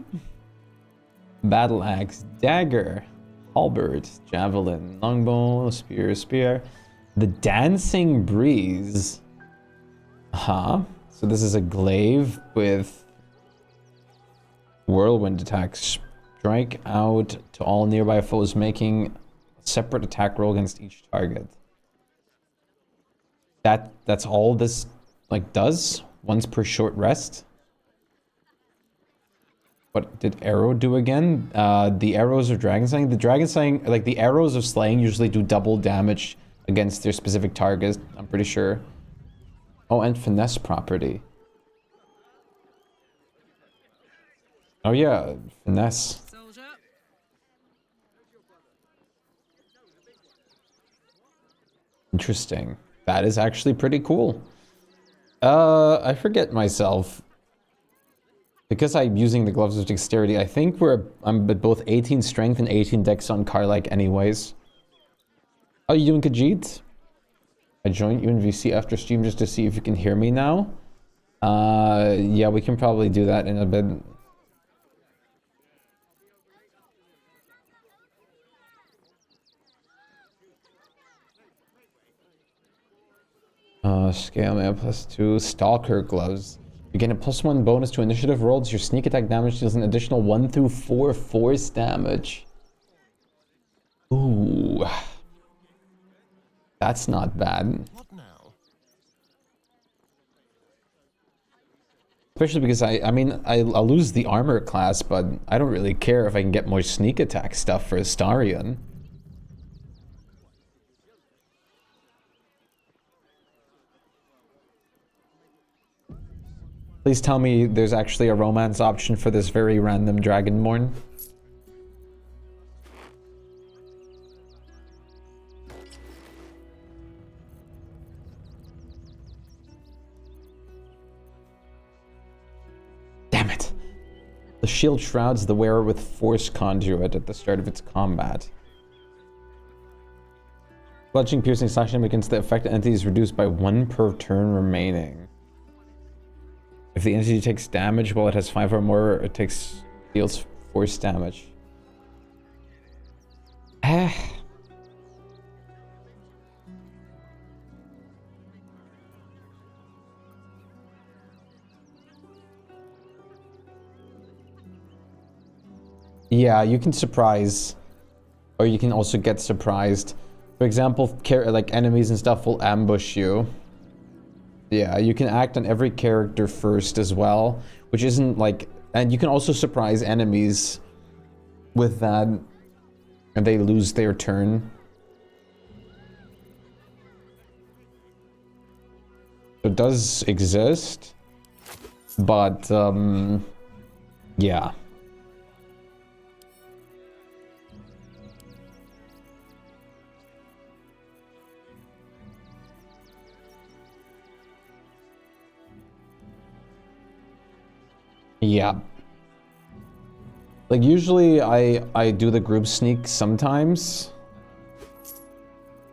Battle axe. Dagger. Halberd. Javelin. Longbow. Spear. The Dancing Breeze. So this is a glaive with whirlwind attacks. Strike out to all nearby foes, making a separate attack roll against each target. That's all this like does? Once per short rest? What did arrow do again? The arrows of dragon slaying. The dragon slaying, like the arrows of slaying usually do double damage against their specific targets, I'm pretty sure. Oh, and finesse property. Oh yeah, finesse. Interesting. That is actually pretty cool. I forget myself. Because I'm using the gloves of dexterity, I think I'm at both 18 strength and 18 dex on Karlach anyways. Oh, you doing Khajiit? I joined you in VC after stream just to see if you can hear me now. Yeah, we can probably do that in a bit. Scale man +2 Stalker gloves. You gain a +1 bonus to initiative rolls. Your sneak attack damage deals an additional 1 through 4 force damage. Ooh. That's not bad. What now? Especially because I mean, I'll lose the armor class, but I don't really care if I can get more sneak attack stuff for Astarion. Please tell me there's actually a romance option for this very random Dragonborn. Damn it. The shield shrouds the wearer with Force Conduit at the start of its combat. Bludgeoning, piercing, slashing against the affected entity is reduced by 1 per turn remaining. If the entity takes damage while it has 5 or more, it deals force damage. Yeah, you can surprise, or you can also get surprised. For example, like enemies and stuff will ambush you. Yeah, you can act on every character first as well, which isn't like, and you can also surprise enemies with that, and they lose their turn. It does exist, but yeah. Yeah. Like usually I do the group sneak sometimes.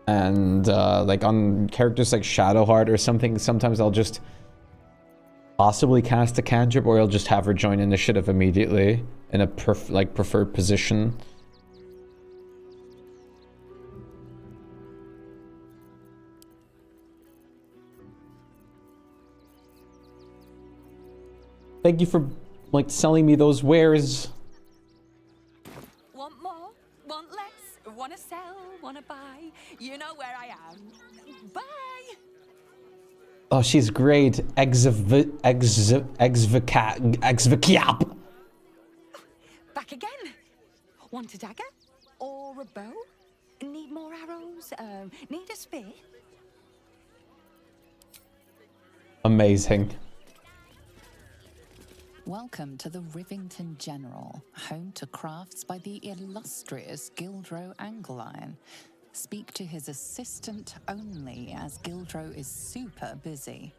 And like on characters like Shadowheart or something, sometimes I'll just possibly cast a cantrip, or I'll just have her join initiative immediately in a preferred position. Thank you for like selling me those wares. Want more? Want less? Wanna sell? Wanna buy? You know where I am. Bye! Oh, she's great. Exvikiap. Back again. Want a dagger? Or a bow? Need more arrows? Need a spear? Amazing. Welcome to the Rivington General, home to crafts by the illustrious Gildro Angleiron. Speak to his assistant only, as Gildro is super busy.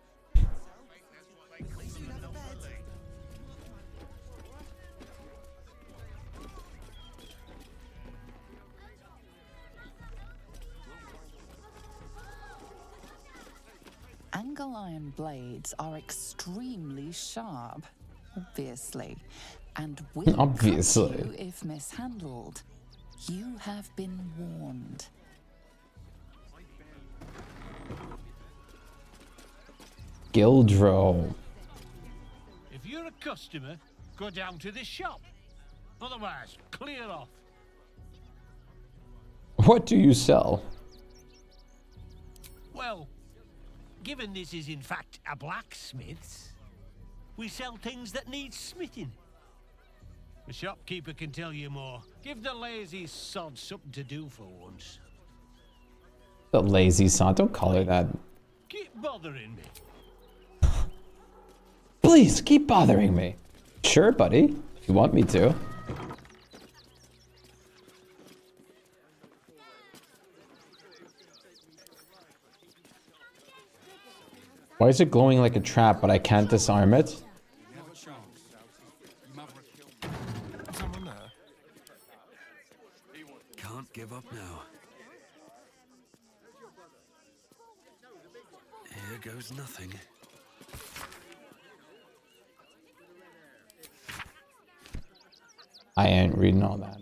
Angleiron blades are extremely sharp, obviously, and will cut you if mishandled. You have been warned. Gildro. If you're a customer, go down to the shop. Otherwise, clear off. What do you sell? Well, given this is in fact a blacksmith's, we sell things that need smithing. The shopkeeper can tell you more. Give the lazy sod something to do for once. The lazy son, don't call her that. Keep bothering me. Please, keep bothering me. Sure, buddy, if you want me to. Why is it glowing like a trap, but I can't disarm it? Can't give up now. Here goes nothing. I ain't reading all that.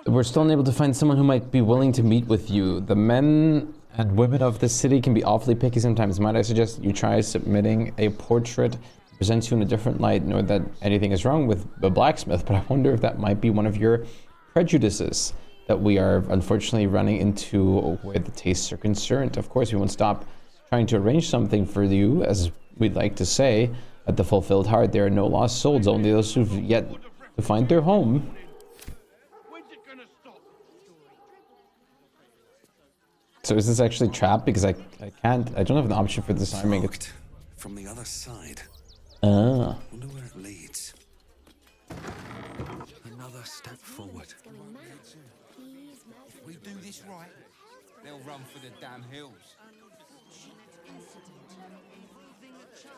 We're still unable to find someone who might be willing to meet with you. The men and women of the city can be awfully picky sometimes. Might I suggest you try submitting a portrait that presents you in a different light? Know that anything is wrong with the blacksmith, but I wonder if that might be one of your prejudices that we are unfortunately running into where the tastes are concerned. Of course, we won't stop trying to arrange something for you, as we'd like to say, at the Fulfilled Heart. There are no lost souls, only those who've yet to find their home. So is this actually trapped? Because I don't have an option for disarming it. From the other side. Ah. Wonder where it leads. Another step forward. If we do this right, they'll run for the damn hills.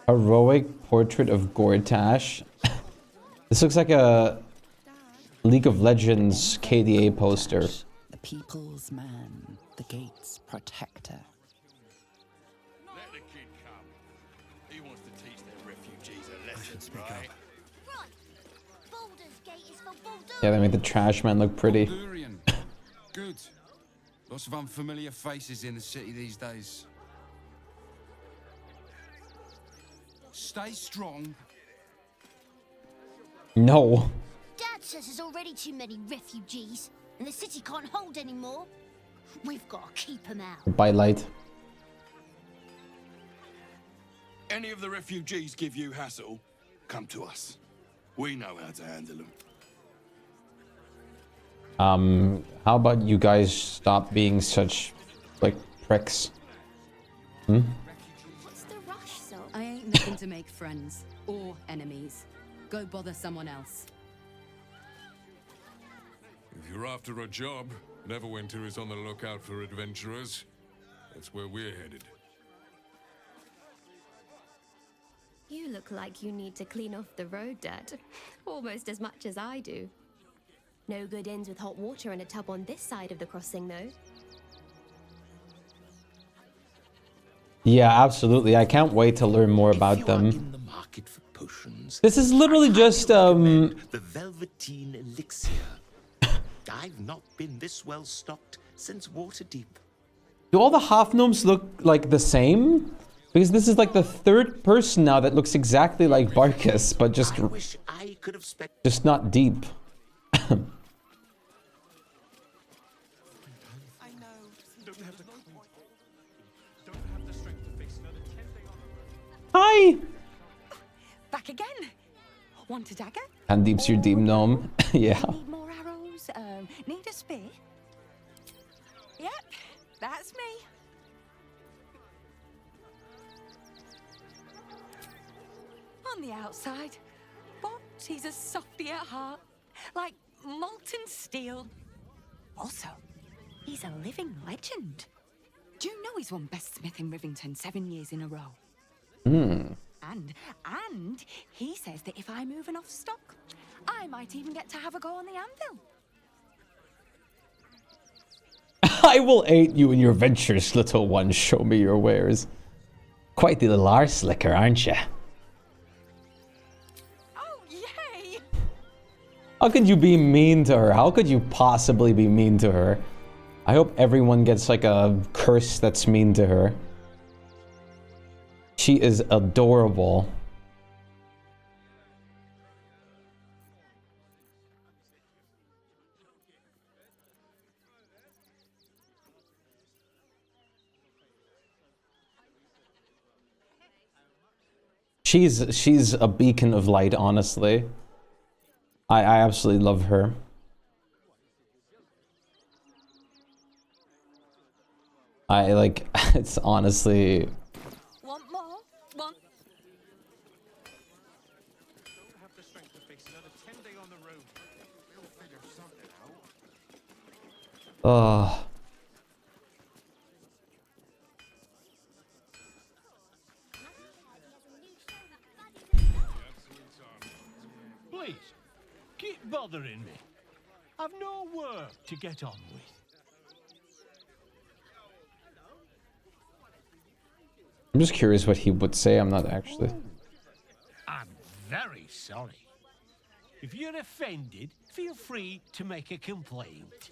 Heroic portrait of Gortash. This looks like a League of Legends KDA poster. The people's man, the gate's protector. Let the kid come. He wants to teach their refugees a lesson, right? Baldur's gate is for Baldur. Yeah, they made the trash man look pretty. Baldurian. Good. Lots of unfamiliar faces in the city these days. Stay strong. No. Dad says there's already too many refugees, and the city can't hold any more. We've got to keep them out. By light. Any of the refugees give you hassle, come to us. We know how to handle them. How about you guys stop being such, like, pricks? Hmm? What's the rush, so? I ain't looking to make friends or enemies. Go bother someone else. If you're after a job, Neverwinter is on the lookout for adventurers. That's where we're headed. You look like you need to clean off the road dirt. Almost as much as I do. No good ends with hot water in a tub on this side of the crossing, though. Yeah, absolutely. I can't wait to learn more about them. In the market for potions, This is literally just the Velveteen Elixir. I've not been this well stocked since Waterdeep. Do all the half gnomes look like the same? Because this is like the third person now that looks exactly like Barkus, but just not deep. Hi. Back again. Want a dagger? And deep's your deep gnome. Yeah. Need more arrows? Need a spear? Yep, that's me. On the outside, but he's a softy at heart, like molten steel. Also, he's a living legend. Do you know he's won Best Smith in Rivington 7 years in a row? And he says that if I move enough stock, I might even get to have a go on the anvil. I will aid you in your ventures, little one. Show me your wares. Quite the little arslicker, aren't you? Oh, yay! How could you be mean to her? How could you possibly be mean to her? I hope everyone gets like a curse that's mean to her. She is adorable. She's a beacon of light, honestly. I absolutely love her. I like, it's honestly... Want more? Want... Don't have the strength to face another 10 day on the road. We'll figure something out. Please, keep bothering me. I've no work to get on with. I'm just curious what he would say. I'm not actually. I'm very sorry. If you're offended, feel free to make a complaint.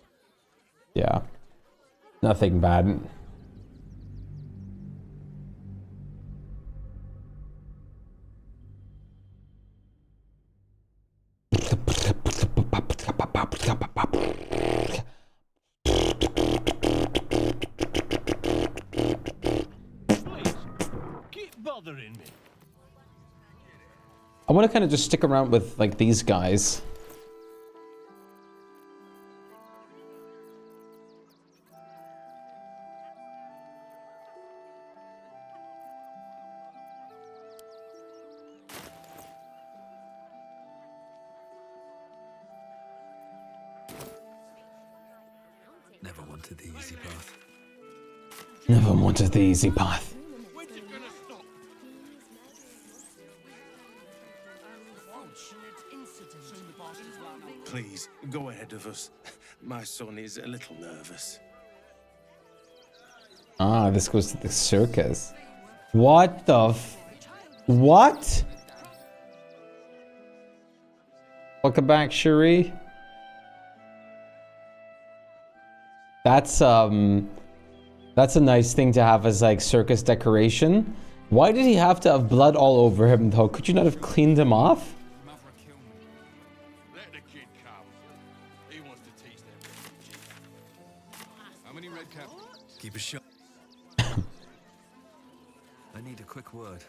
Yeah. Nothing bad. Bothering me. I want to kind of just stick around with like these guys. Never wanted the easy path. Never wanted the easy path. Please, go ahead of us. My son is a little nervous. Ah, this goes to the circus. What the What? Welcome back, Cherie. That's a nice thing to have as like circus decoration. Why did he have to have blood all over him though? Could you not have cleaned him off? Let the kid come. He wants to teach them. How many red cap? Keep a shot. I need a quick word.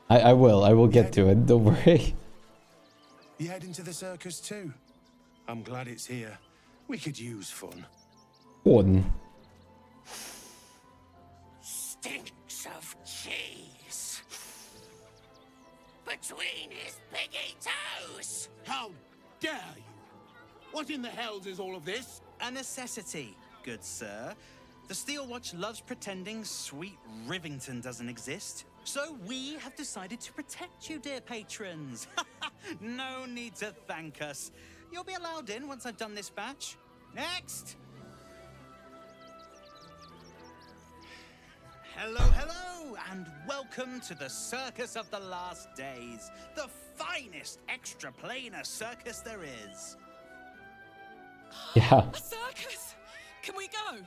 I will get to it, don't worry. You heading to the circus too? I'm glad it's here. We could use fun. One. Stinks of cheese between his piggy toes. How dare you? What in the hells is all of this? A necessity, good sir. The Steel Watch loves pretending sweet Rivington doesn't exist. So we have decided to protect you, dear patrons. No need to thank us. You'll be allowed in once I've done this batch. Next! Hello, hello, and welcome to the Circus of the Last Days, the finest extra-planar circus there is. Yeah. A circus! Can we go?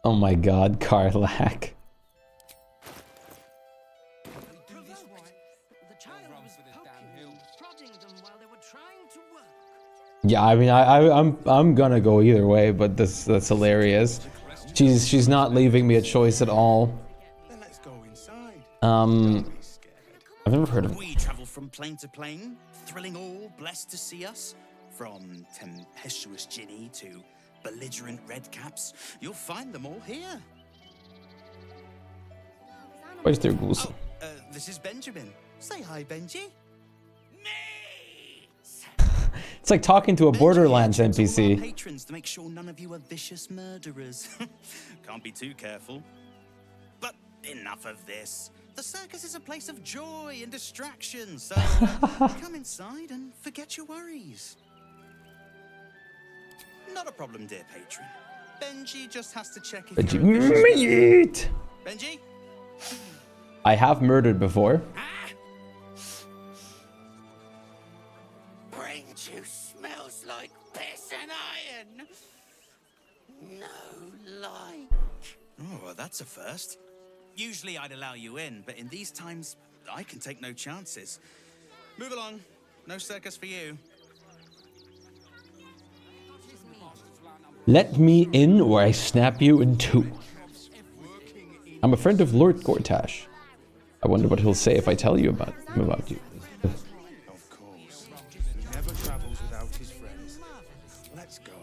Oh my god, Karlak. Yeah, I mean, I'm gonna go either way, but that's hilarious. She's not leaving me a choice at all. I've never heard of. We travel from plane to plane, thrilling all blessed to see us. From tempestuous Ginny to belligerent redcaps, you'll find them all here. Where's their goose? This is Benjamin. Say hi, Benji. It's like talking to a Borderlands Our NPC. patrons to make sure none of you are vicious murderers. Can't be too careful. But enough of this. The circus is a place of joy and distraction, so come inside and forget your worries. Not a problem, dear patron. Benji just has to check if Benji, you're a vicious murderer. meat. Benji? I have murdered before. Brain juice smells like piss and iron. No light. Oh, well, that's a first. Usually I'd allow you in, but in these times, I can take no chances. Move along. No circus for you. Let me in or I snap you in two. I'm a friend of Lord Gortash. I wonder what he'll say if I tell you about you. Of course. He never travels without his friends. Let's go.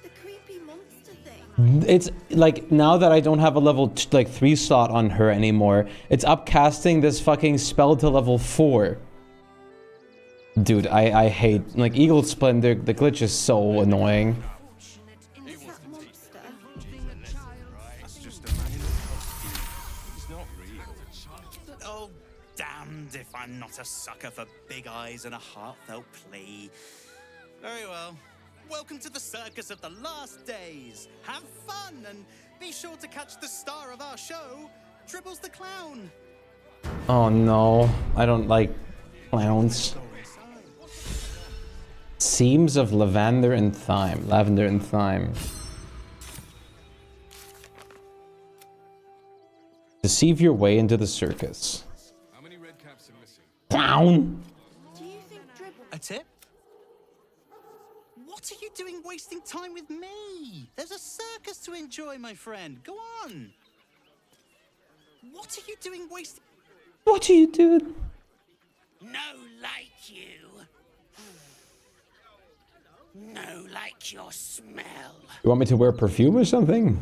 The creepy monster thing. It's like now that I don't have a level 3 slot on her anymore, it's upcasting this fucking spell to level 4. Dude, I hate like Eagle Splendor. The glitch is so annoying. Oh, damned if I'm not a sucker for big eyes and a heartfelt plea. Very well. Welcome to the Circus of the Last Days. Have fun and be sure to catch the star of our show, Tribbles the Clown. Oh no, I don't like clowns. Seams of lavender and thyme. Lavender and thyme. Deceive your way into the circus. How many red caps are missing? Clown! A tip? What are you doing wasting time with me? There's a circus to enjoy, my friend. Go on. What are you doing wasting... What are you doing? No like you. No like your smell. You want me to wear perfume or something?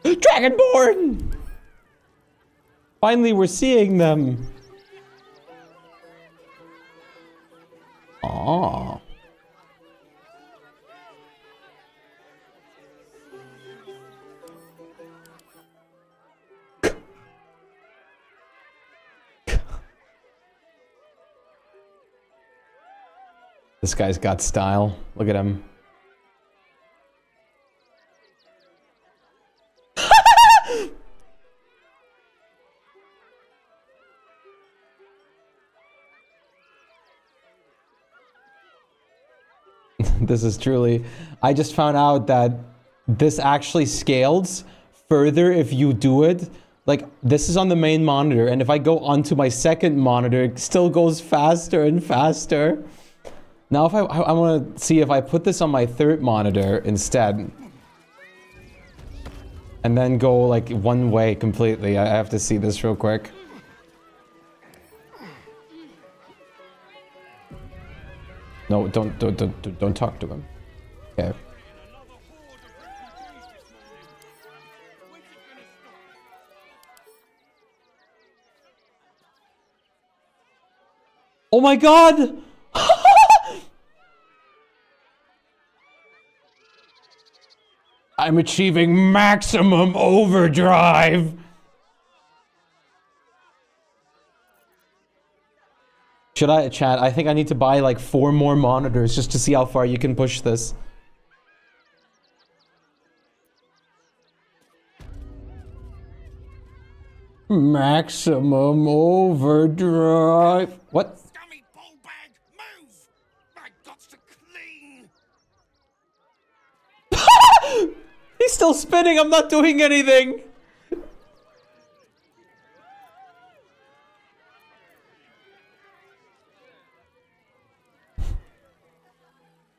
Dragonborn! Finally, we're seeing them. Aww. This guy's got style. Look at him. This is truly... I just found out that this actually scales further if you do it. Like, this is on the main monitor, and if I go onto my second monitor, it still goes faster and faster. Now, if I want to see if I put this on my third monitor instead, and then go like one way completely. I have to see this real quick. No, don't talk to him. Okay. Oh my god! I'm achieving maximum overdrive! Should I, chat? I think I need to buy like 4 more monitors just to see how far you can push this. Maximum overdrive. What? Scummy ballbag, move! My guts to clean! He's still spinning, I'm not doing anything!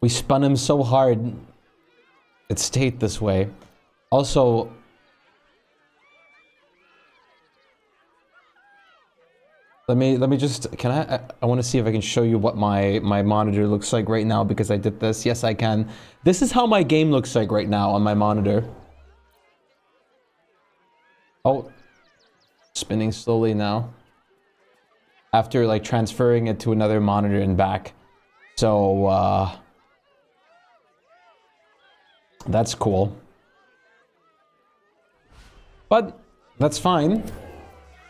We spun him so hard, it stayed this way. Also, let me just, can I want to see if I can show you what my monitor looks like right now because I did this. Yes, I can. This is how my game looks like right now on my monitor. Oh, spinning slowly now. After like transferring it to another monitor and back. So, that's cool. But that's fine.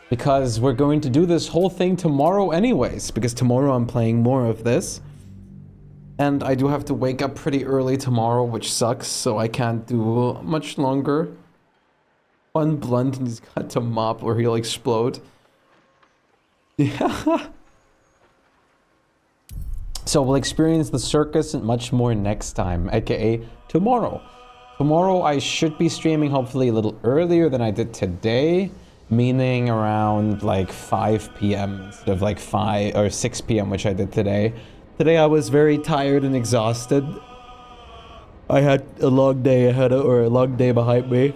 Because we're going to do this whole thing tomorrow anyways. Because tomorrow I'm playing more of this. And I do have to wake up pretty early tomorrow, which sucks. So I can't do much longer. One blunt and he's got to mop or he'll explode. Yeah. So we'll experience the circus and much more next time, aka tomorrow. Tomorrow I should be streaming hopefully a little earlier than I did today, meaning around like 5 p.m. instead of like 5 or 6 p.m. which I did today. Today I was very tired and exhausted. I had a long day ahead of, or a long day behind me.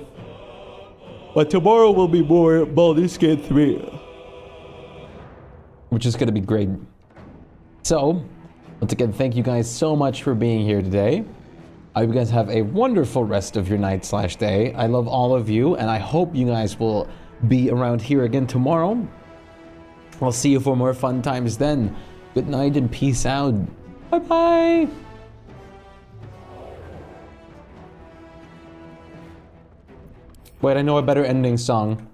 But tomorrow will be more Baldur's Gate 3. Which is gonna be great. So, once again, thank you guys so much for being here today. I hope you guys have a wonderful rest of your night/day. I love all of you, and I hope you guys will be around here again tomorrow. I'll see you for more fun times then. Good night and peace out. Bye-bye. Wait, I know a better ending song.